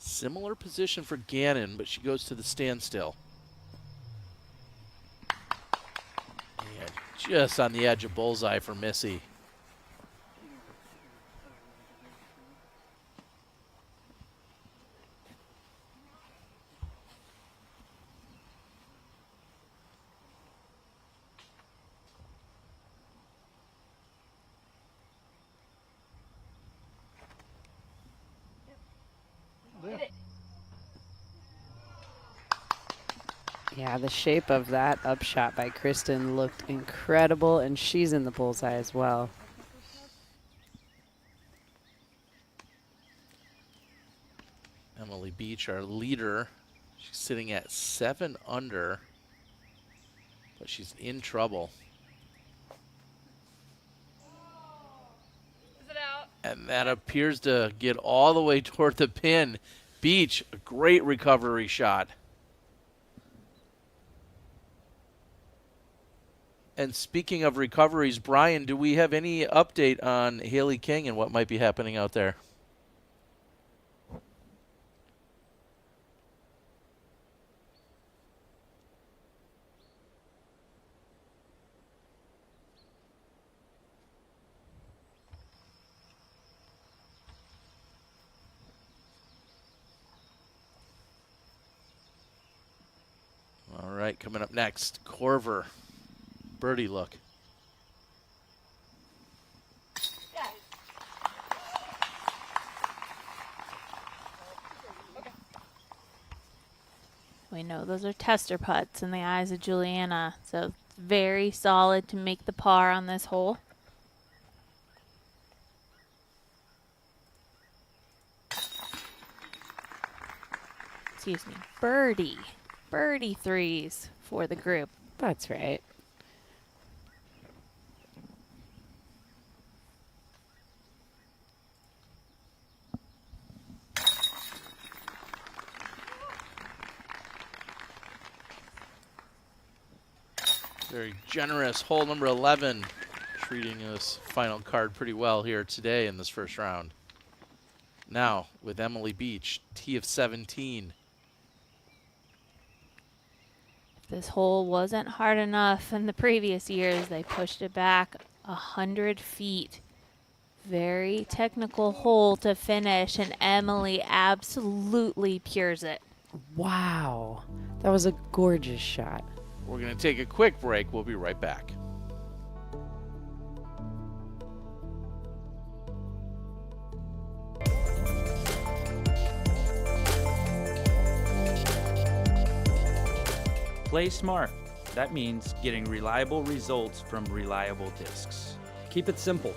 Similar position for Gannon, but she goes to the standstill. And just on the edge of bullseye for Missy. Yeah, the shape of that upshot by Kristen looked incredible, and she's in the bullseye as well. Emily Beach, our leader, she's sitting at 7 under, but she's in trouble. Is it out? And that appears to get all the way toward the pin. Beach, a great recovery shot. And speaking of recoveries, Brian, do we have any update on Haley King and what might be happening out there? All right, coming up next, Korver. Birdie look. We know those are tester putts in the eyes of Juliana, so it's very solid to make the par on this hole. Excuse me, birdie. Birdie threes for the group. That's right. Very generous hole number 11, treating this final card pretty well here today in this first round. Now with Emily Beach, tee of 17. If this hole wasn't hard enough in the previous years, they pushed it back 100 feet. Very technical hole to finish, and Emily absolutely pures it. Wow, that was a gorgeous shot. We're going to take a quick break. We'll be right back. Play smart. That means getting reliable results from reliable discs. Keep it simple.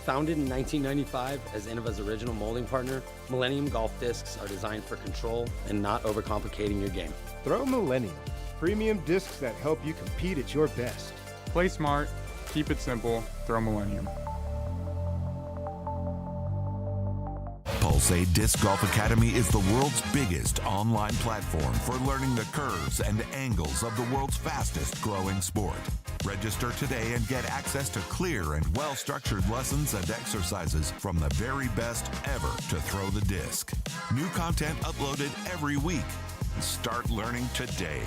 Founded in 1995 as Innova's original molding partner, Millennium Golf Discs are designed for control and not overcomplicating your game. Throw Millennium. Premium discs that help you compete at your best. Play smart, keep it simple, throw Millennium. Pulsade Disc Golf Academy is the world's biggest online platform for learning the curves and angles of the world's fastest growing sport. Register today and get access to clear and well-structured lessons and exercises from the very best ever to throw the disc. New content uploaded every week. Start learning today.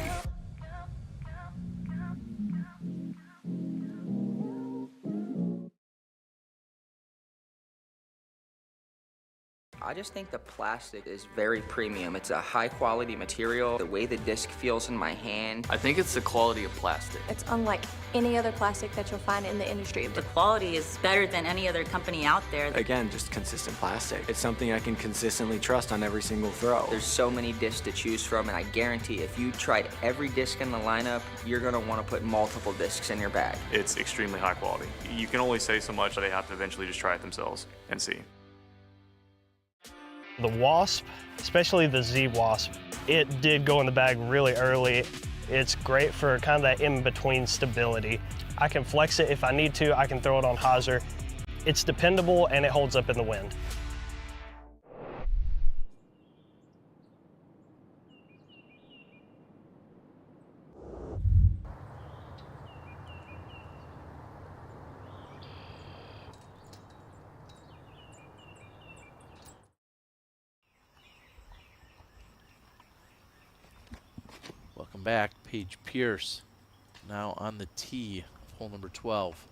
I just think the plastic is very premium. It's a high quality material. The way the disc feels in my hand. I think it's the quality of plastic. It's unlike any other plastic that you'll find in the industry. The quality is better than any other company out there. Again, just consistent plastic. It's something I can consistently trust on every single throw. There's so many discs to choose from, and I guarantee if you tried every disc in the lineup, you're gonna wanna put multiple discs in your bag. It's extremely high quality. You can only say so much, they have to eventually just try it themselves and see. The Wasp, especially the Z Wasp, it did go in the bag really early. It's great for kind of that in-between stability. I can flex it if I need to. I can throw it on hyzer. It's dependable and it holds up in the wind. Welcome back, Paige Pierce, now on the tee, hole number 12.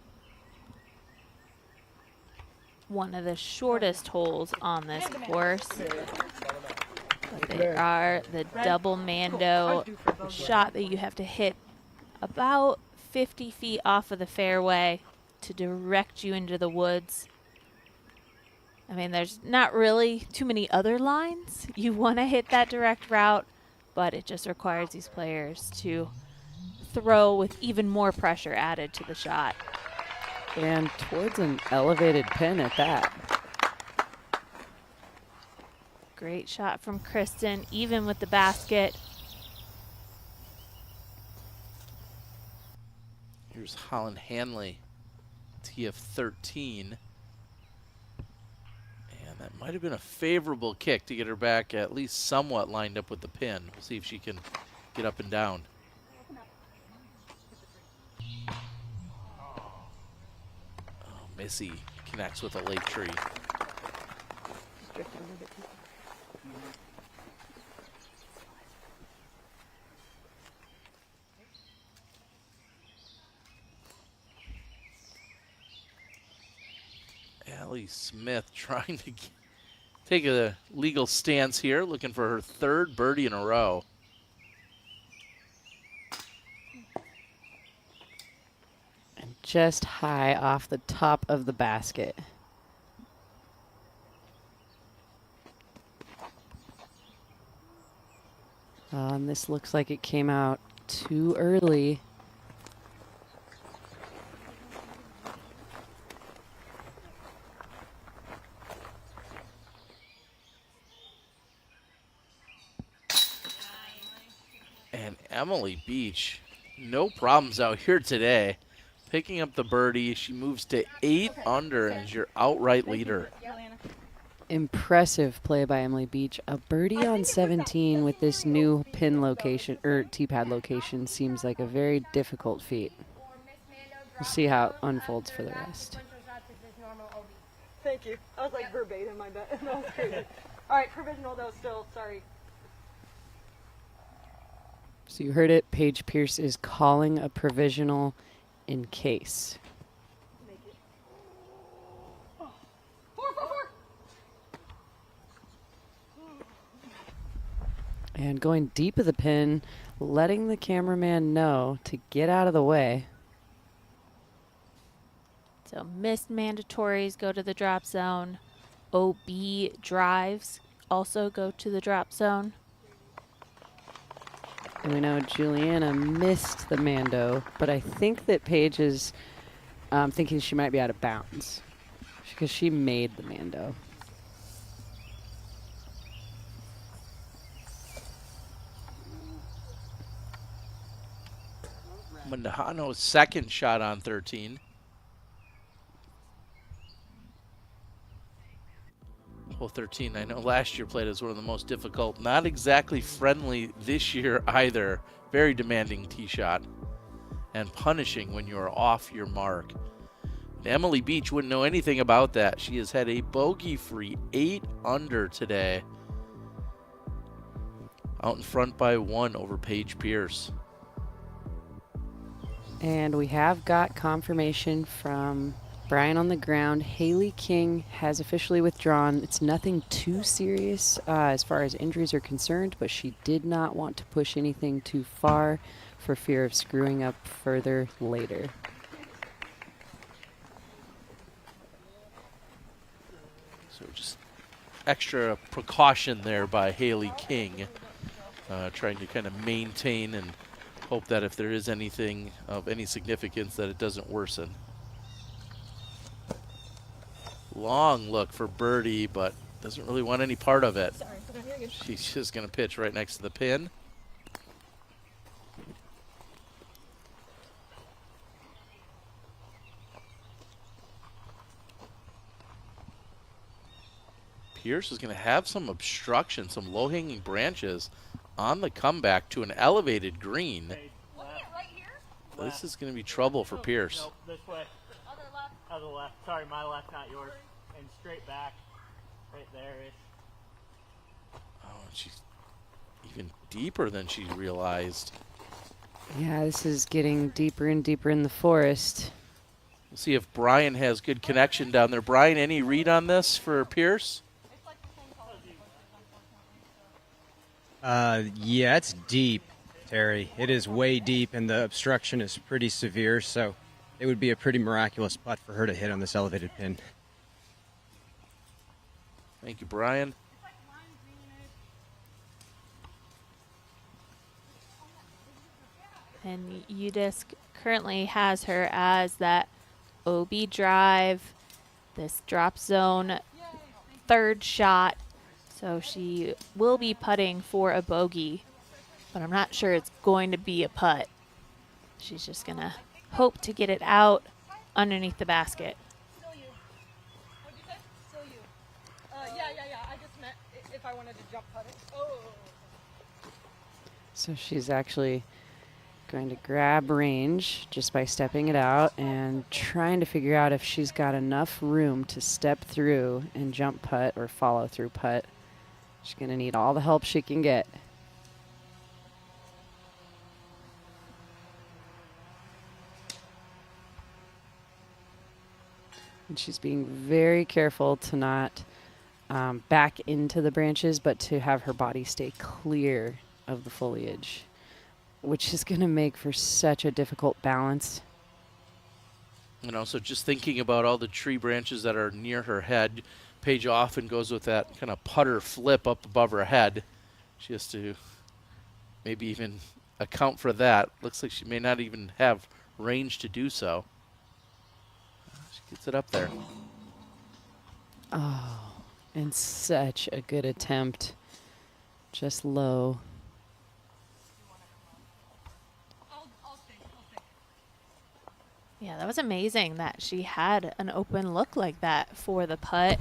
One of the shortest holes on this course. But they are the double Mando shot that you have to hit about 50 feet off of the fairway to direct you into the woods. I mean, there's not really too many other lines. You want to hit that direct route, but it just requires these players to throw with even more pressure added to the shot. And towards an elevated pin at that. Great shot from Kristen, even with the basket. Here's Holyn Handley, tee of 13. And that might have been a favorable kick to get her back at least somewhat lined up with the pin. We'll see if she can get up and down. Oh, Missy connects with a late tree. Allie Smith trying to take a legal stance here, looking for her third birdie in a row. And just high off the top of the basket. And this looks like it came out too early. And Emily Beach, no problems out here today. Picking up the birdie, she moves to 8 under and is your outright leader. Impressive play by Emily Beach. A birdie on 17 with this new pin location, or tee pad location, seems like a very difficult feat. We'll see how it unfolds for the rest. Thank you. I was like verbatim, I bet. That was crazy. All right, provisional though still, sorry. So you heard it, Paige Pierce is calling a provisional in case. And going deep of the pin, letting the cameraman know to get out of the way. So missed mandatories go to the drop zone. OB drives also go to the drop zone. And we know Juliana missed the Mando, but I think that Paige is thinking she might be out of bounds because she made the Mando. Mandahano's second shot on 13. Hole 13, I know last year played as one of the most difficult. Not exactly friendly this year either. Very demanding tee shot. And punishing when you're off your mark. And Emily Beach wouldn't know anything about that. She has had a bogey-free 8 under today. Out in front by 1 over Paige Pierce. And we have got confirmation from Brian on the ground. Haley King has officially withdrawn. It's nothing too serious as far as injuries are concerned, but she did not want to push anything too far for fear of screwing up further later. So just extra precaution there by Haley King, trying to kind of maintain and hope that if there is anything of any significance that it doesn't worsen. Long look for birdie, but doesn't really want any part of it. She's just going to pitch right next to the pin. Pierce is going to have some obstruction, some low-hanging branches on the comeback to an elevated green. This is going to be trouble for Pierce. Nope, this way. Other left. Sorry, my left, not yours. And straight back. Right there-ish. Oh, she's even deeper than she realized. Yeah, this is getting deeper and deeper in the forest. We'll see if Brian has good connection down there. Brian, any read on this for Pierce? Yeah, it's deep, Terry. It is way deep, and the obstruction is pretty severe, so it would be a pretty miraculous putt for her to hit on this elevated pin. Thank you, Brian. And UDisc currently has her as that OB drive, this drop zone third shot. So she will be putting for a bogey, but I'm not sure it's going to be a putt. She's just going to hope to get it out underneath the basket. Still you. What'd you say? Still you. Yeah. I just meant if I wanted to jump putt it. Oh. So she's actually going to grab range just by stepping it out and trying to figure out if she's got enough room to step through and jump putt or follow through putt. She's going to need all the help she can get. And she's being very careful to not back into the branches, but to have her body stay clear of the foliage, which is going to make for such a difficult balance. And also just thinking about all the tree branches that are near her head, Paige often goes with that kind of putter flip up above her head. She has to maybe even account for that. Looks like she may not even have range to do so. She gets it up there. Oh, and such a good attempt. Just low. Yeah, that was amazing that she had an open look like that for the putt.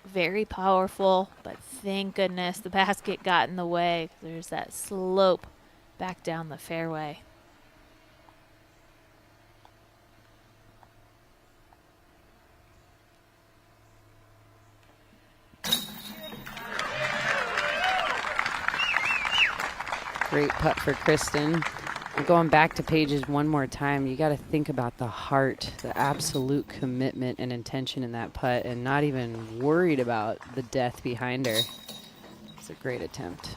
Very powerful, but thank goodness the basket got in the way. There's that slope back down the fairway. Great putt for Kristen. Going back to Paige's one more time, you got to think about the heart, the absolute commitment and intention in that putt, and not even worried about the death behind her. It's a great attempt.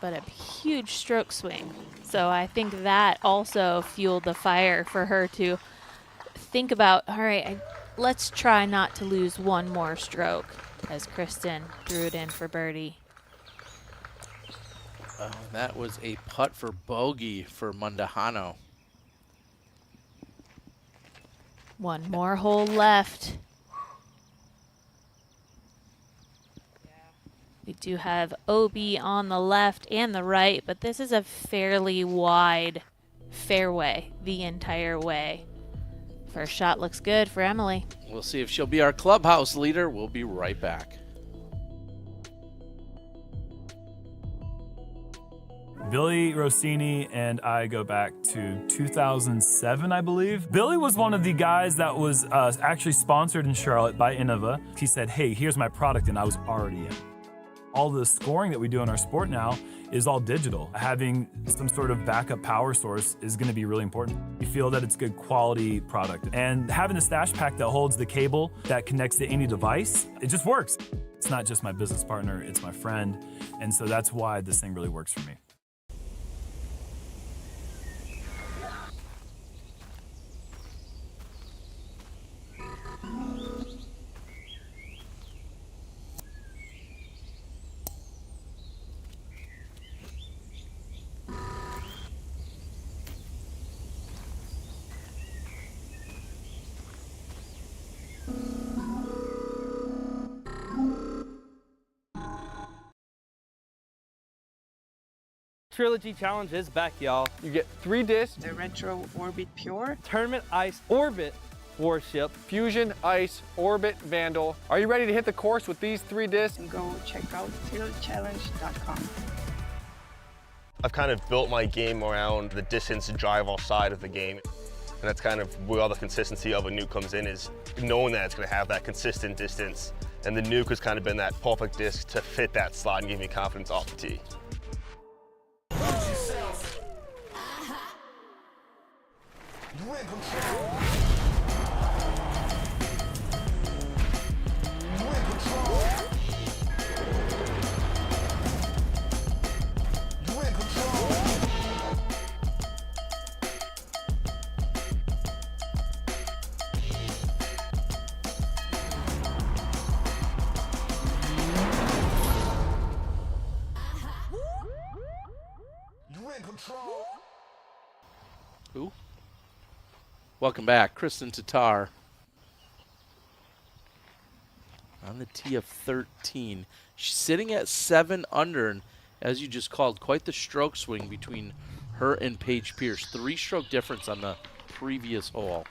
But a huge stroke swing. So I think that also fueled the fire for her to think about, all right, let's try not to lose one more stroke, as Kristen threw it in for birdie. That was a putt for bogey for Mundahano. One more hole left. We do have OB on the left and the right, but this is a fairly wide fairway the entire way. First shot looks good for Emily. We'll see if she'll be our clubhouse leader. We'll be right back. Billy Rossini and I go back to 2007, I believe. Billy was one of the guys that was actually sponsored in Charlotte by Innova. He said, hey, here's my product, and I was already in. All the scoring that we do in our sport now is all digital. Having some sort of backup power source is going to be really important. We feel that it's good quality product. And having the stash pack that holds the cable that connects to any device, it just works. It's not just my business partner, it's my friend. And so that's why this thing really works for me. Trilogy Challenge is back, y'all. You get 3 discs. The Retro Orbit Pure. Tournament Ice Orbit Warship. Fusion Ice Orbit Vandal. Are you ready to hit the course with these 3 discs? Go check out trilogychallenge.com. I've kind of built my game around the distance drive off side of the game. And that's kind of where all the consistency of a nuke comes in, is knowing that it's going to have that consistent distance. And the nuke has kind of been that perfect disc to fit that slot and give me confidence off the tee. Who? Welcome back, Kristen Tattar. On the tee of 13. She's sitting at 7 under, and as you just called, quite the stroke swing between her and Paige Pierce. 3-stroke difference on the previous hole.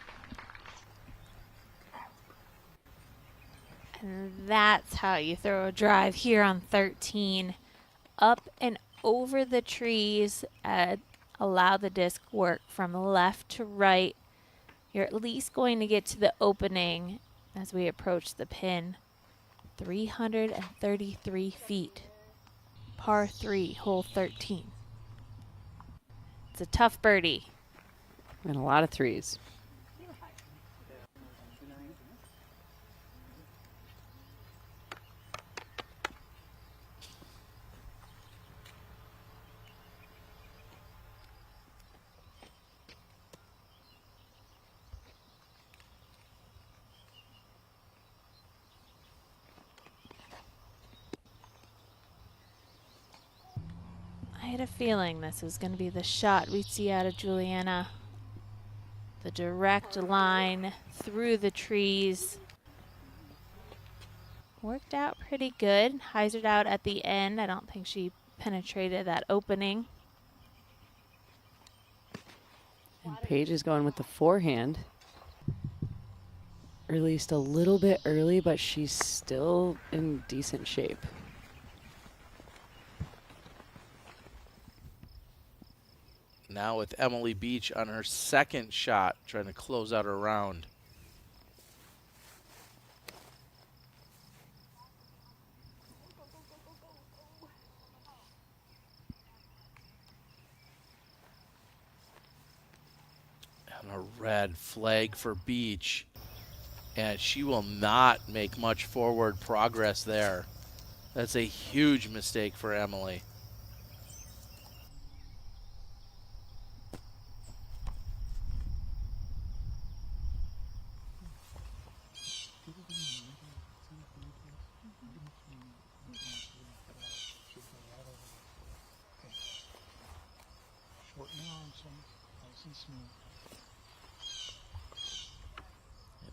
And that's how you throw a drive here on 13. Up and over the trees. Allow the disc work from left to right. You're at least going to get to the opening as we approach the pin. 333 feet. Par 3, hole 13. It's a tough birdie. And a lot of threes. I had a feeling this was going to be the shot we'd see out of Juliana. The direct line through the trees. Worked out pretty good. Hyzered out at the end. I don't think she penetrated that opening. And Paige is going with the forehand. Released a little bit early, but she's still in decent shape. Now with Emily Beach on her second shot, trying to close out her round. A red flag for Beach. And she will not make much forward progress there. That's a huge mistake for Emily.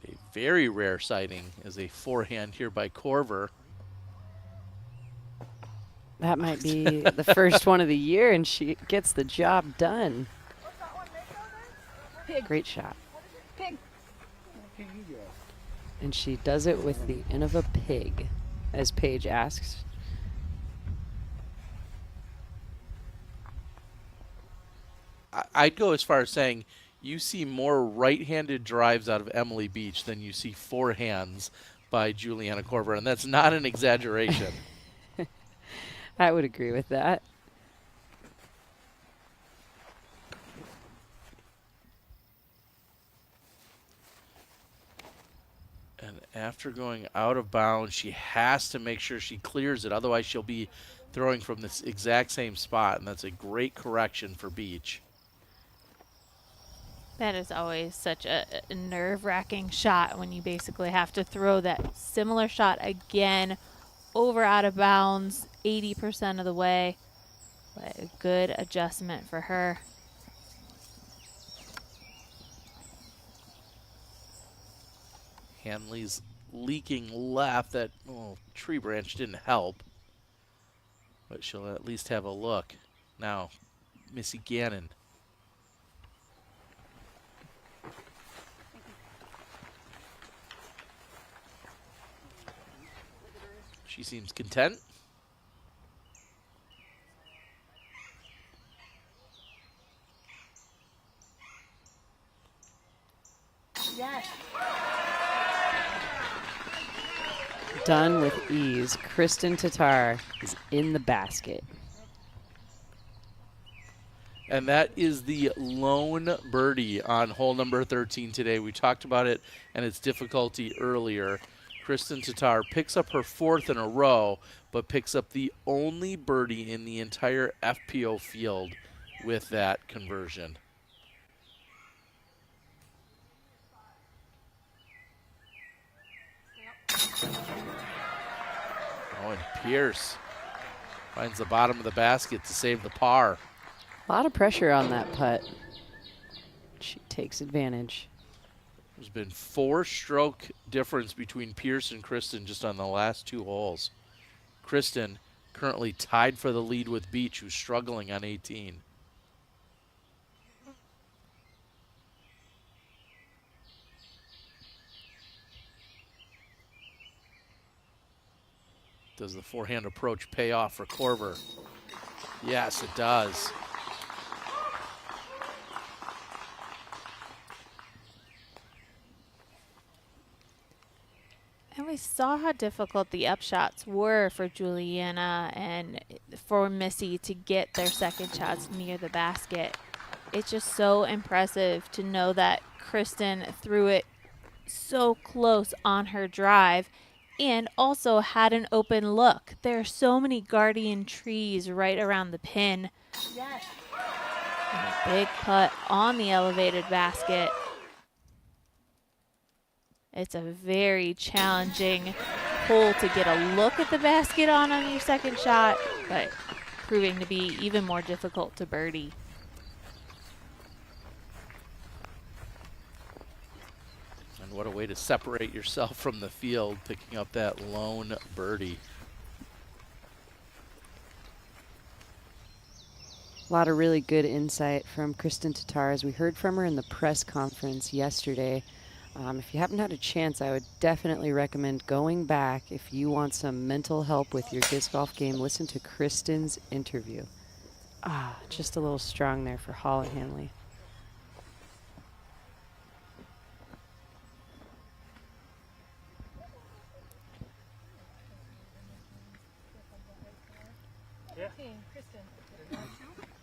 And a very rare sighting is a forehand here by Korver. That might be the first one of the year, and she gets the job done. Great shot. Pig. And she does it with the Innova pig, as Paige asks. I'd go as far as saying you see more right-handed drives out of Emily Beach than you see forehands by Juliana Korver, and that's not an exaggeration. I would agree with that. And after going out of bounds, she has to make sure she clears it. Otherwise, she'll be throwing from this exact same spot, and that's a great correction for Beach. That is always such a nerve-wracking shot when you basically have to throw that similar shot again over out of bounds 80% of the way. But a good adjustment for her. Handley's leaking left. That tree branch didn't help. But she'll at least have a look. Now, Missy Gannon. She seems content. Yes. Done with ease. Kristen Tattar is in the basket. And that is the lone birdie on hole number 13 today. We talked about it and its difficulty earlier. Kristen Tattar picks up her fourth in a row, but picks up the only birdie in the entire FPO field with that conversion. Oh, and Pierce finds the bottom of the basket to save the par. A lot of pressure on that putt. She takes advantage. There's been 4-stroke difference between Pierce and Kristen just on the last 2 holes. Kristen currently tied for the lead with Beach, who's struggling on 18. Does the forehand approach pay off for Korver? Yes, it does. And we saw how difficult the upshots were for Juliana and for Missy to get their second shots near the basket. It's just so impressive to know that Kristen threw it so close on her drive and also had an open look. There are so many guardian trees right around the pin. Yes. And a big putt on the elevated basket. It's a very challenging hole to get a look at the basket on your second shot, but proving to be even more difficult to birdie. And what a way to separate yourself from the field, picking up that lone birdie. A lot of really good insight from Kristen Tattar, as we heard from her in the press conference yesterday. If you haven't had a chance, I would definitely recommend going back. If you want some mental help with your disc golf game, listen to Kristen's interview. Just a little strong there for Holyn Handley.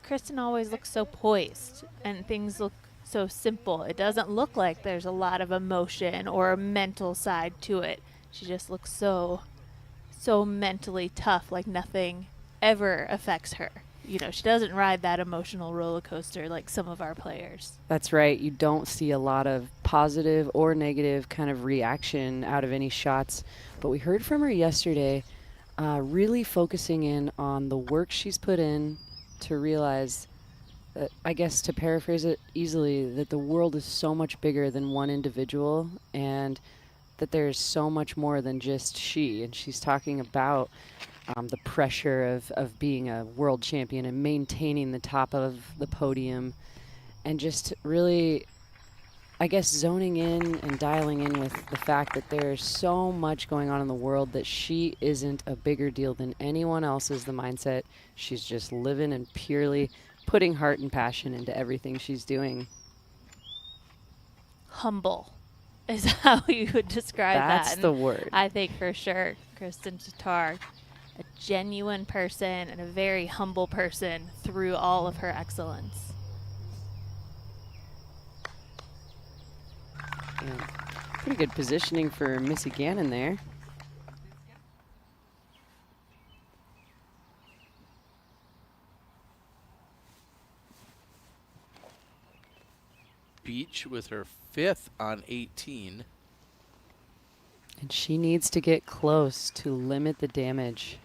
Kristen always looks so poised, and things look so simple. It doesn't look like there's a lot of emotion or a mental side to it. She just looks so mentally tough, like nothing ever affects her. You know, she doesn't ride that emotional roller coaster like some of our players. That's right. You don't see a lot of positive or negative kind of reaction out of any shots. But we heard from her yesterday, really focusing in on the work she's put in to realize that, I guess to paraphrase it easily, that the world is so much bigger than one individual and that there's so much more than just she. And she's talking about the pressure of being a world champion and maintaining the top of the podium, and just really, I guess, zoning in and dialing in with the fact that there's so much going on in the world that she isn't a bigger deal than anyone else is the mindset. She's just living and purely putting heart and passion into everything she's doing. Humble is how you would describe that. That's the word. I think for sure, Kristen Tattar, a genuine person and a very humble person through all of her excellence. Yeah. Pretty good positioning for Missy Gannon there. Beach with her 5th on 18. And she needs to get close to limit the damage.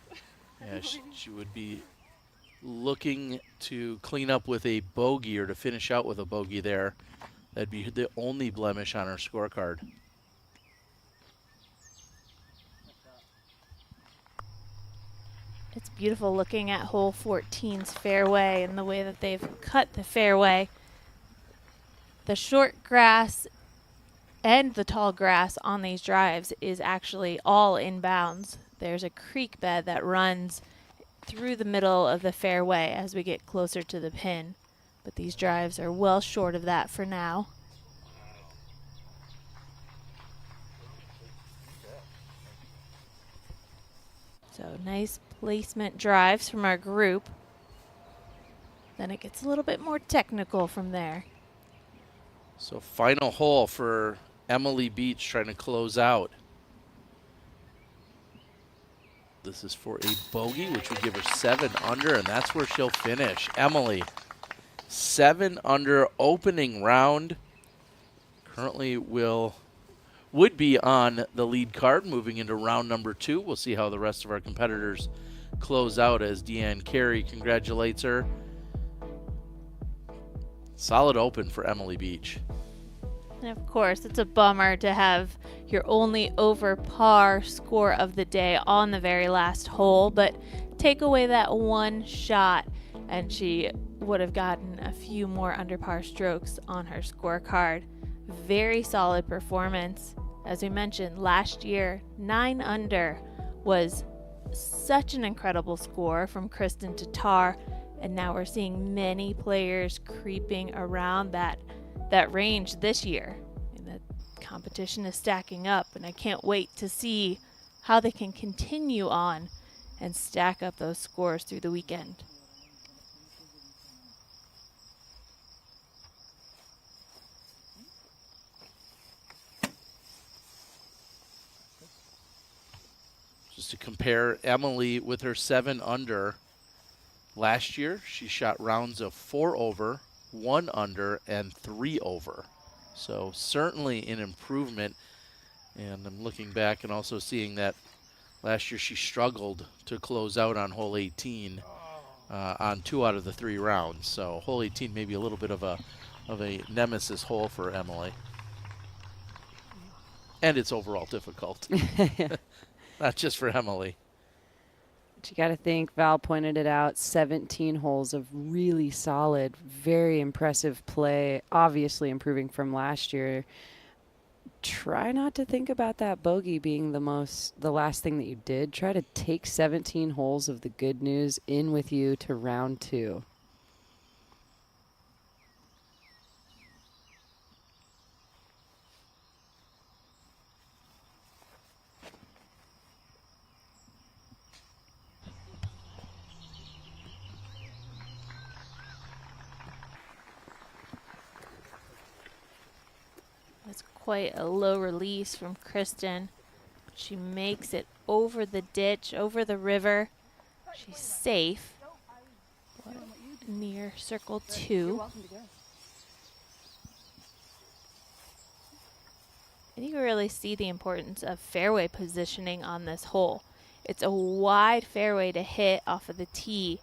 Yeah, she would be looking to clean up with a bogey or to finish out with a bogey there. That'd be the only blemish on her scorecard. It's beautiful looking at hole 14's fairway and the way that they've cut the fairway. The short grass and the tall grass on these drives is actually all inbounds. There's a creek bed that runs through the middle of the fairway as we get closer to the pin, but these drives are well short of that for now. So nice placement drives from our group. Then it gets a little bit more technical from there. So final hole for Emily Beach trying to close out. This is for a bogey, which would give her 7 under, and that's where she'll finish. Emily, 7 under opening round. Currently would be on the lead card moving into round number 2. We'll see how the rest of our competitors close out as Deanne Carey congratulates her. Solid open for Emily Beach. And of course, it's a bummer to have your only over par score of the day on the very last hole, but take away that one shot and she would have gotten a few more under par strokes on her scorecard. Very solid performance. As we mentioned, last year, 9 under was such an incredible score from Kristen Tattar, and now we're seeing many players creeping around that range this year. And the competition is stacking up, and I can't wait to see how they can continue on and stack up those scores through the weekend. Just to compare Emily with her 7 under, last year she shot rounds of 4 over, 1 under, and 3 over. So certainly an improvement. And I'm looking back and also seeing that last year she struggled to close out on hole 18 on 2 out of the 3 rounds. So hole 18 may be a little bit of a nemesis hole for Emily. And it's overall difficult. Not just for Emily. But you got to think, Val pointed it out, 17 holes of really solid, very impressive play, obviously improving from last year. Try not to think about that bogey being the last thing that you did. Try to take 17 holes of the good news in with you to round 2. quite a low release from Kristen. She makes it over the ditch, over the river. She's safe. Near circle 2. I think you really see the importance of fairway positioning on this hole. It's a wide fairway to hit off of the tee,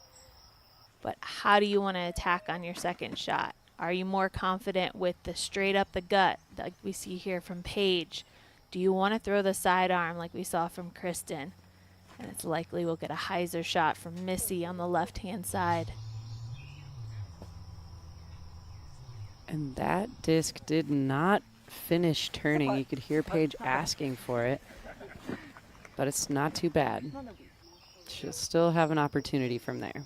but how do you want to attack on your second shot? Are you more confident with the straight up the gut like we see here from Paige? Do you want to throw the sidearm like we saw from Kristen? And it's likely we'll get a hyzer shot from Missy on the left-hand side. And that disc did not finish turning. You could hear Paige asking for it, but it's not too bad. She'll still have an opportunity from there.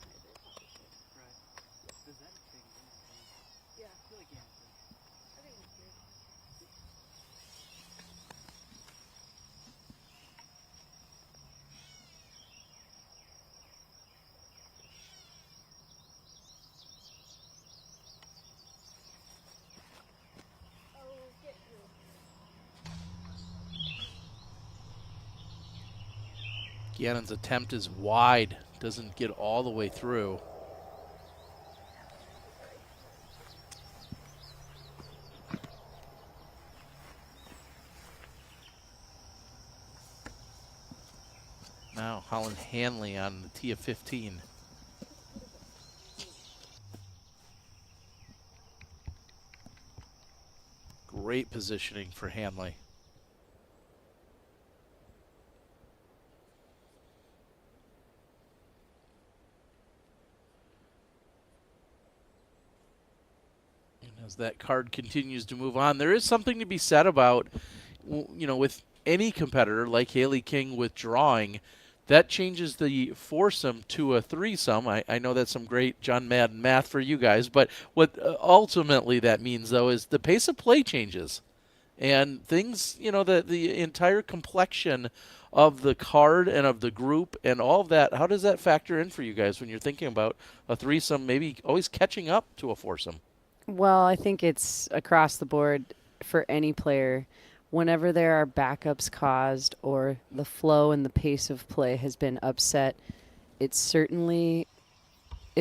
Gannon's attempt is wide, doesn't get all the way through. Now Holyn Handley on the tee of 15. Great positioning for Handley. As that card continues to move on, there is something to be said about, you know, with any competitor like Haley King withdrawing, that changes the foursome to a threesome. I know that's some great John Madden math for you guys, but what ultimately that means, though, is the pace of play changes. And things, you know, the entire complexion of the card and of the group and all of that, how does that factor in for you guys when you're thinking about a threesome maybe always catching up to a foursome? Well, I think it's across the board for any player. Whenever there are backups caused or the flow and the pace of play has been upset, it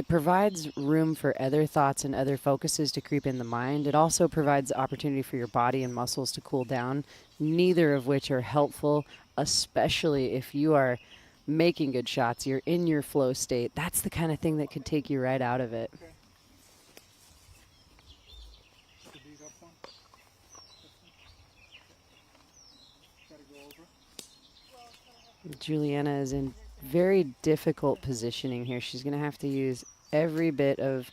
provides room for other thoughts and other focuses to creep in the mind. It also provides opportunity for your body and muscles to cool down, neither of which are helpful, especially if you are making good shots, you're in your flow state. That's the kind of thing that could take you right out of it. Juliana is in very difficult positioning here. She's going to have to use every bit of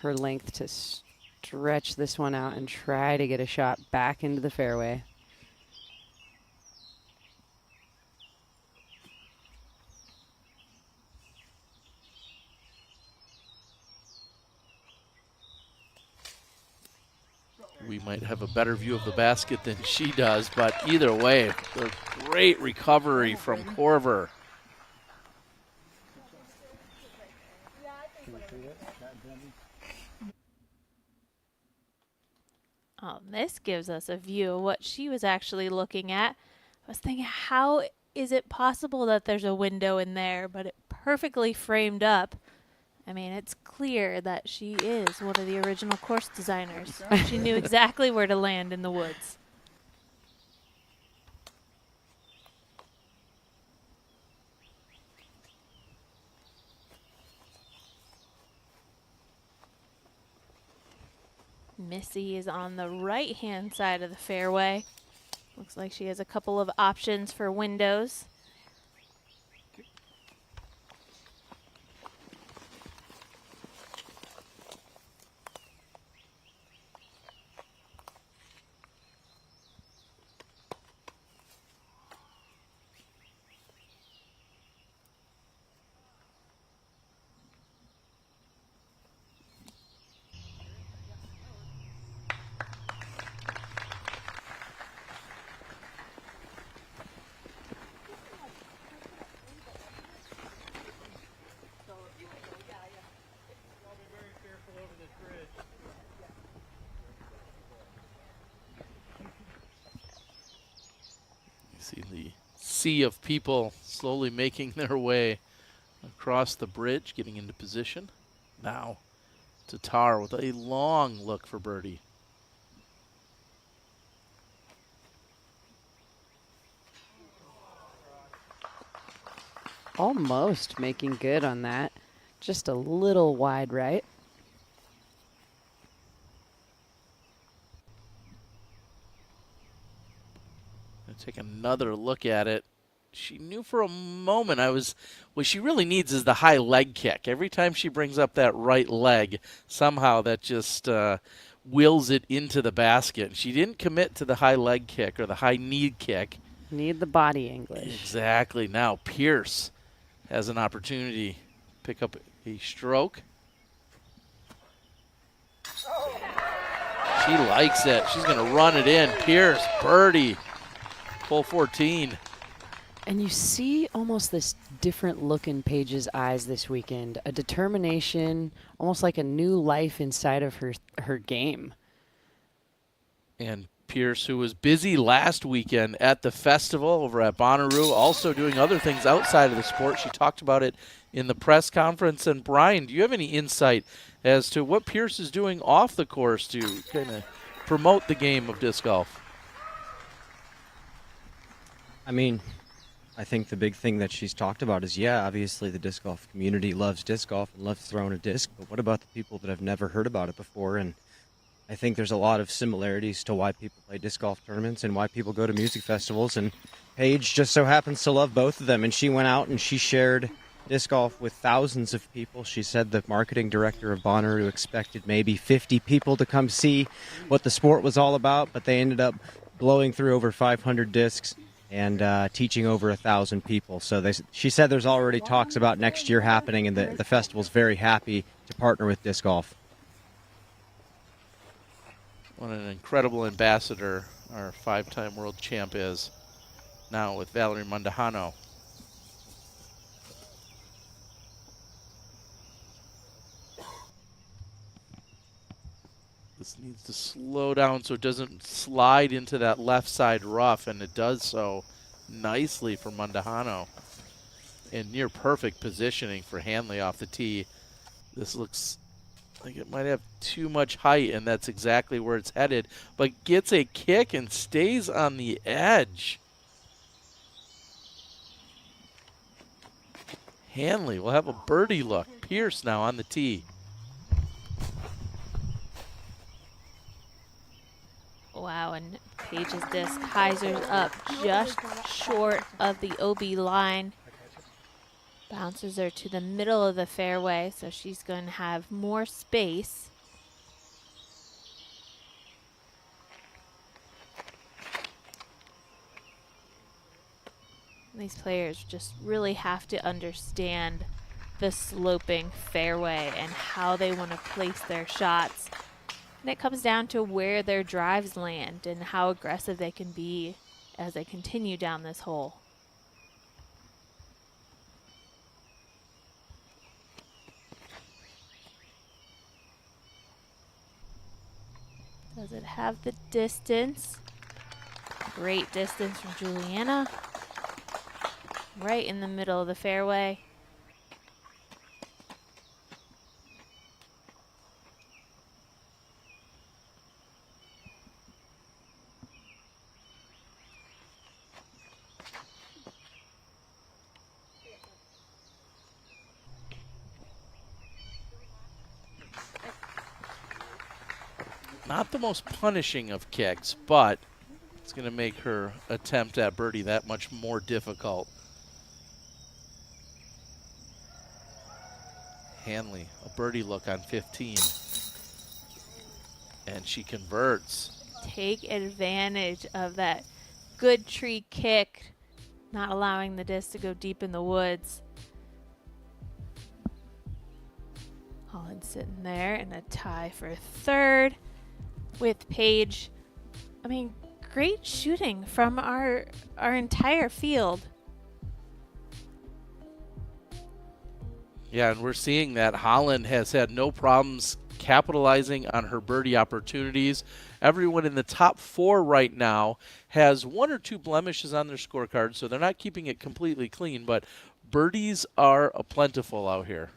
her length to stretch this one out and try to get a shot back into the fairway. We might have a better view of the basket than she does, but either way, a great recovery from Korver. Oh, this gives us a view of what she was actually looking at. I was thinking, how is it possible that there's a window in there, but it perfectly framed up? I mean, it's clear that she is one of the original course designers. She knew exactly where to land in the woods. Missy is on the right-hand side of the fairway. Looks like she has a couple of options for windows. See the sea of people slowly making their way across the bridge, getting into position. Now, Tattar with a long look for birdie. Almost making good on that. Just a little wide right. Take another look at it. She knew for a moment what she really needs is the high leg kick. Every time she brings up that right leg, somehow that just wills it into the basket. She didn't commit to the high leg kick or the high knee kick. Need the body English. Exactly. Now Pierce has an opportunity to pick up a stroke. She likes it. She's going to run it in. Pierce, birdie. Hole 14. And you see almost this different look in Paige's eyes this weekend, a determination, almost like a new life inside of her game. And Pierce, who was busy last weekend at the festival over at Bonnaroo, also doing other things outside of the sport. She talked about it in the press conference. And Brian, do you have any insight as to what Pierce is doing off the course to kind of promote the game of disc golf? I mean, I think the big thing that she's talked about is, yeah, obviously the disc golf community loves disc golf and loves throwing a disc, but what about the people that have never heard about it before? And I think there's a lot of similarities to why people play disc golf tournaments and why people go to music festivals, and Paige just so happens to love both of them, and she went out and she shared disc golf with thousands of people. She said the marketing director of Bonnaroo expected maybe 50 people to come see what the sport was all about, but they ended up blowing through over 500 discs and teaching over 1,000 people. So she said there's already talks about next year happening, and the festival's very happy to partner with disc golf. What an incredible ambassador our 5-time world champ is now with Valerie Mondahano. This needs to slow down so it doesn't slide into that left side rough, and it does so nicely for Mondahano. And near perfect positioning for Handley off the tee. This looks like it might have too much height, and that's exactly where it's headed, but gets a kick and stays on the edge. Handley will have a birdie look. Pierce now on the tee. Wow, and Paige's disc hyzers up just short of the OB line. Bounces her to the middle of the fairway, so she's going to have more space. These players just really have to understand the sloping fairway and how they want to place their shots. And it comes down to where their drives land and how aggressive they can be as they continue down this hole. Does it have the distance? Great distance from Juliana. Right in the middle of the fairway. Not the most punishing of kicks, but it's going to make her attempt at birdie that much more difficult. Handley, a birdie look on 15. And she converts. Take advantage of that good tree kick, not allowing the disc to go deep in the woods. Holyn sitting there in a tie for third with Paige. I mean, great shooting from our entire field. Yeah, and we're seeing that Holyn has had no problems capitalizing on her birdie opportunities. Everyone in the top 4 right now has 1 or 2 blemishes on their scorecard, so they're not keeping it completely clean, but birdies are plentiful out here.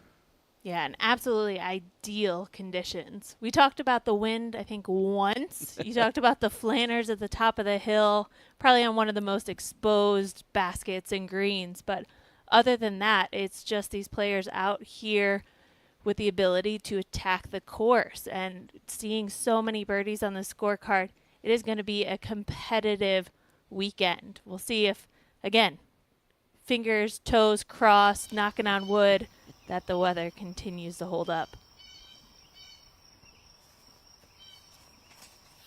Yeah, and absolutely ideal conditions. We talked about the wind, I think, once. You talked about the flanners at the top of the hill, probably on one of the most exposed baskets and greens. But other than that, it's just these players out here with the ability to attack the course. And seeing so many birdies on the scorecard, it is going to be a competitive weekend. We'll see if, again, fingers, toes crossed, knocking on wood, that the weather continues to hold up.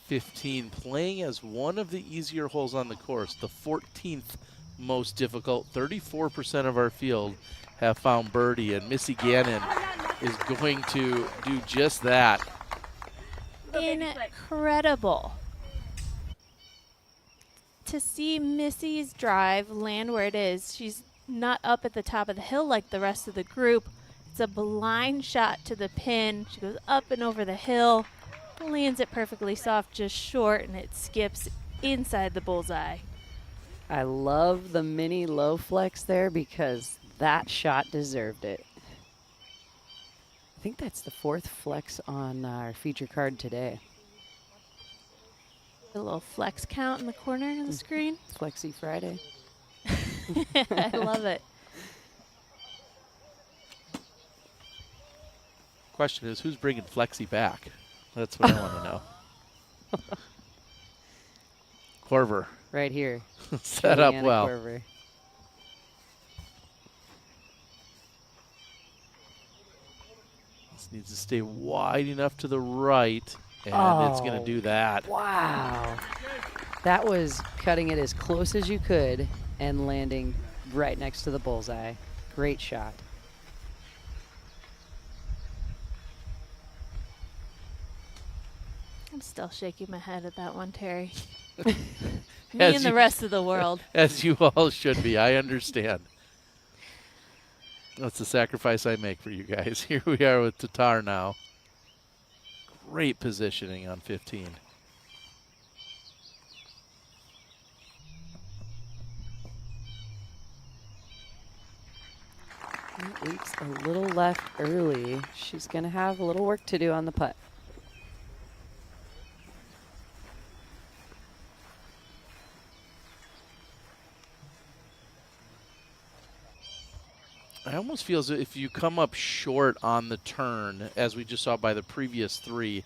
15 playing as one of the easier holes on the course, the 14th most difficult. 34% of our field have found birdie, and Missy Gannon is going to do just that. Incredible to see Missy's drive land where it is. She's not up at the top of the hill like the rest of the group. It's a blind shot to the pin. She goes up and over the hill, lands it perfectly soft, just short, and it skips inside the bullseye. I love the mini low flex there because that shot deserved it. I think that's the 4th flex on our feature card today. A little flex count in the corner of the screen. Flexi Friday. I love it. Question is, who's bringing Flexi back? That's what I want to know. Korver. Right here. Set up Juliana well. Korver. This needs to stay wide enough to the right, and it's going to do that. Wow. That was cutting it as close as you could and landing right next to the bullseye. Great shot. I'm still shaking my head at that one, Terry. As Me and the rest of the world. As you all should be. I understand. That's the sacrifice I make for you guys. Here we are with Tattar now. Great positioning on 15. Oops, a little left early. She's going to have a little work to do on the putt. I almost feel as if you come up short on the turn, as we just saw by the previous 3,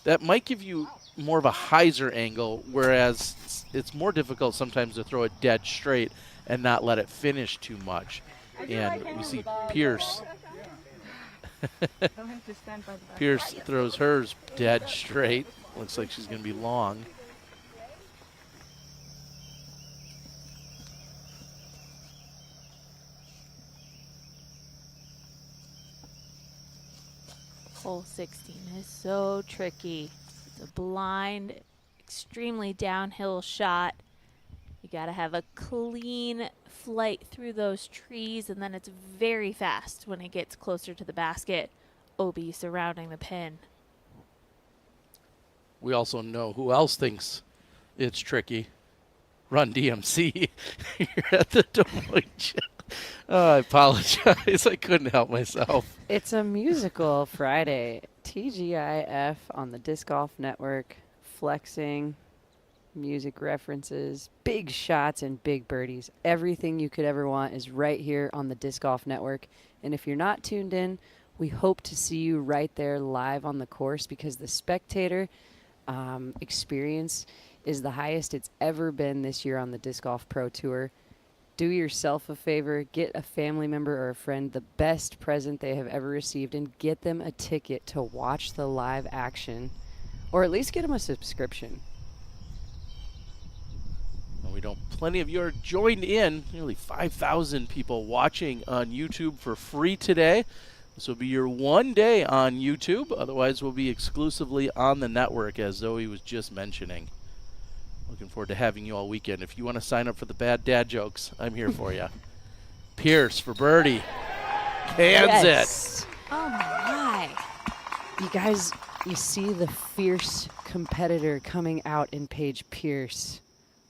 that might give you more of a hyzer angle, whereas it's more difficult sometimes to throw it dead straight and not let it finish too much. And we see Pierce. Pierce throws hers dead straight. Looks like she's going to be long. Hole 16 is so tricky. It's a blind, extremely downhill shot. You got to have a clean flight through those trees, and then it's very fast when it gets closer to the basket. OB surrounding the pin. We also know who else thinks it's tricky. Run DMC. You're at the Des Moines. Oh, I apologize. I couldn't help myself. It's a musical Friday. TGIF on the Disc Golf Network. Flexing, music references, big shots, and big birdies. Everything you could ever want is right here on the Disc Golf Network. And if you're not tuned in, we hope to see you right there live on the course, because the spectator experience is the highest it's ever been this year on the Disc Golf Pro Tour. Do yourself a favor, get a family member or a friend the best present they have ever received, and get them a ticket to watch the live action, or at least get them a subscription. We know plenty of you are joined in. Nearly 5,000 people watching on YouTube for free today. This will be your one day on YouTube. Otherwise, we'll be exclusively on the network, as Zoe was just mentioning. Looking forward to having you all weekend. If you want to sign up for the bad dad jokes, I'm here for you. Pierce for birdie. Cans it. Oh, my. You guys, you see the fierce competitor coming out in Paige Pierce.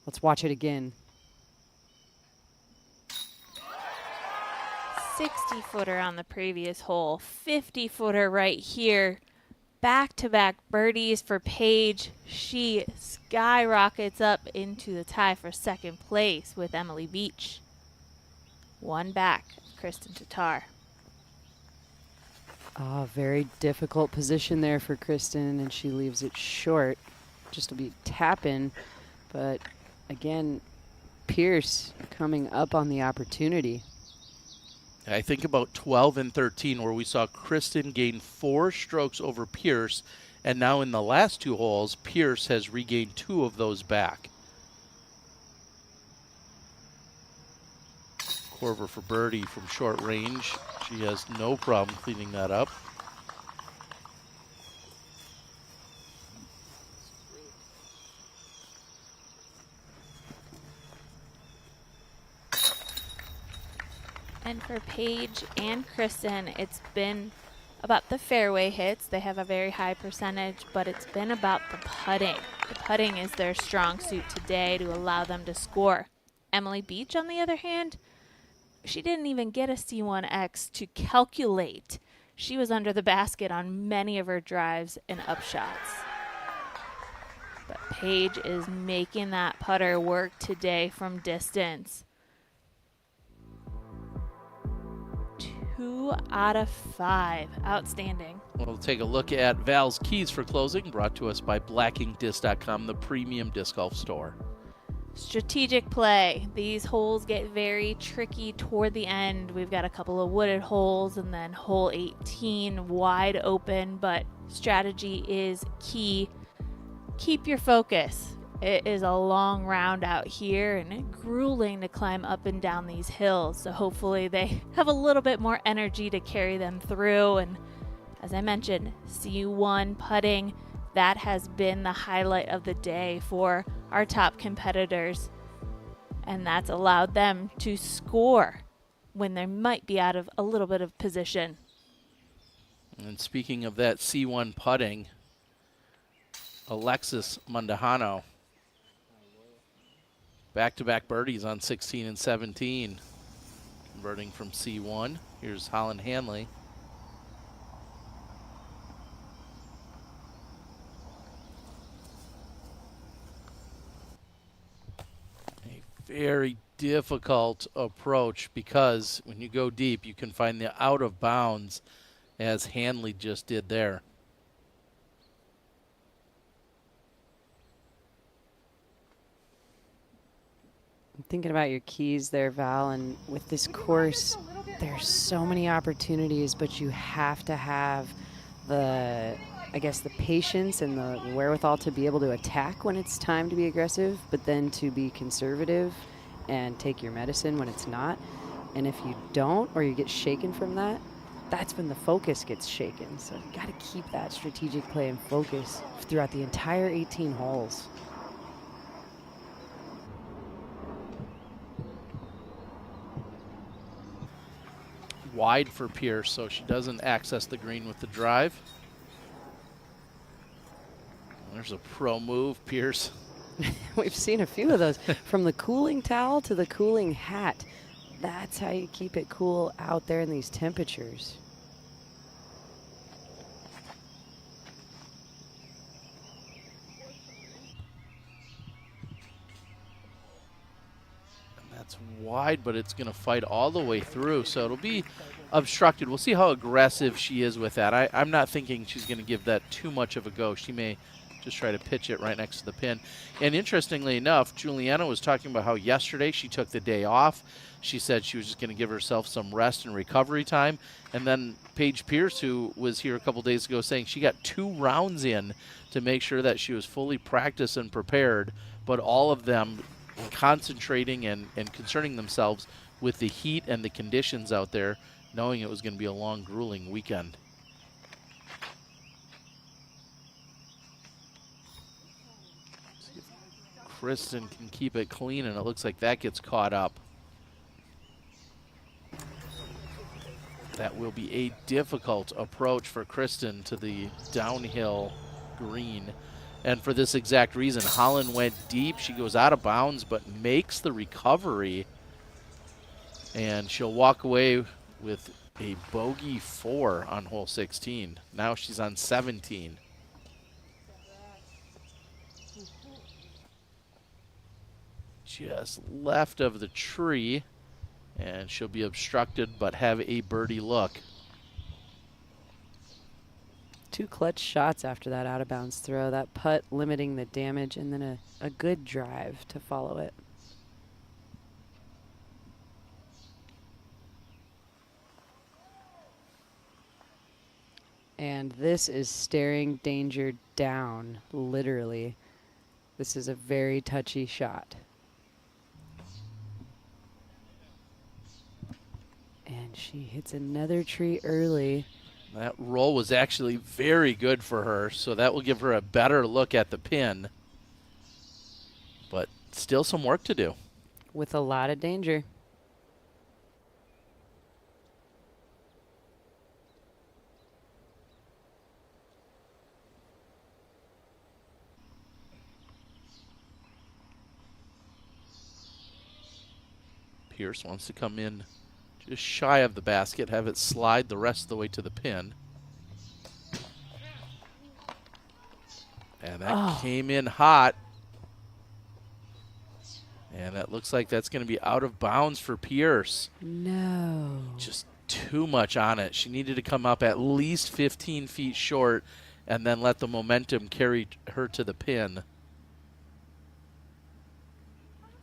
Let's watch it again. 60-footer on the previous hole, 50-footer right here. Back-to-back birdies for Paige. She skyrockets up into the tie for second place with Emily Beach. One back, Kristen Tattar. Very difficult position there for Kristen, and she leaves it short. Just to be tapping, but again, Pierce coming up on the opportunity. I think about 12 and 13 where we saw Kristen gain 4 strokes over Pierce, and now in the last 2 holes, Pierce has regained 2 of those back. Korver for birdie from short range. She has no problem cleaning that up. And for Paige and Kristen, it's been about the fairway hits. They have a very high percentage, but it's been about the putting. The putting is their strong suit today to allow them to score. Emily Beach, on the other hand, she didn't even get a C1X to calculate. She was under the basket on many of her drives and upshots. But Paige is making that putter work today from distance. 2 out of 5. Outstanding. We'll take a look at Val's keys for closing, brought to us by blackingdisc.com, the premium disc golf store. Strategic play. These holes get very tricky toward the end. We've got a couple of wooded holes and then hole 18 wide open, but strategy is key. Keep your focus. It is a long round out here and grueling to climb up and down these hills. So hopefully they have a little bit more energy to carry them through. And as I mentioned, C1 putting, that has been the highlight of the day for our top competitors. And that's allowed them to score when they might be out of a little bit of position. And speaking of that C1 putting, Alexis Mundahano, back-to-back birdies on 16 and 17, converting from C1. Here's Holyn Handley. A very difficult approach because when you go deep, you can find the out of bounds as Handley just did there. I'm thinking about your keys there, Val, and with this course, there's so many opportunities, but you have to have the, I guess, the patience and the wherewithal to be able to attack when it's time to be aggressive, but then to be conservative and take your medicine when it's not. And if you don't, or you get shaken from that, that's when the focus gets shaken. So you got to keep that strategic play and focus throughout the entire 18 holes. Wide for Pierce, so she doesn't access the green with the drive. There's a pro move, Pierce. We've seen a few of those. From the cooling towel to the cooling hat. That's how you keep it cool out there in these temperatures. That's wide, but it's going to fight all the way through, so it'll be obstructed. We'll see how aggressive she is with that. I'm not thinking she's going to give that too much of a go. She may just try to pitch it right next to the pin. And interestingly enough, Juliana was talking about how yesterday she took the day off. She said she was just going to give herself some rest and recovery time. And then Paige Pierce, who was here a couple days ago, saying she got 2 rounds in to make sure that she was fully practiced and prepared, but all of them concentrating and concerning themselves with the heat and the conditions out there, knowing it was going to be a long, grueling weekend. See if Kristen can keep it clean, and it looks like that gets caught up. That will be a difficult approach for Kristen to the downhill green. And for this exact reason, Holyn went deep. She goes out of bounds, but makes the recovery. And she'll walk away with a bogey 4 on hole 16. Now she's on 17. Just left of the tree, and she'll be obstructed but have a birdie look. 2 clutch shots after that out of bounds throw. That putt limiting the damage, and then a good drive to follow it. And this is staring danger down, literally. This is a very touchy shot. And she hits another tree early. That roll was actually very good for her, so that will give her a better look at the pin. But still some work to do. With a lot of danger. Pierce wants to come in just shy of the basket, have it slide the rest of the way to the pin. And that came in hot. And that looks like that's going to be out of bounds for Pierce. No. Just too much on it. She needed to come up at least 15 feet short and then let the momentum carry her to the pin.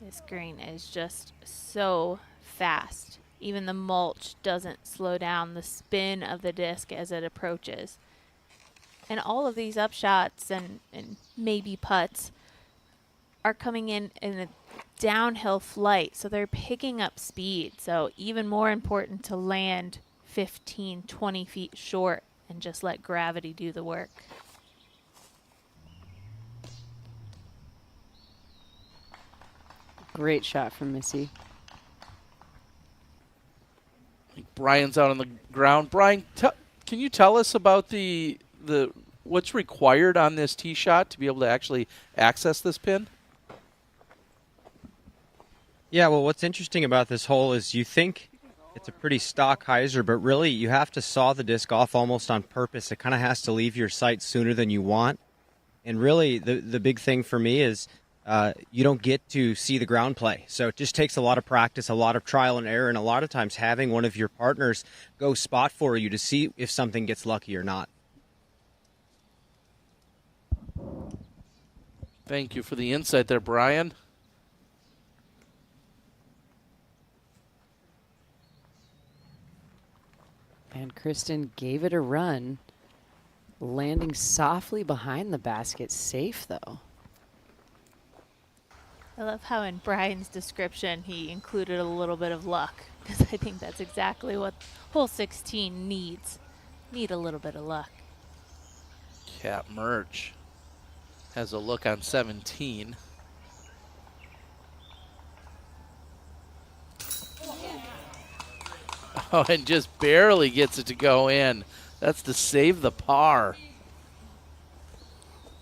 This green is just so fast. Even the mulch doesn't slow down the spin of the disc as it approaches. And all of these upshots and maybe putts are coming in a downhill flight, so they're picking up speed. So even more important to land 15, 20 feet short and just let gravity do the work. Great shot from Missy. Brian's out on the ground. Brian, can you tell us about the what's required on this tee shot to be able to actually access this pin? Yeah, well, what's interesting about this hole is you think it's a pretty stock hyzer, but really you have to saw the disc off almost on purpose. It kind of has to leave your sight sooner than you want. And really the big thing for me is you don't get to see the ground play. So it just takes a lot of practice, a lot of trial and error, and a lot of times having one of your partners go spot for you to see if something gets lucky or not. Thank you for the insight there, Brian. And Kristen gave it a run, landing softly behind the basket. Safe, though. I love how in Brian's description he included a little bit of luck, because I think that's exactly what hole 16 needs. Need a little bit of luck. Cat Merch has a look on 17. Oh, and just barely gets it to go in. That's to save the par.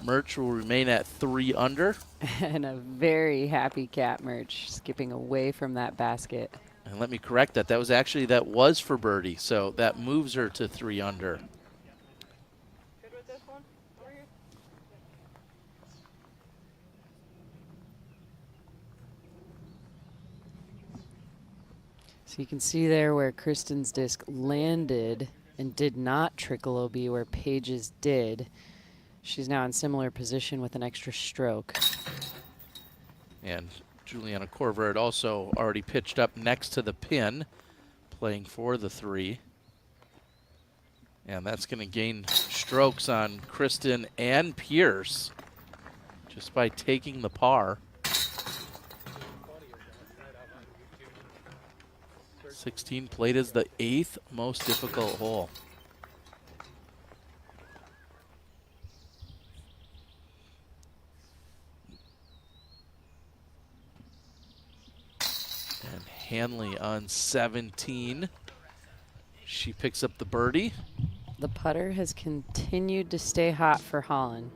Merch will remain at 3 under. And a very happy Cat Merch, skipping away from that basket. And let me correct that. That was for birdie, so that moves her to 3 under. Good with this one? Over here. So you can see there where Kristen's disc landed and did not trickle OB where Paige's did. She's now in similar position with an extra stroke. And Juliana Korver had also already pitched up next to the pin, playing for the 3. And that's going to gain strokes on Kristen and Pierce just by taking the par. 16 played as the 8th most difficult hole. And Handley on 17. she picks up the birdie. The putter has continued to stay hot for Holyn.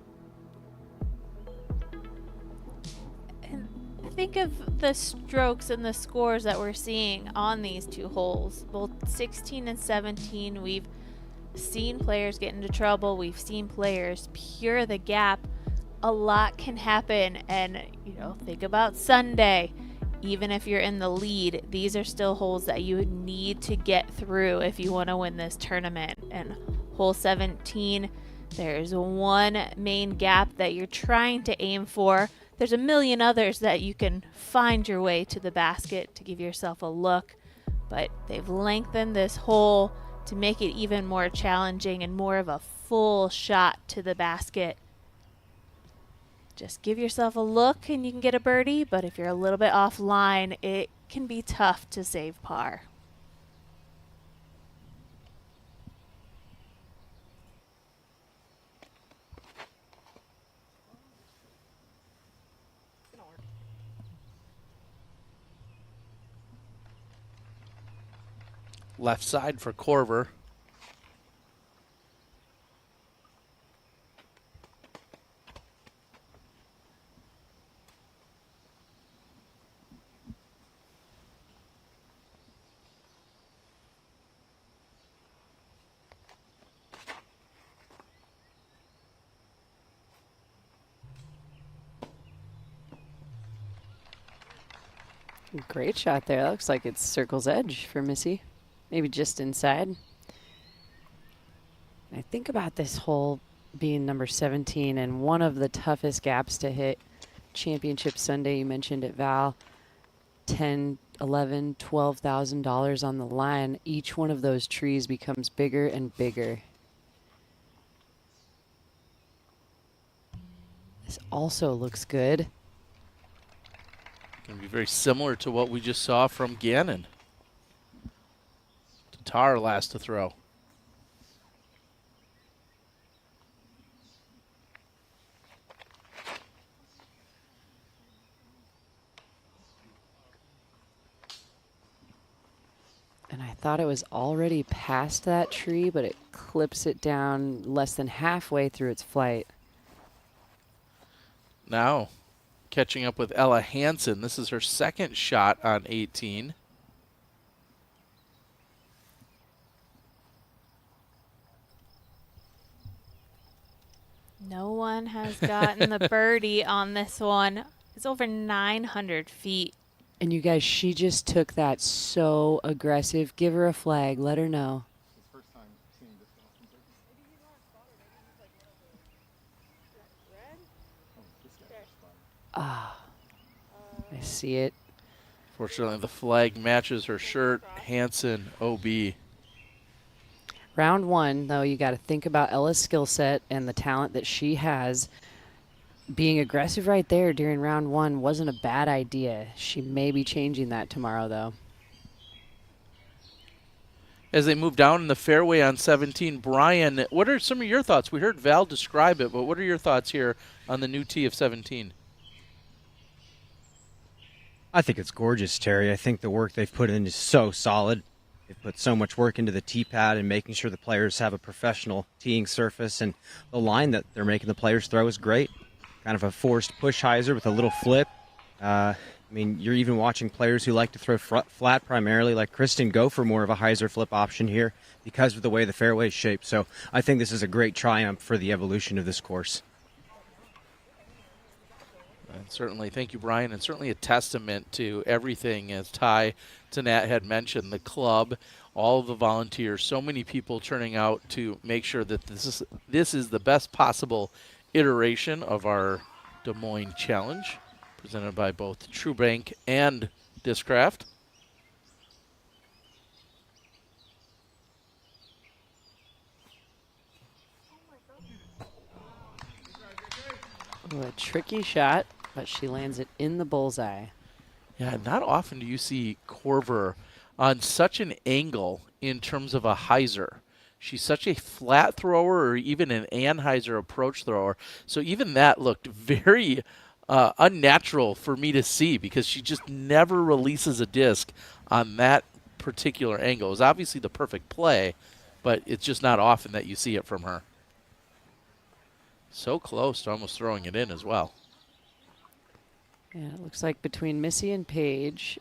Think of the strokes and the scores that we're seeing on these two holes. Both 16 and 17, we've seen players get into trouble. We've seen players pure the gap. A lot can happen, and think about Sunday. Even if you're in the lead, these are still holes that you need to get through if you want to win this tournament. And hole 17, there's one main gap that you're trying to aim for. There's a million others that you can find your way to the basket to give yourself a look, but they've lengthened this hole to make it even more challenging and more of a full shot to the basket. Just give yourself a look and you can get a birdie, but if you're a little bit offline, it can be tough to save par. Left side for Korver. Great shot there. That looks like it's circle's edge for Missy. Maybe just inside. I think about this hole being number 17 and one of the toughest gaps to hit. Championship Sunday, you mentioned it, Val. $10, $11, $12,000 on the line. Each one of those trees becomes bigger and bigger. This also looks good. Going to be very similar to what we just saw from Gannon. Tattar last to throw. And I thought it was already past that tree, but it clips it down less than halfway through its flight. Now catching up with Ella Hansen. This is her second shot on 18. No one has gotten the birdie on this one. It's over 900 feet. And you guys, she just took that so aggressive. Give her a flag. Let her know. Ah, I see it. Fortunately, the flag matches her shirt. Hansen, OB. Round one, though, you got to think about Ella's skill set and the talent that she has. Being aggressive right there during round one wasn't a bad idea. She may be changing that tomorrow, though. As they move down in the fairway on 17, Brian, what are some of your thoughts? We heard Val describe it, but what are your thoughts here on the new tee of 17? I think it's gorgeous, Terry. I think the work they've put in is so solid. They've put so much work into the tee pad and making sure the players have a professional teeing surface, and the line that they're making the players throw is great. Kind of a forced push hyzer with a little flip. I mean, you're even watching players who like to throw flat primarily, like Kristen, go for more of a hyzer flip option here because of the way the fairway is shaped. So I think this is a great triumph for the evolution of this course. And certainly, thank you, Brian, and certainly a testament to everything, as Ty Tanat had mentioned, the club, all of the volunteers, so many people turning out to make sure that this is the best possible iteration of our Des Moines Challenge, presented by both TrueBank and Discraft. Ooh, a tricky shot, but she lands it in the bullseye. Yeah, not often do you see Korver on such an angle in terms of a hyzer. She's such a flat thrower or even an anhyzer approach thrower. So even that looked very unnatural for me to see because she just never releases a disc on that particular angle. It was obviously the perfect play, but it's just not often that you see it from her. So close to almost throwing it in as well. Yeah, it looks like between Missy and Paige,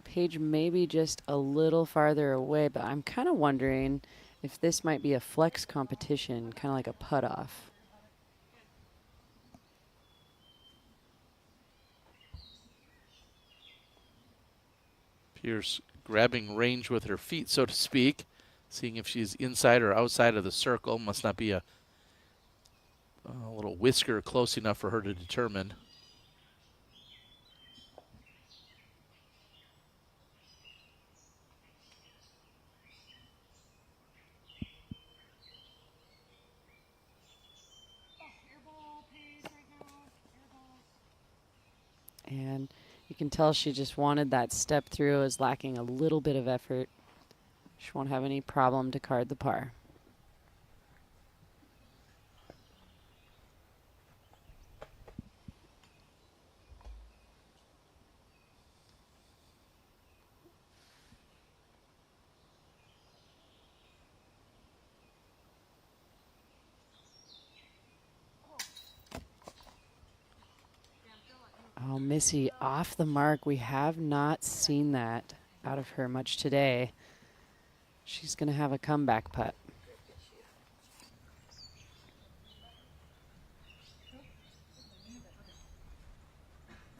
Paige maybe just a little farther away, but I'm kind of wondering if this might be a flex competition, kind of like a putt-off. Pierce grabbing range with her feet, so to speak, seeing if she's inside or outside of the circle. Must not be a little whisker close enough for her to determine. And you can tell she just wanted that step through, is lacking a little bit of effort. She won't have any problem to card the par. Oh, Missy off the mark. We have not seen that out of her much today. She's going to have a comeback putt.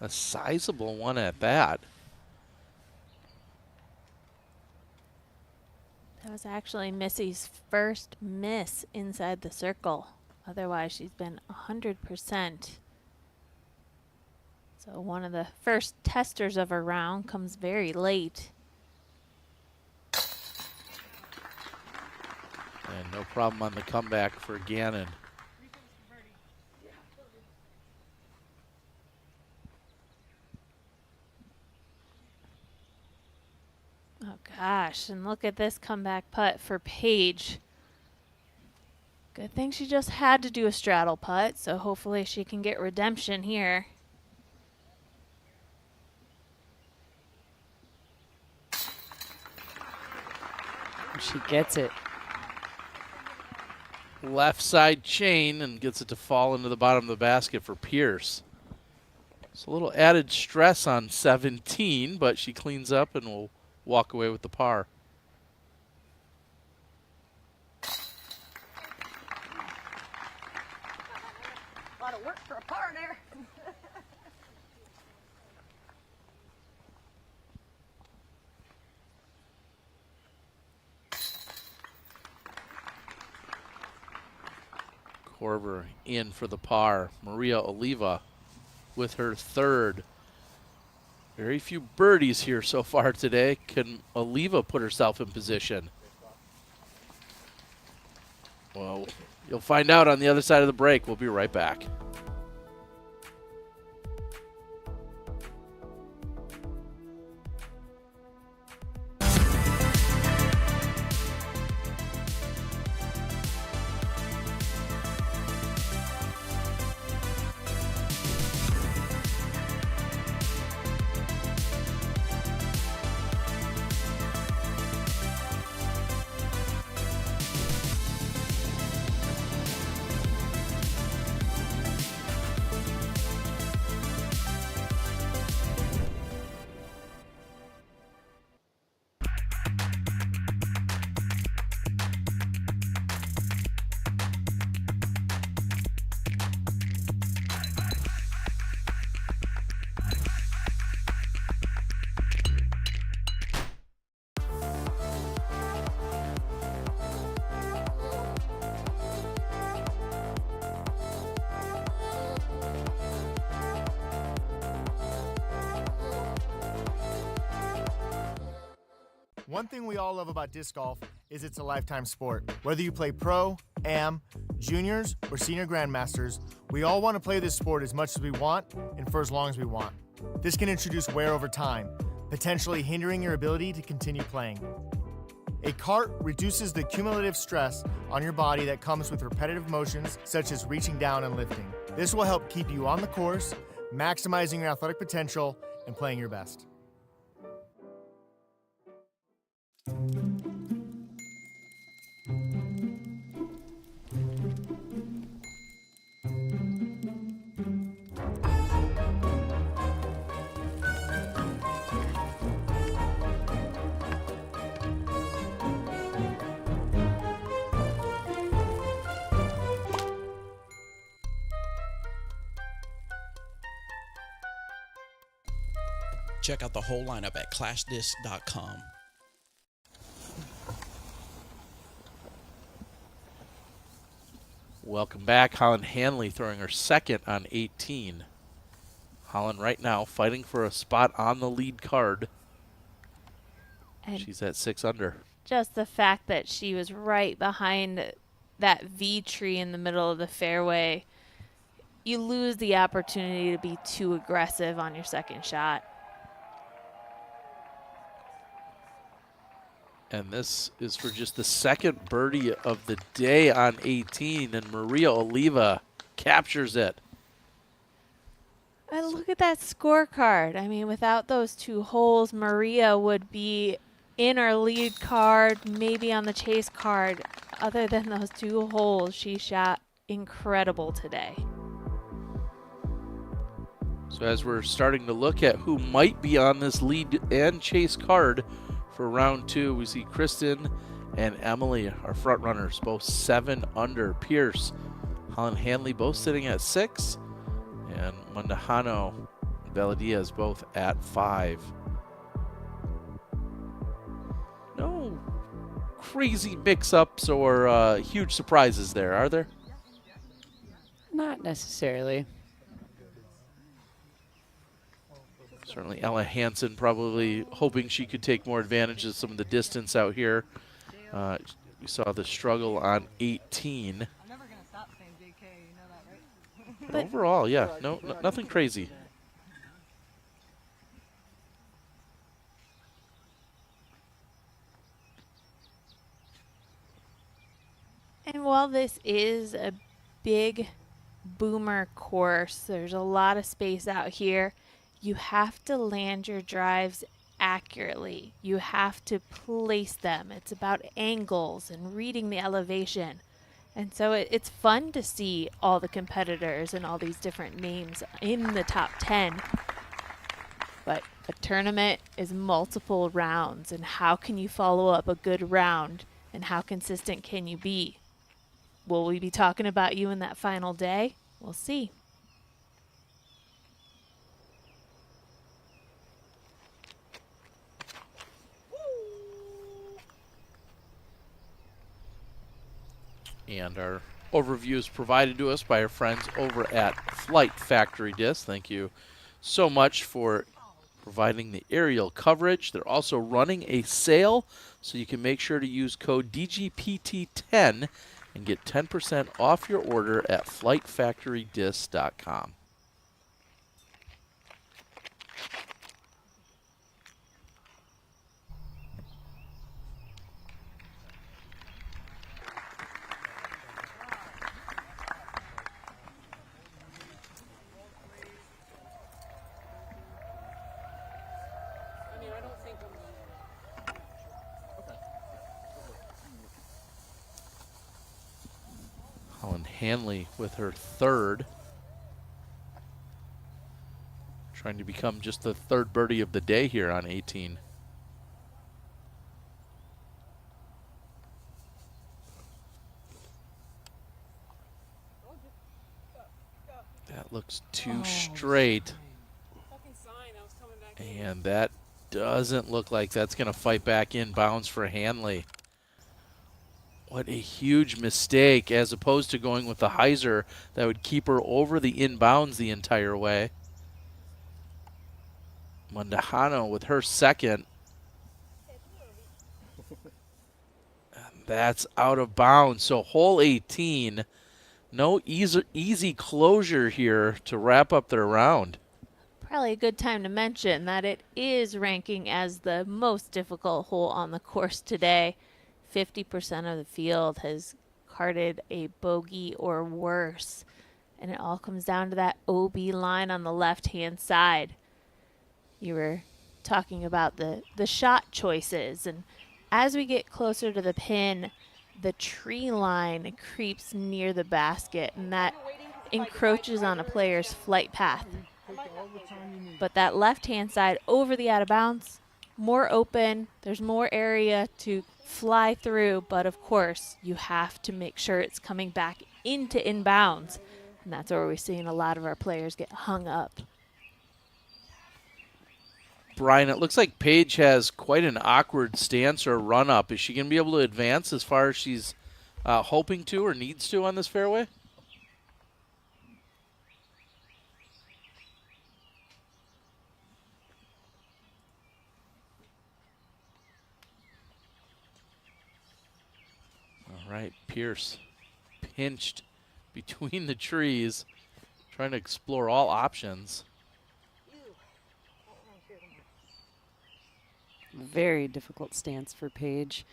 A sizable one at that. That was actually Missy's first miss inside the circle. Otherwise, she's been 100%. So one of the first testers of her round comes very late. And no problem on the comeback for Gannon. Oh gosh, and look at this comeback putt for Paige. Good thing she just had to do a straddle putt, so hopefully she can get redemption here. She gets it. Left side chain and gets it to fall into the bottom of the basket for Pierce. It's a little added stress on 17, but she cleans up and will walk away with the par. A lot of work for a par there. Korver in for the par. Maria Oliva with her third. Very few birdies here so far today. Can Oliva put herself in position? Well, you'll find out on the other side of the break. We'll be right back. One thing we all love about disc golf is it's a lifetime sport. Whether you play pro, am, juniors, or senior grandmasters, we all want to play this sport as much as we want and for as long as we want. This can introduce wear over time, potentially hindering your ability to continue playing. A cart reduces the cumulative stress on your body that comes with repetitive motions such as reaching down and lifting. This will help keep you on the course, maximizing your athletic potential and playing your best. Check out the whole lineup at clashdisc.com. Welcome back. Holyn Handley throwing her second on 18. Holyn right now fighting for a spot on the lead card. And she's at 6 under. Just the fact that she was right behind that V tree in the middle of the fairway, you lose the opportunity to be too aggressive on your second shot. And this is for just the second birdie of the day on 18, and Maria Oliva captures it. And look at that scorecard. I mean, without those 2 holes, Maria would be in our lead card, maybe on the chase card. Other than those 2 holes, she shot incredible today. So as we're starting to look at who might be on this lead and chase card for round 2, we see Kristen and Emily, our front runners, both 7 under. Pierce, Holyn Handley both sitting at 6, and Mondahano and Valadiaz both at 5. No crazy mix-ups or huge surprises there, are there? Not necessarily. Certainly Ella Hansen probably hoping she could take more advantage of some of the distance out here. We saw the struggle on 18. But overall, yeah, nothing crazy. And while this is a big boomer course, there's a lot of space out here. You have to land your drives accurately. You have to place them. It's about angles and reading the elevation. And so it's fun to see all the competitors and all these different names in the top 10. But a tournament is multiple rounds, and how can you follow up a good round, and how consistent can you be? Will we be talking about you in that final day? We'll see. And our overview is provided to us by our friends over at Flight Factory Disc. Thank you so much for providing the aerial coverage. They're also running a sale, so you can make sure to use code DGPT10 and get 10% off your order at flightfactorydisc.com. Holyn Handley with her third. Trying to become just the third birdie of the day here on 18. That looks too straight. And that doesn't look like that's going to fight back inbounds for Handley. What a huge mistake, as opposed to going with the hyzer that would keep her over the inbounds the entire way. Mondahano with her second. And that's out of bounds. So hole 18, no easy closure here to wrap up their round. Probably a good time to mention that it is ranking as the most difficult hole on the course today. 50% of the field has carded a bogey or worse. And it all comes down to that OB line on the left-hand side. You were talking about the shot choices, and As we get closer to the pin, the tree line creeps near the basket, and that encroaches on a player's flight path. But that left-hand side over the out of bounds, more open, there's more area to fly through, but of course you have to make sure it's coming back into inbounds, and that's where we're seeing a lot of our players get hung up. Brian, it looks like Paige has quite an awkward stance or run-up. Is she going to be able to advance as far as she's hoping to or needs to on this fairway? All right, Pierce pinched between the trees, trying to explore all options. Very difficult stance for Paige.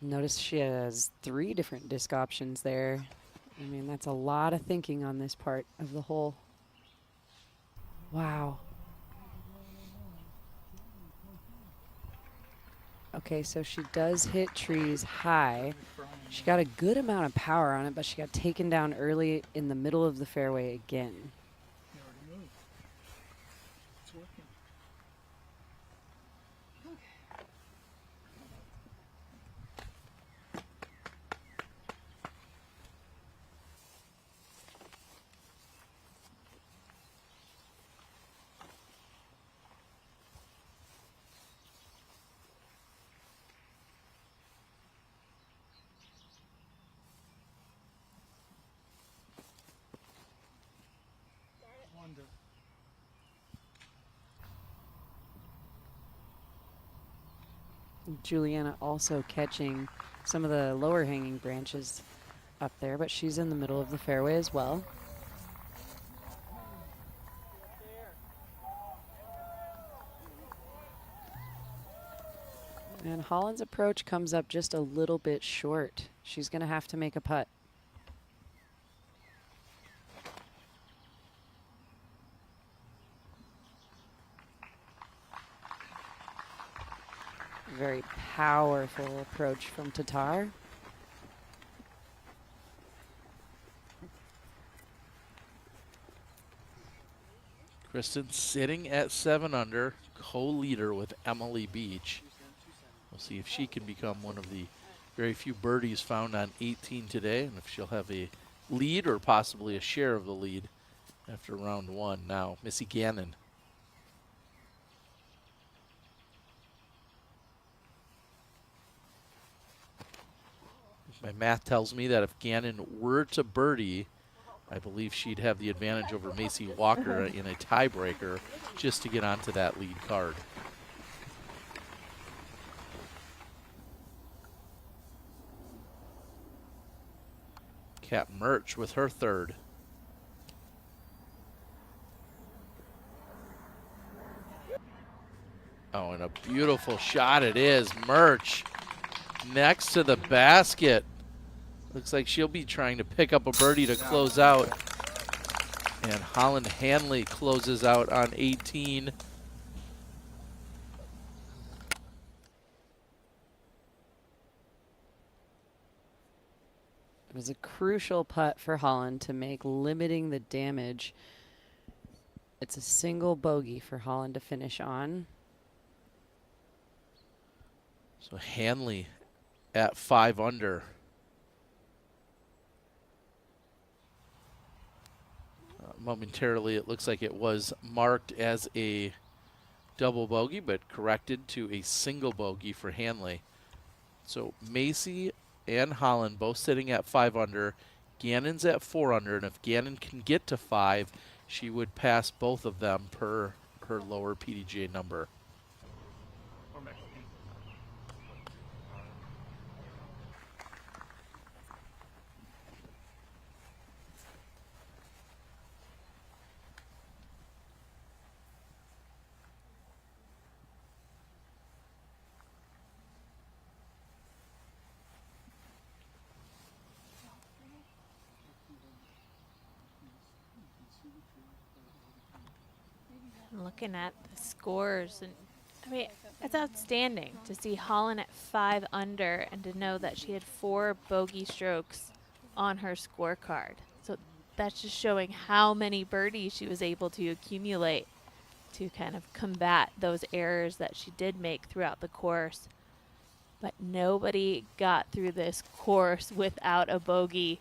Notice she has 3 different disc options there. I mean, that's a lot of thinking on this part of the hole. Wow. Okay, so she does hit trees high. She got a good amount of power on it, but she got taken down early in the middle of the fairway again. Juliana also catching some of the lower hanging branches up there, but she's in the middle of the fairway as well. And Holyn's approach comes up just a little bit short. She's going to have to make a putt. Very powerful approach from Tattar. Kristen sitting at 7 under, co-leader with Emily Beach. We'll see if she can become one of the very few birdies found on 18 today, and if she'll have a lead or possibly a share of the lead after round 1. Now, Missy Gannon. My math tells me that if Gannon were to birdie, I believe she'd have the advantage over Macy Walker in a tiebreaker just to get onto that lead card. Kat Murch with her third. Oh, and a beautiful shot it is. Murch next to the basket. Looks like she'll be trying to pick up a birdie to close out. And Holyn Handley closes out on 18. It was a crucial putt for Holyn to make, limiting the damage. It's a single bogey for Holyn to finish on. So Handley at 5 under. Momentarily, it looks like it was marked as a double bogey, but corrected to a single bogey for Handley. So Macy and Holyn both sitting at 5 under. Gannon's at 4 under, and if Gannon can get to 5, she would pass both of them per her lower PDGA number. Looking at the scores, and I mean, it's outstanding to see Holyn at 5 under and to know that she had 4 bogey strokes on her scorecard. So that's just showing how many birdies she was able to accumulate to kind of combat those errors that she did make throughout the course. But nobody got through this course without a bogey.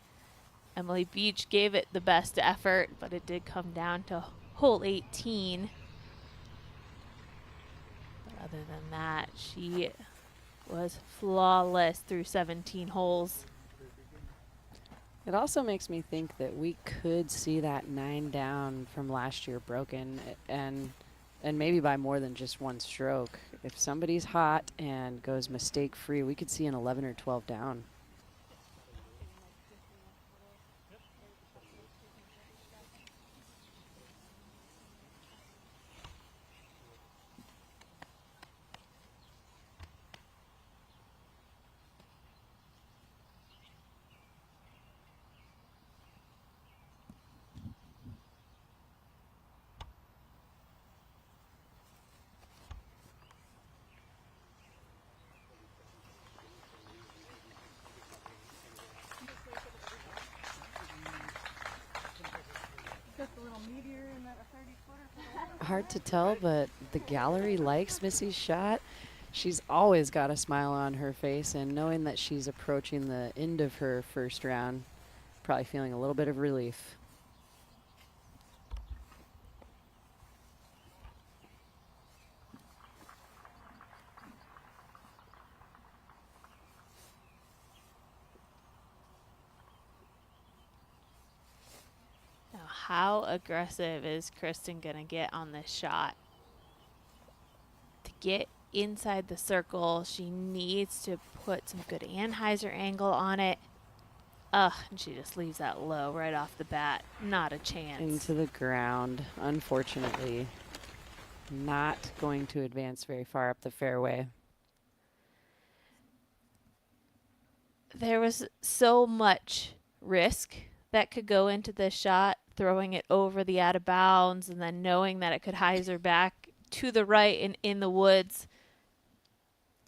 Emily Beach gave it the best effort, but it did come down to hole 18. But other than that, she was flawless through 17 holes. It also makes me think that we could see that 9 down from last year broken, and maybe by more than just one stroke. If somebody's hot and goes mistake-free, we could see an 11 or 12 down. Hard to tell, but the gallery likes Missy's shot. She's always got a smile on her face, and knowing that she's approaching the end of her first round, probably feeling a little bit of relief. How aggressive is Kristen going to get on this shot? To get inside the circle, she needs to put some good Anheuser angle on it. And she just leaves that low right off the bat. Not a chance. Into the ground, unfortunately. Not going to advance very far up the fairway. There was so much risk that could go into this shot. Throwing it over the out of bounds and then knowing that it could hyzer back to the right and in the woods.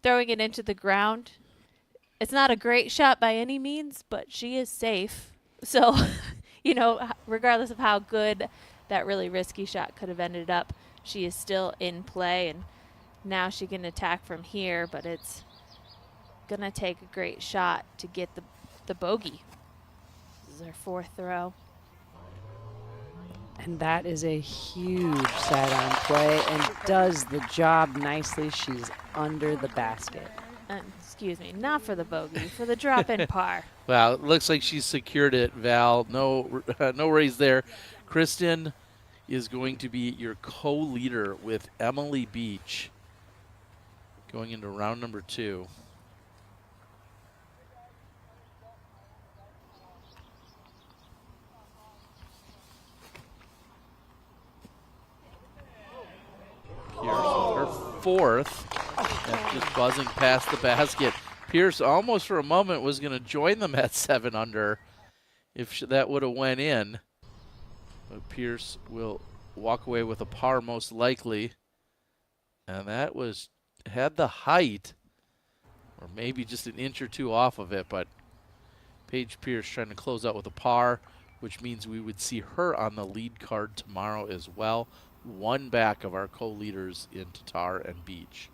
Throwing it into the ground. It's not a great shot by any means, but she is safe. So, you know, regardless of how good that really risky shot could have ended up, she is still in play, and now she can attack from here, but it's going to take a great shot to get the bogey. This is her 4th throw. And that is a huge sidearm play and does the job nicely. She's under the basket. Excuse me, not for the bogey, for the drop-in par. Well, it looks like she's secured it, Val. No worries there. Kristen is going to be your co-leader with Emily Beach going into round number 2. Pierce with her 4th, and just buzzing past the basket. Pierce almost for a moment was going to join them at 7 under if that would have went in. But Pierce will walk away with a par most likely. And that had the height, or maybe just an inch or two off of it, but Paige Pierce trying to close out with a par, which means we would see her on the lead card tomorrow as well. 1 back of our co-leaders in Tattar and Beach.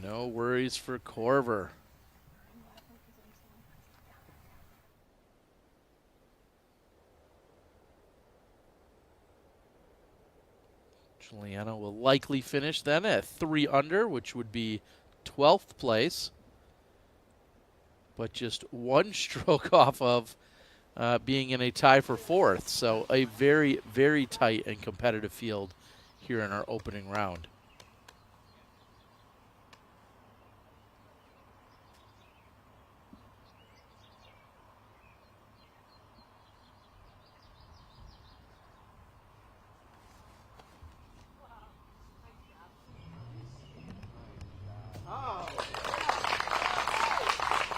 No worries for Korver. Juliana will likely finish then at 3 under, which would be 12th place. But just 1 stroke off of being in a tie for 4th. So a very, very tight and competitive field here in our opening round.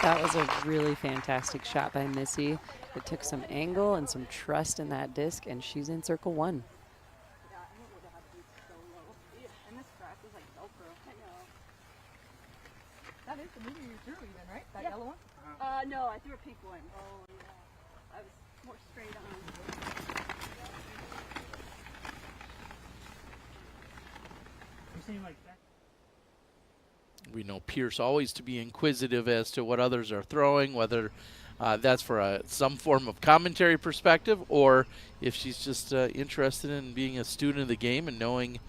That was a really fantastic shot by Missy. It took some angle and some trust in that disc, and she's in circle 1. That is the movie you threw even, right? That yellow one? No, I threw a pink one. Oh, yeah. I was more straight on. You seem like that. We know Pierce always to be inquisitive as to what others are throwing, whether that's for some form of commentary perspective or if she's just interested in being a student of the game and knowing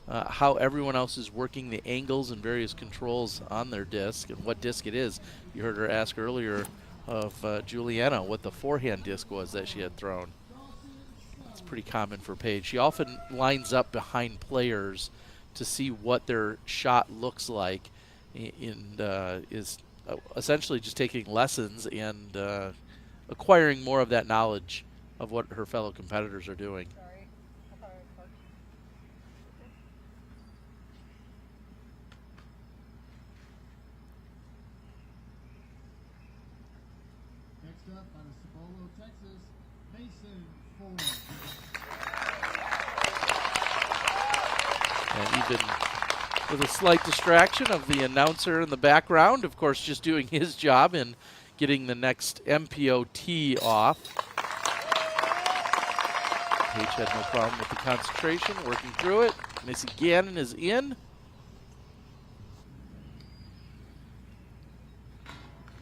how everyone else is working the angles and various controls on their disc and what disc it is. You heard her ask earlier of Juliana what the forehand disc was that she had thrown. It's pretty common for Paige. She often lines up behind players to see what their shot looks like and is essentially just taking lessons and acquiring more of that knowledge of what her fellow competitors are doing. Next up, out of Cibolo, Texas, Mason Ford. And even with a slight distraction of the announcer in the background, of course, just doing his job in getting the next MPO tee off. Paige had no problem with the concentration, working through it. Missy Gannon is in.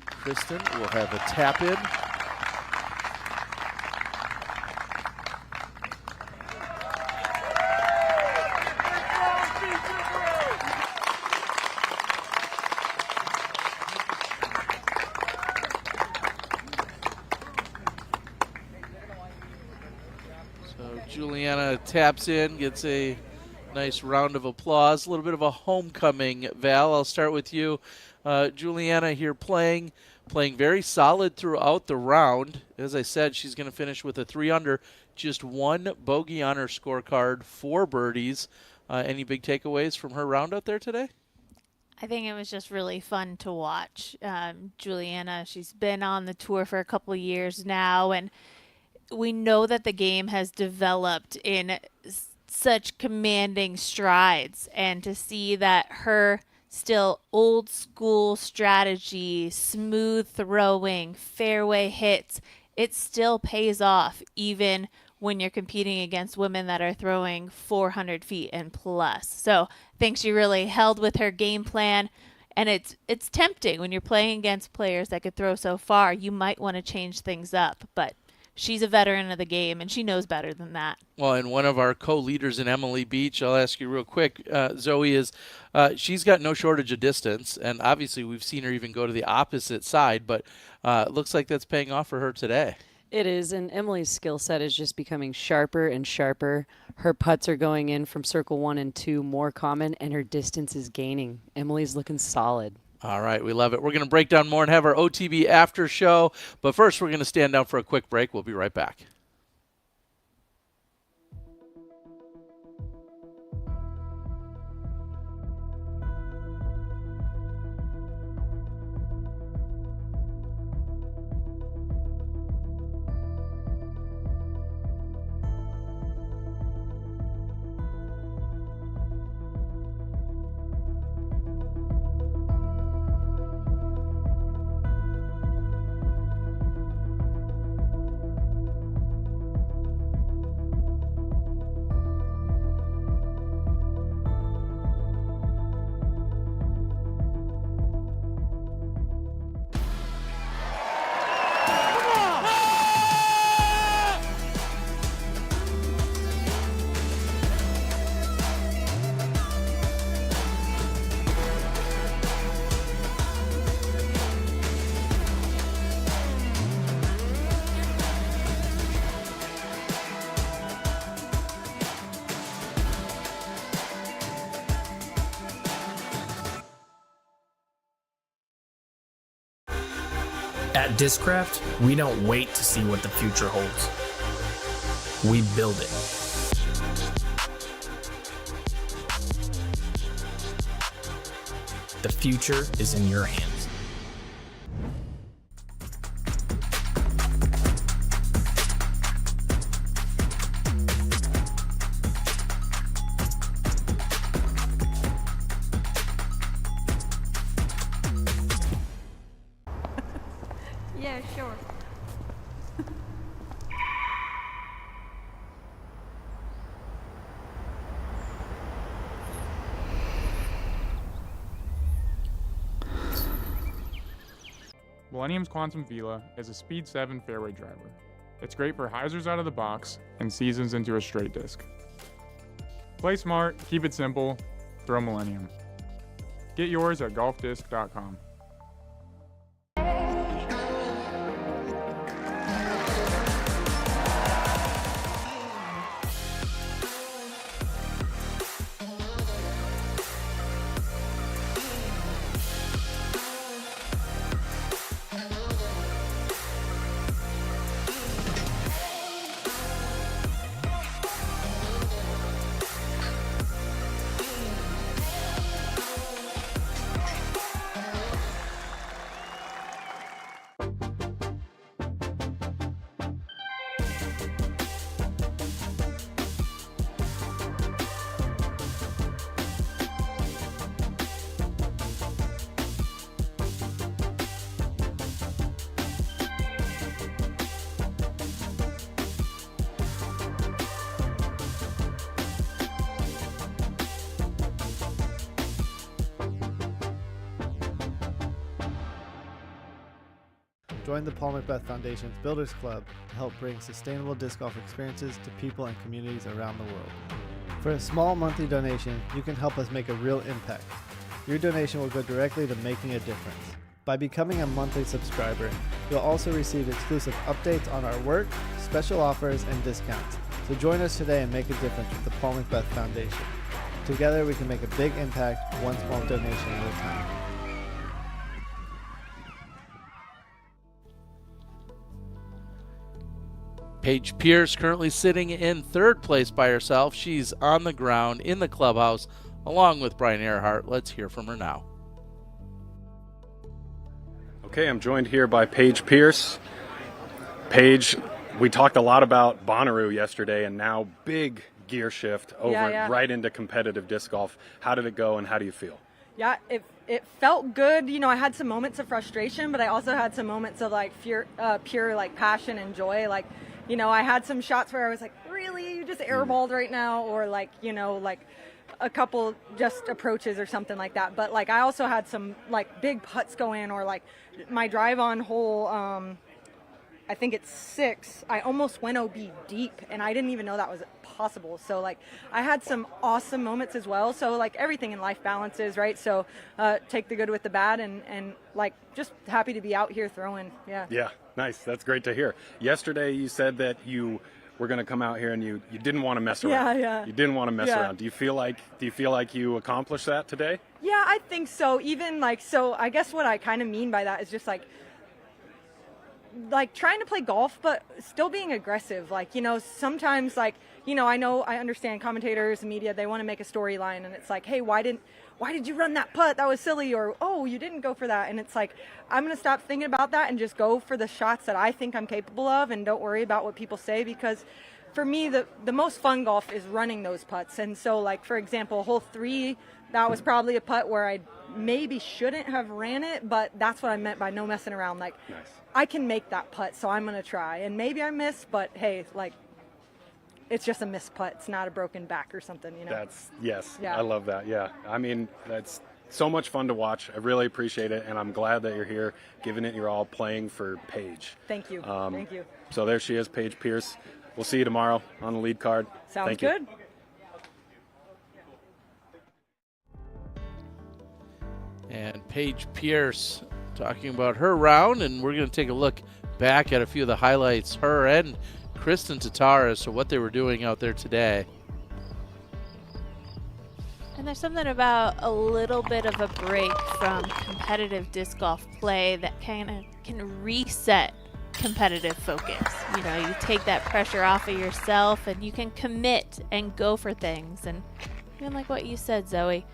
Kristen will have a tap in. So Juliana taps in, gets a nice round of applause. A little bit of a homecoming, Val. I'll start with you. Juliana here playing very solid throughout the round. As I said, she's going to finish with a 3 under, just 1 bogey on her scorecard, 4 birdies. Any big takeaways from her round out there today? I think it was just really fun to watch. Juliana, she's been on the tour for a couple of years now, and we know that the game has developed in such commanding strides, and to see that her still old school strategy, smooth throwing, fairway hits, it still pays off even when you're competing against women that are throwing 400 feet and plus. So I think she really held with her game plan, and it's tempting when you're playing against players that could throw so far. You might want to change things up, but she's a veteran of the game, and she knows better than that. Well, and one of our co-leaders in Emily Beach, I'll ask you real quick, Zoe, is she's got no shortage of distance, and obviously we've seen her even go to the opposite side, but it looks like that's paying off for her today. It is, and Emily's skill set is just becoming sharper and sharper. Her putts are going in from circle 1 and 2 more common, and her distance is gaining. Emily's looking solid. All right, we love it. We're going to break down more and have our OTB after show. But first, we're going to stand down for a quick break. We'll be right back. At Discraft, we don't wait to see what the future holds. We build it. The future is in your hands. Millennium's Quantum Vela is a Speed 7 fairway driver. It's great for hyzers out of the box and seasons into a straight disc. Play smart, keep it simple, throw Millennium. Get yours at golfdisc.com. Join the Paul Macbeth Foundation's Builders Club to help bring sustainable disc golf experiences to people and communities around the world. For a small monthly donation, you can help us make a real impact. Your donation will go directly to making a difference. By becoming a monthly subscriber, you'll also receive exclusive updates on our work, special offers, and discounts. So join us today and make a difference with the Paul Macbeth Foundation. Together we can make a big impact, one small donation at a time. Paige Pierce currently sitting in third place by herself. She's on the ground in the clubhouse along with Brian Earhart. Let's hear from her now. Okay, I'm joined here by Paige Pierce. Paige, we talked a lot about Bonnaroo yesterday and now big gear shift over right into competitive disc golf. How did it go and how do you feel? Yeah, it felt good. You know, I had some moments of frustration, but I also had some moments of like pure like passion and joy. Like, you know, I had some shots where I was like, really, you just airballed right now, or like, you know, like a couple just approaches or something like that. But like I also had some like big putts go in, or like my drive on hole, I think it's 6, I almost went OB deep and I didn't even know that was possible. So like I had some awesome moments as well. So like everything in life balances, right? So take the good with the bad, and like just happy to be out here throwing. Yeah, nice. That's great to hear. Yesterday you said that you were going to come out here and you didn't want to mess around. You didn't want to mess around. Do you feel like you accomplished that today? Yeah, I think so. Even like, so I guess what I kind of mean by that is just like trying to play golf, but still being aggressive. Like, you know, sometimes like, you know, I understand commentators and media, they want to make a storyline and it's like, hey, why did you run that putt? That was silly. Or, oh, you didn't go for that. And it's like, I'm going to stop thinking about that and just go for the shots that I think I'm capable of and don't worry about what people say, because for me, the most fun golf is running those putts. And so like, for example, hole 3, that was probably a putt where I maybe shouldn't have ran it, but that's what I meant by no messing around. Like, nice. I can make that putt, so I'm going to try. And maybe I miss, but hey, like, it's just a missed putt. It's not a broken back or something, you know? I love that. Yeah. I mean, that's so much fun to watch. I really appreciate it, and I'm glad that you're here giving it your all, playing for Paige. Thank you. Thank you. So there she is, Paige Pierce. We'll see you tomorrow on the lead card. Sounds good. And Paige Pierce talking about her round, and we're going to take a look back at a few of the highlights, her and Kristen Tattar, as to what they were doing out there today. And there's something about a little bit of a break from competitive disc golf play that kind of can reset competitive focus. You know, you take that pressure off of yourself and you can commit and go for things. And even like what you said, Zoe,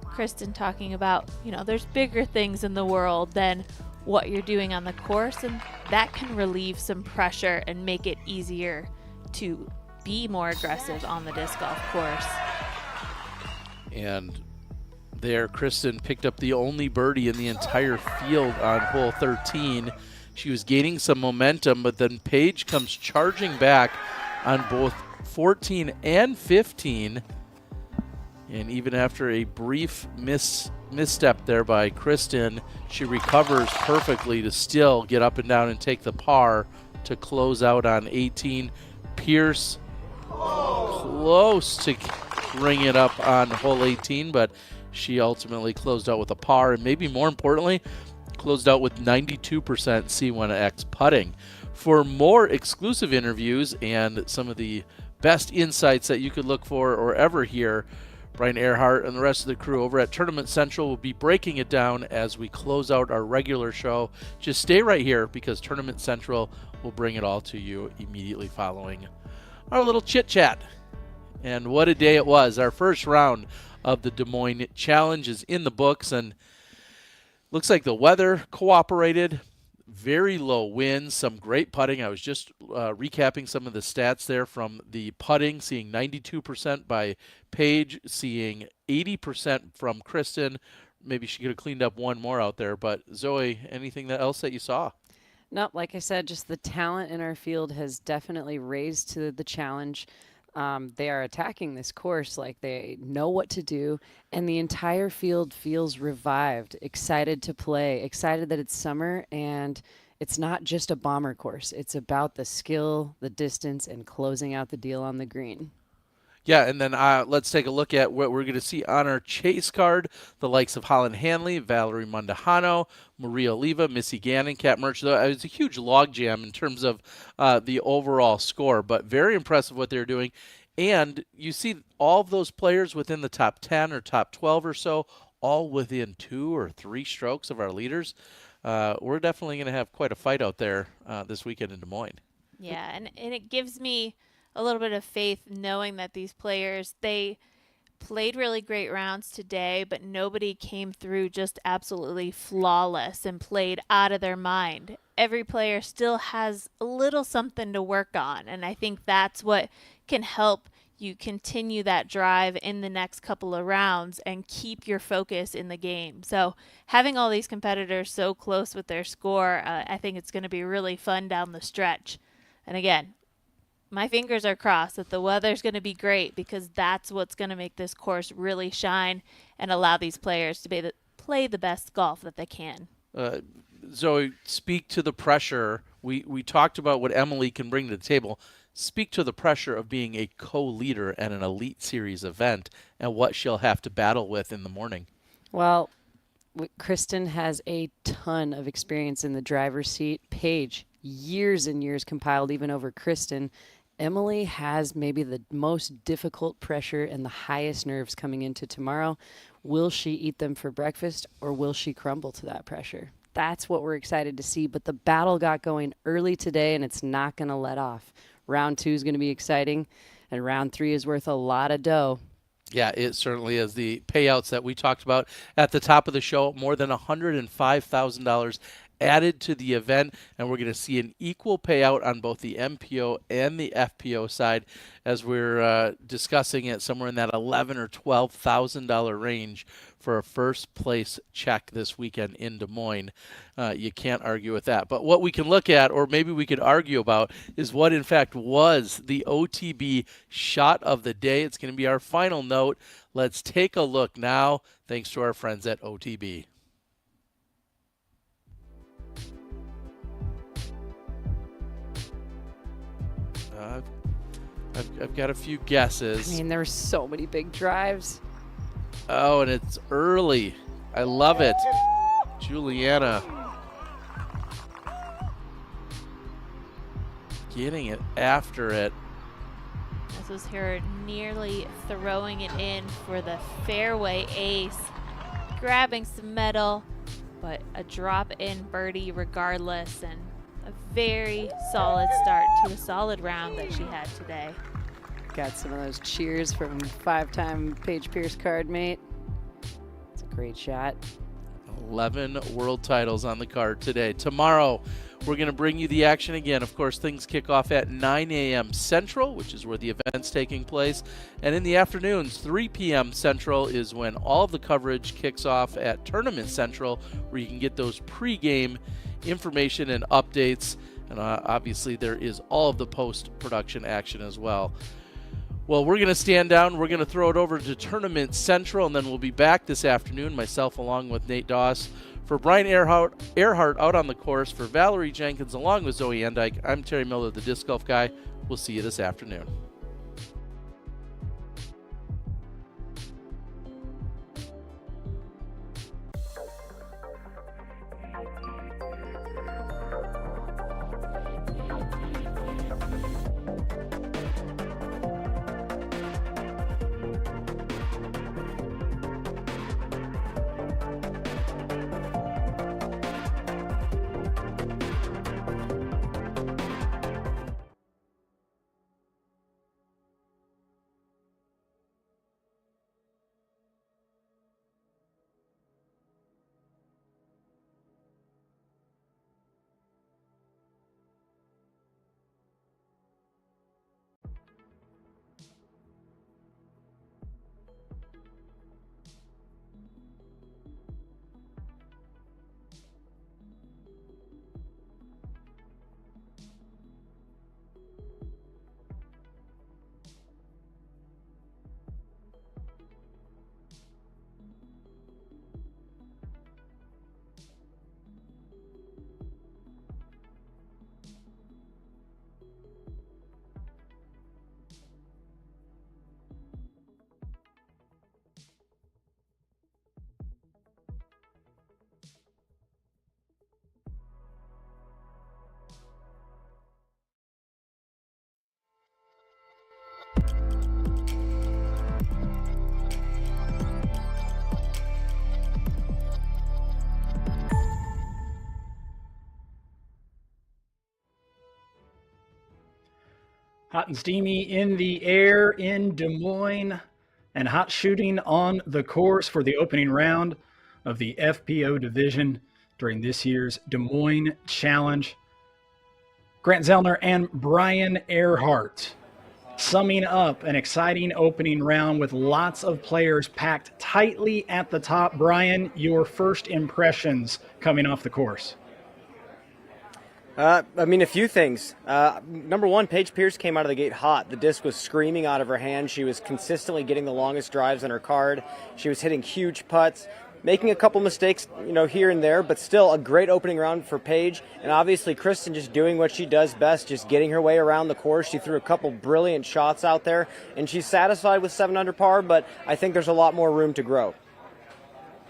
Kristen talking about, you know, there's bigger things in the world than what you're doing on the course, and that can relieve some pressure and make it easier to be more aggressive on the disc golf course. And there, Kristen picked up the only birdie in the entire field on hole 13. She was gaining some momentum, but then Paige comes charging back on both 14 and 15. And even after a brief misstep there by Kristen, she recovers perfectly to still get up and down and take the par to close out on 18. Pierce close to bring it up on hole 18, but she ultimately closed out with a par, and maybe more importantly, closed out with 92% C1X putting. For more exclusive interviews and some of the best insights that you could look for or ever hear, Brian Earhart and the rest of the crew over at Tournament Central will be breaking it down as we close out our regular show. Just stay right here because Tournament Central will bring it all to you immediately following our little chit-chat. And what a day it was. Our first round of the Des Moines Challenge is in the books, and looks like the weather cooperated. Very low winds, some great putting. I was just recapping some of the stats there from the putting, seeing 92% by Paige, seeing 80% from Kristen. Maybe she could have cleaned up one more out there. But Zoe, anything else that you saw? Nope, like I said, just the talent in our field has definitely raised to the challenge. They are attacking this course like they know what to do, and the entire field feels revived, excited to play, excited that it's summer, and it's not just a bomber course. It's about the skill, the distance, and closing out the deal on the green. Yeah, and then let's take a look at what we're going to see on our chase card. The likes of Holyn Handley, Valerie Mondahano, Maria Oliva, Missy Gannon, Kat Murch. It was a huge logjam in terms of the overall score, but very impressive what they're doing. And you see all of those players within the top 10 or top 12 or so, all within 2 or 3 strokes of our leaders. We're definitely going to have quite a fight out there this weekend in Des Moines. Yeah, and it gives me a little bit of faith knowing that these players, they played really great rounds today, but nobody came through just absolutely flawless and played out of their mind. Every player still has a little something to work on, and I think that's what can help you continue that drive in the next couple of rounds and keep your focus in the game. So having all these competitors so close with their score, I think it's going to be really fun down the stretch. And again, my fingers are crossed that the weather's going to be great, because that's what's going to make this course really shine and allow these players to play the best golf that they can. Zoe, speak to the pressure. We talked about what Emily can bring to the table. Speak to the pressure of being a co-leader at an Elite Series event and what she'll have to battle with in the morning. Well, Kristen has a ton of experience in the driver's seat. Paige, years and years compiled even over Kristen. Emily has maybe the most difficult pressure and the highest nerves coming into tomorrow. Will she eat them for breakfast, or will she crumble to that pressure? That's what we're excited to see. But the battle got going early today, and it's not going to let off. Round 2 is going to be exciting, and round 3 is worth a lot of dough. Yeah, it certainly is. The payouts that we talked about at the top of the show, more than $105,000 added to the event, and we're going to see an equal payout on both the MPO and the FPO side, as we're discussing it somewhere in that $11,000 or $12,000 range for a first place check this weekend in Des Moines. You can't argue with that. But what we can look at, or maybe we could argue about, is what in fact was the OTB shot of the day. It's going to be our final note. Let's take a look now, thanks to our friends at OTB. I've got a few guesses. I mean, there were so many big drives. Oh, and it's early. I love it. Juliana getting it after it. This was her nearly throwing it in for the fairway ace, grabbing some metal, but a drop-in birdie regardless, and a very solid start to a solid round that she had today. Got some of those cheers from 5-time Paige Pierce card mate. It's a great shot. 11 world titles on the card today. Tomorrow, we're going to bring you the action again. Of course, things kick off at 9 a.m. Central, which is where the event's taking place. And in the afternoons, 3 p.m. Central is when all of the coverage kicks off at Tournament Central, where you can get those pregame information and updates. And obviously, there is all of the post-production action as well. Well, we're going to stand down. We're going to throw it over to Tournament Central, and then we'll be back this afternoon, myself along with Nate Doss. For Brian Earhart out on the course, for Valerie Jenkins along with Zoe Andyke, I'm Terry Miller, the Disc Golf Guy. We'll see you this afternoon. Hot and steamy in the air in Des Moines, and hot shooting on the course for the opening round of the FPO division during this year's Des Moines Challenge. Grant Zellner and Brian Earhart summing up an exciting opening round with lots of players packed tightly at the top. Brian, your first impressions coming off the course? A few things. Number one, Paige Pierce came out of the gate hot. The disc was screaming out of her hand. She was consistently getting the longest drives on her card. She was hitting huge putts, making a couple mistakes, here and there, but still a great opening round for Paige. And obviously Kristen just doing what she does best, just getting her way around the course. She threw a couple brilliant shots out there, and she's satisfied with 7 under par, but I think there's a lot more room to grow.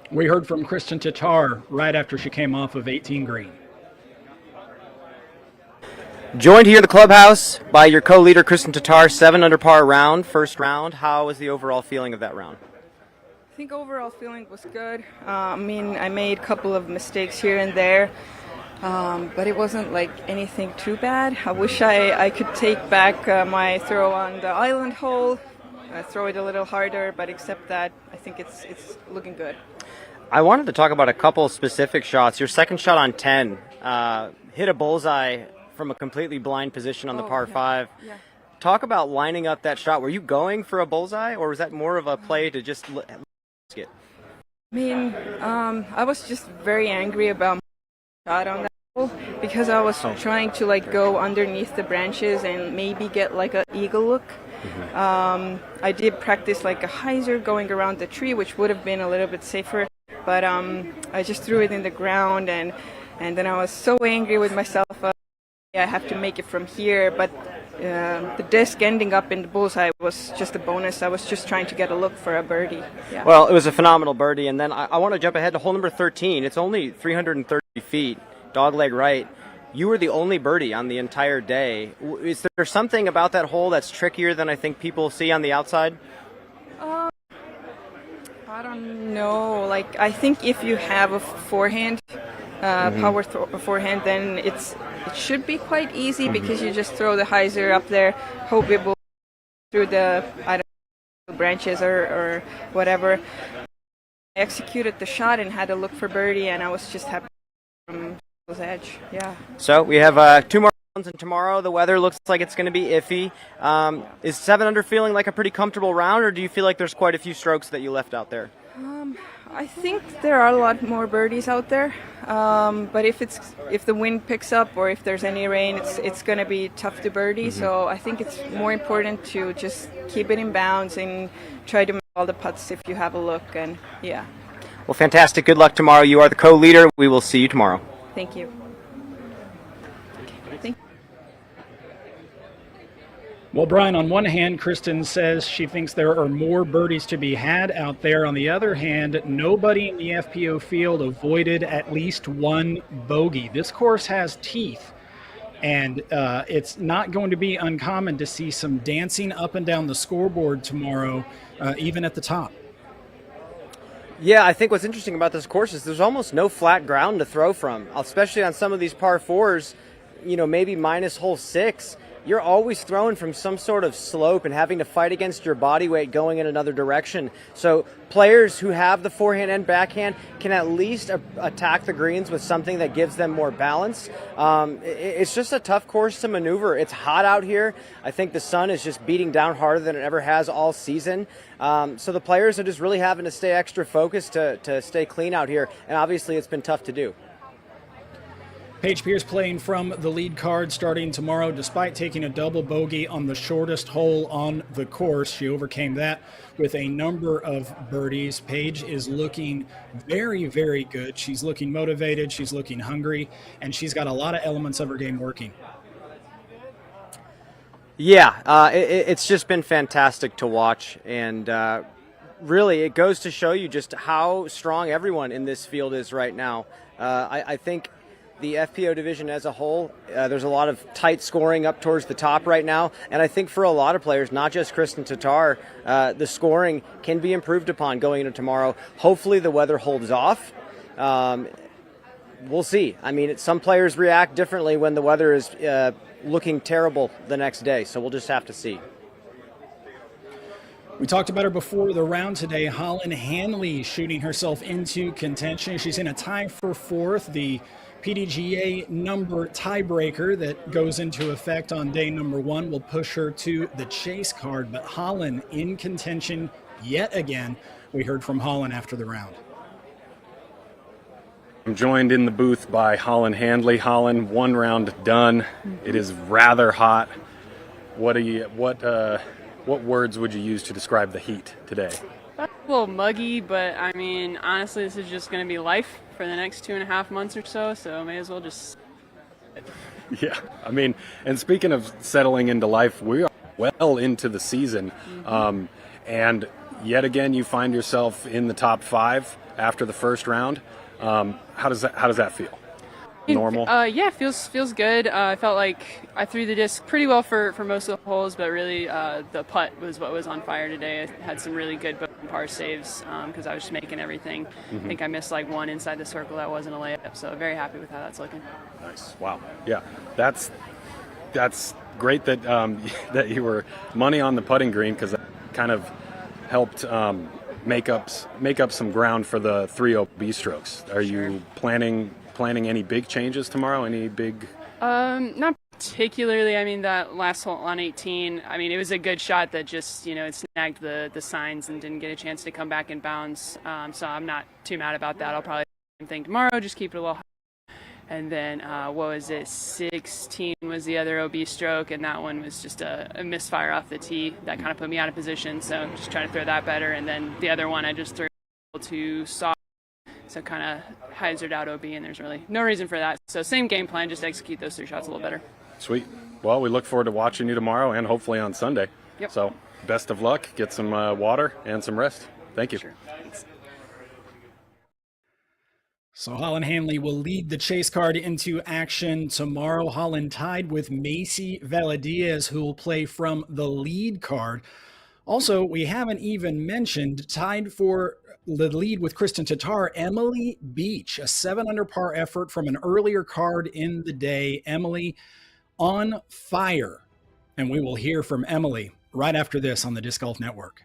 We heard from Kristen Tattar right after she came off of 18 green. Joined here in the clubhouse by your co-leader, Kristen Tattar, 7 under par round, first round. How was the overall feeling of that round? I think overall feeling was good. I made a couple of mistakes here and there, but it wasn't like anything too bad. I wish I could take back my throw on the island hole, throw it a little harder, but except that, I think it's looking good. I wanted to talk about a couple specific shots. Your second shot on 10 hit a bullseye from a completely blind position on the par 5. Yeah. Talk about lining up that shot. Were you going for a bullseye, or was that more of a play to just it? I was just very angry about my shot on that hole because I was trying to go underneath the branches and maybe get an eagle look. I did practice a hyzer going around the tree, which would have been a little bit safer, but I just threw it in the ground, and then I was so angry with myself. I have to make it from here, but the disc ending up in the bullseye was just a bonus. I was just trying to get a look for a birdie. Yeah. Well, it was a phenomenal birdie, and then I want to jump ahead to hole number 13. It's only 330 feet, dogleg right. You were the only birdie on the entire day. Is there something about that hole that's trickier than I think people see on the outside? I don't know. I think if you have a forehand, power forehand, then it should be quite easy because you just throw the hyzer up there, hope it will through the branches or whatever. I executed the shot and had to look for birdie, and I was just happy from those edge. Yeah. So we have 2 more rounds, and tomorrow the weather looks like it's going to be iffy. Is 7 under feeling like a pretty comfortable round, or do you feel like there's quite a few strokes that you left out there? I think there are a lot more birdies out there, but if the wind picks up or if there's any rain, it's going to be tough to birdie. Mm-hmm. So I think it's more important to just keep it in bounds and try to make all the putts if you have a look. And yeah. Well, fantastic. Good luck tomorrow. You are the co-leader. We will see you tomorrow. Thank you. Well, Brian, on one hand, Kristen says she thinks there are more birdies to be had out there. On the other hand, nobody in the FPO field avoided at least one bogey. This course has teeth, and it's not going to be uncommon to see some dancing up and down the scoreboard tomorrow, even at the top. Yeah, I think what's interesting about this course is there's almost no flat ground to throw from, especially on some of these par fours, maybe minus hole 6. You're always throwing from some sort of slope and having to fight against your body weight going in another direction. So players who have the forehand and backhand can at least attack the greens with something that gives them more balance. It's just a tough course to maneuver. It's hot out here. I think the sun is just beating down harder than it ever has all season. So the players are just really having to stay extra focused to stay clean out here. And obviously it's been tough to do. Paige Pierce playing from the lead card starting tomorrow. Despite taking a double bogey on the shortest hole on the course, she overcame that with a number of birdies. Paige is looking very, very good. She's looking motivated. She's looking hungry, and she's got a lot of elements of her game working. Yeah, it's just been fantastic to watch, and really it goes to show you just how strong everyone in this field is right now. I think the FPO division as a whole, there's a lot of tight scoring up towards the top right now, and I think for a lot of players, not just Kristen Tattar, the scoring can be improved upon going into tomorrow. Hopefully the weather holds off. We'll see. I mean, some players react differently when the weather is looking terrible the next day, so we'll just have to see. We talked about her before the round today. Holyn Handley shooting herself into contention. She's in a tie for fourth. The PDGA number tiebreaker that goes into effect on day number 1 will push her to the chase card, but Holyn in contention yet again. We heard from Holyn after the round. I'm joined in the booth by Holyn Handley. Holyn, one round done. It is rather hot. What words would you use to describe the heat today? A little muggy, but I mean, honestly, this is just going to be life for the next 2.5 months or so, so may as well just... Yeah, I mean, and speaking of settling into life, we are well into the season, and yet again, you find yourself in the top 5 after the first round. How does that feel? Normal? Yeah, feels good. I felt like I threw the disc pretty well for most of the holes, but really the putt was what was on fire today. I had some really good par saves because I was just making everything. I think I missed like one inside the circle that wasn't a layup, so very happy with how that's looking. Nice. Wow. Yeah, that's great that that you were money on the putting green, because that kind of helped make up some ground for the 3 OB strokes. Are you planning any big changes tomorrow? Any big? Not particularly. I mean, that last hole on 18, I mean, it was a good shot that just, it snagged the signs and didn't get a chance to come back in bounds. So I'm not too mad about that. I'll probably do the same thing tomorrow, just keep it a little high. And then, 16 was the other OB stroke, and that one was just a misfire off the tee. That kind of put me out of position, so just trying to throw that better. And then the other one, I just threw too soft. So kind of hazard out OB, and there's really no reason for that. So same game plan, just execute those 3 shots a little better. Sweet. Well, we look forward to watching you tomorrow and hopefully on Sunday. Yep. So best of luck. Get some water and some rest. Thank you. Sure. Thanks. So Holyn Handley will lead the chase card into action tomorrow. Holyn tied with Macy Valadiaz, who will play from the lead card. Also, we haven't even mentioned, tied for the lead with Kristen Tattar, Emily Beach, a 7-under par effort from an earlier card in the day. Emily on fire. And we will hear from Emily right after this on the Disc Golf Network.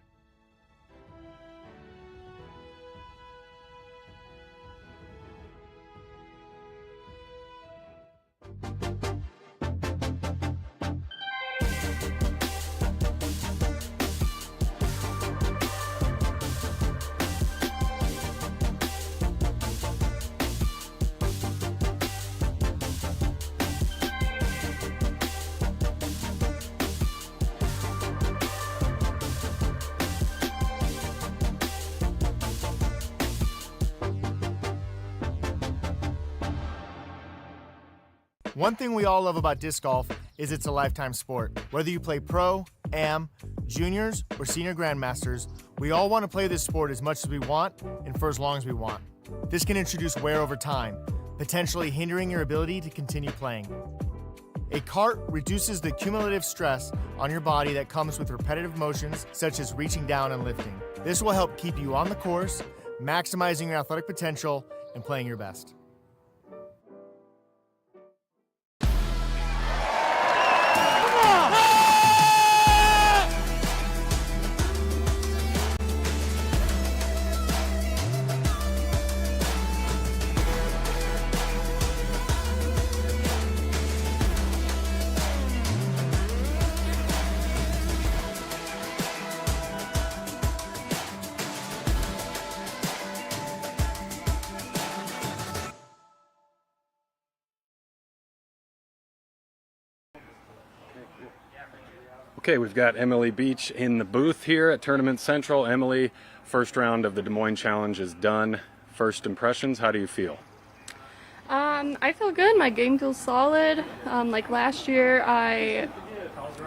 One thing we all love about disc golf is it's a lifetime sport. Whether you play pro, am, juniors, or senior grandmasters, we all want to play this sport as much as we want and for as long as we want. This can introduce wear over time, potentially hindering your ability to continue playing. A cart reduces the cumulative stress on your body that comes with repetitive motions such as reaching down and lifting. This will help keep you on the course, maximizing your athletic potential, and playing your best. Okay, we've got Emily Beach in the booth here at Tournament Central. Emily, first round of the Des Moines Challenge is done. First impressions, how do you feel? I feel good. My game feels solid. Like last year, I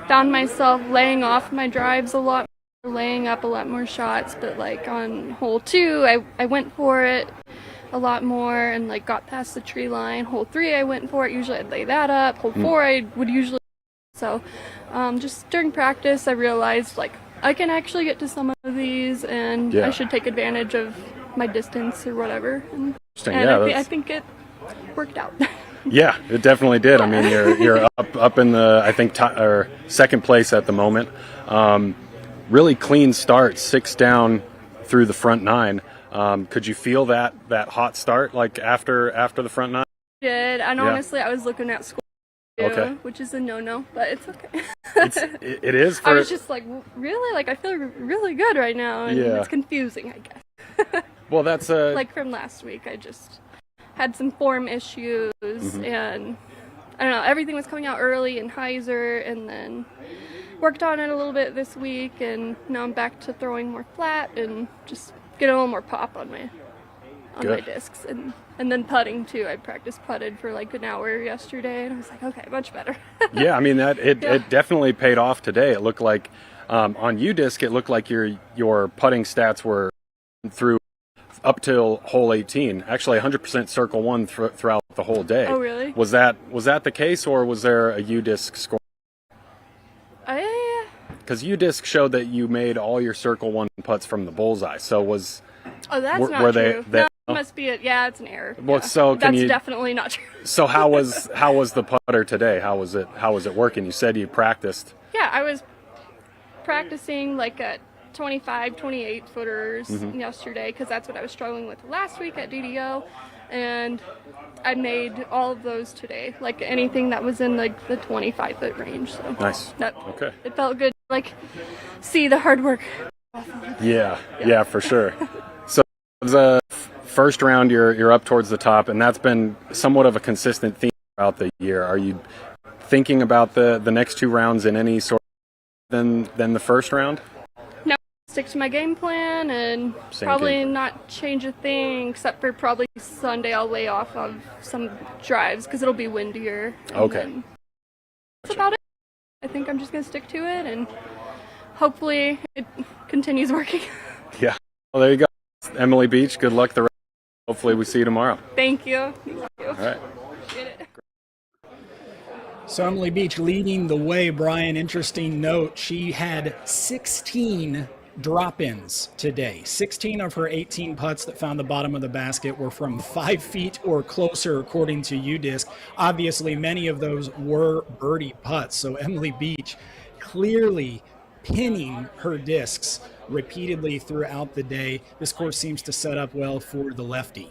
found myself laying off my drives a lot, laying up a lot more shots, but like on hole 2, I went for it a lot more and like got past the tree line. Hole 3, I went for it. Usually I'd lay that up. Hole 4, I would usually. So just during practice, I realized like I can actually get to some of these, and I should take advantage of my distance or whatever. And I think it worked out. Yeah, it definitely did. I mean, you're up in the, I think, or second place at the moment. Really clean start, 6 down through the front 9. Could you feel that hot start like after the front 9? I did, and honestly, I was looking at score. Which is a no-no, but it's okay. It is. I was just like, really? Like, I feel really good right now, and it's confusing, I guess. Well, that's like from last week, I just had some form issues, and I don't know, everything was coming out early in Heiser, and then worked on it a little bit this week, and now I'm back to throwing more flat and just get a little more pop on my discs, and then putting too. I practiced putted for like an hour yesterday, and I was like, okay, much better. Yeah, I mean it definitely paid off today. It looked like on UDisc, it looked like your putting stats were through up till hole 18. Actually, 100% circle 1 throughout the whole day. Oh, really? Was that the case, or was there a UDisc score? Because UDisc showed that you made all your circle 1 putts from the bullseye. So was that's not were true. They must be it. Yeah, it's an error. Well, so that's definitely not true. So how was the putter today? How was it working? You said you practiced. Yeah, I was practicing like at 25, 28 footers yesterday, because that's what I was struggling with last week at DDO, and I made all of those today. Like anything that was in like the 25-foot range. So nice. Okay. It felt good. Like see the hard work. Yeah, for sure. So the first round, you're up towards the top, and that's been somewhat of a consistent theme throughout the year. Are you thinking about the next 2 rounds in any sort of than the first round? No, stick to my game plan and probably not change a thing, except for probably Sunday I'll lay off of some drives because it'll be windier. Okay. That's about it. I think I'm just going to stick to it, and hopefully it continues working. Yeah. Well, there you go. Emily Beach, good luck the rest. Hopefully we see you tomorrow. Thank you. All right. So Emily Beach leading the way, Brian. Interesting note, she had 16 drop-ins today. 16 of her 18 putts that found the bottom of the basket were from 5 feet or closer, according to UDisc. Obviously, many of those were birdie putts. So Emily Beach clearly pinning her discs repeatedly throughout the day. This course seems to set up well for the lefty.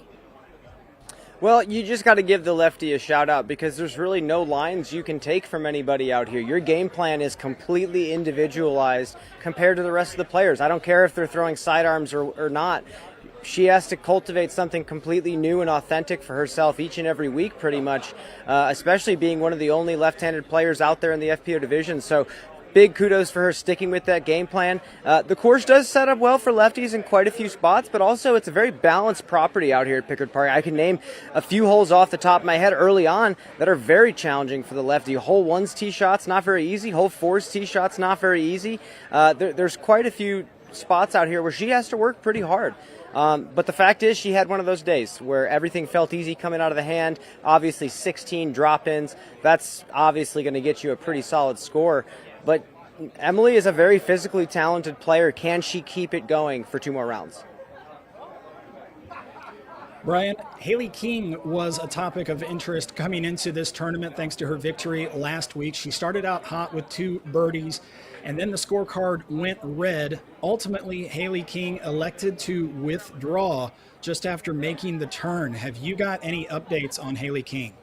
Well, you just got to give the lefty a shout out, because there's really no lines you can take from anybody out here. Your game plan is completely individualized compared to the rest of the players. I don't care if they're throwing sidearms or not. She has to cultivate something completely new and authentic for herself each and every week, pretty much, especially being one of the only left-handed players out there in the FPO division. So big kudos for her sticking with that game plan. The course does set up well for lefties in quite a few spots, but also it's a very balanced property out here at Pickard Park. I can name a few holes off the top of my head early on that are very challenging for the lefty. Hole 1's tee shot's not very easy. Hole 4's tee shot's not very easy. There's quite a few spots out here where she has to work pretty hard. But the fact is she had one of those days where everything felt easy coming out of the hand. Obviously 16 drop-ins. That's obviously going to get you a pretty solid score. But Emily is a very physically talented player. Can she keep it going for 2 more rounds? Brian, Haley King was a topic of interest coming into this tournament thanks to her victory last week. She started out hot with 2 birdies, and then the scorecard went red. Ultimately, Haley King elected to withdraw just after making the turn. Have you got any updates on Haley King?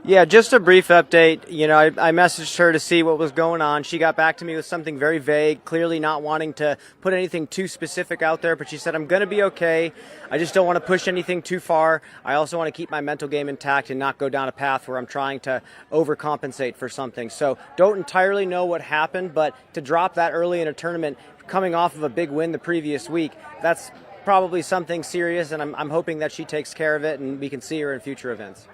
Yeah, just a brief update. You know, I messaged her to see what was going on. She got back to me with something very vague, clearly not wanting to put anything too specific out there, but she said, I'm going to be okay. I just don't want to push anything too far. I also want to keep my mental game intact and not go down a path where I'm trying to overcompensate for something. So don't entirely know what happened, but to drop that early in a tournament, coming off of a big win the previous week, that's probably something serious, and I'm hoping that she takes care of it and we can see her in future events.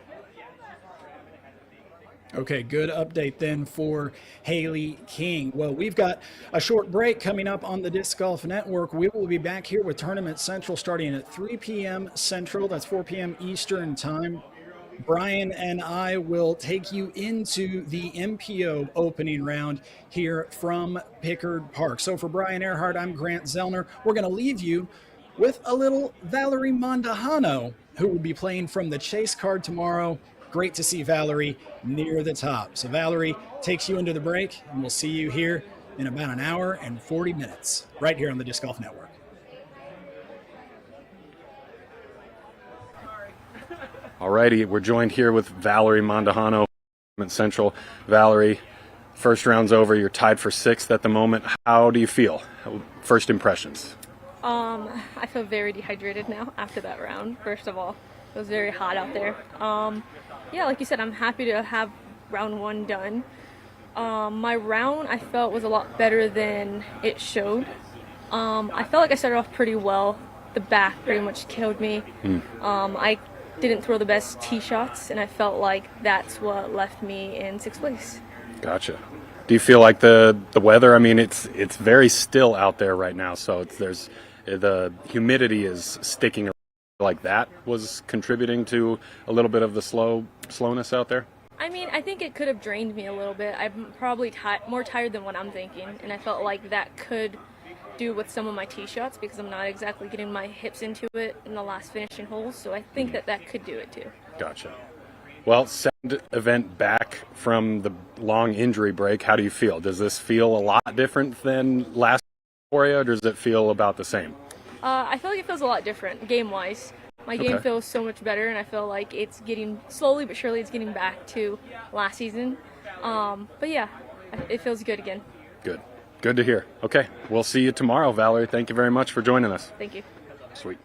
Okay, good update then for Haley King. Well, we've got a short break coming up on the Disc Golf Network. We will be back here with Tournament Central starting at 3 p.m. Central. That's 4 p.m. Eastern Time. Brian and I will take you into the MPO opening round here from Pickard Park. So for Brian Earhart, I'm Grant Zellner. We're going to leave you with a little Valerie Mondahano, who will be playing from the Chase card tomorrow. Great to see Valerie near the top. So Valerie takes you into the break, and we'll see you here in about an hour and 40 minutes, right here on the Disc Golf Network. All righty, we're joined here with Valerie Mondahano, Central. Valerie, first round's over. You're tied for 6th at the moment. How do you feel? First impressions? I feel very dehydrated now after that round, first of all. It was very hot out there. Yeah, like you said, I'm happy to have round 1 done. My round, I felt, was a lot better than it showed. I felt like I started off pretty well. The back pretty much killed me. I didn't throw the best tee shots, and I felt like that's what left me in 6th place. Gotcha. Do you feel like the weather? I mean, it's very still out there right now, so there's the humidity is sticking around. Like that was contributing to a little bit of the slowness out there? I mean, I think it could have drained me a little bit. I'm probably more tired than what I'm thinking, and I felt like that could do with some of my tee shots because I'm not exactly getting my hips into it in the last finishing holes, so I think that could do it too. Gotcha. Well, second event back from the long injury break, how do you feel? Does this feel a lot different than last for you, or does it feel about the same? I feel like it feels a lot different game-wise. My game feels so much better, and I feel like it's getting, slowly but surely, it's getting back to last season. But yeah, it feels good again. Good. Good to hear. Okay, we'll see you tomorrow, Valerie. Thank you very much for joining us. Thank you. Sweet.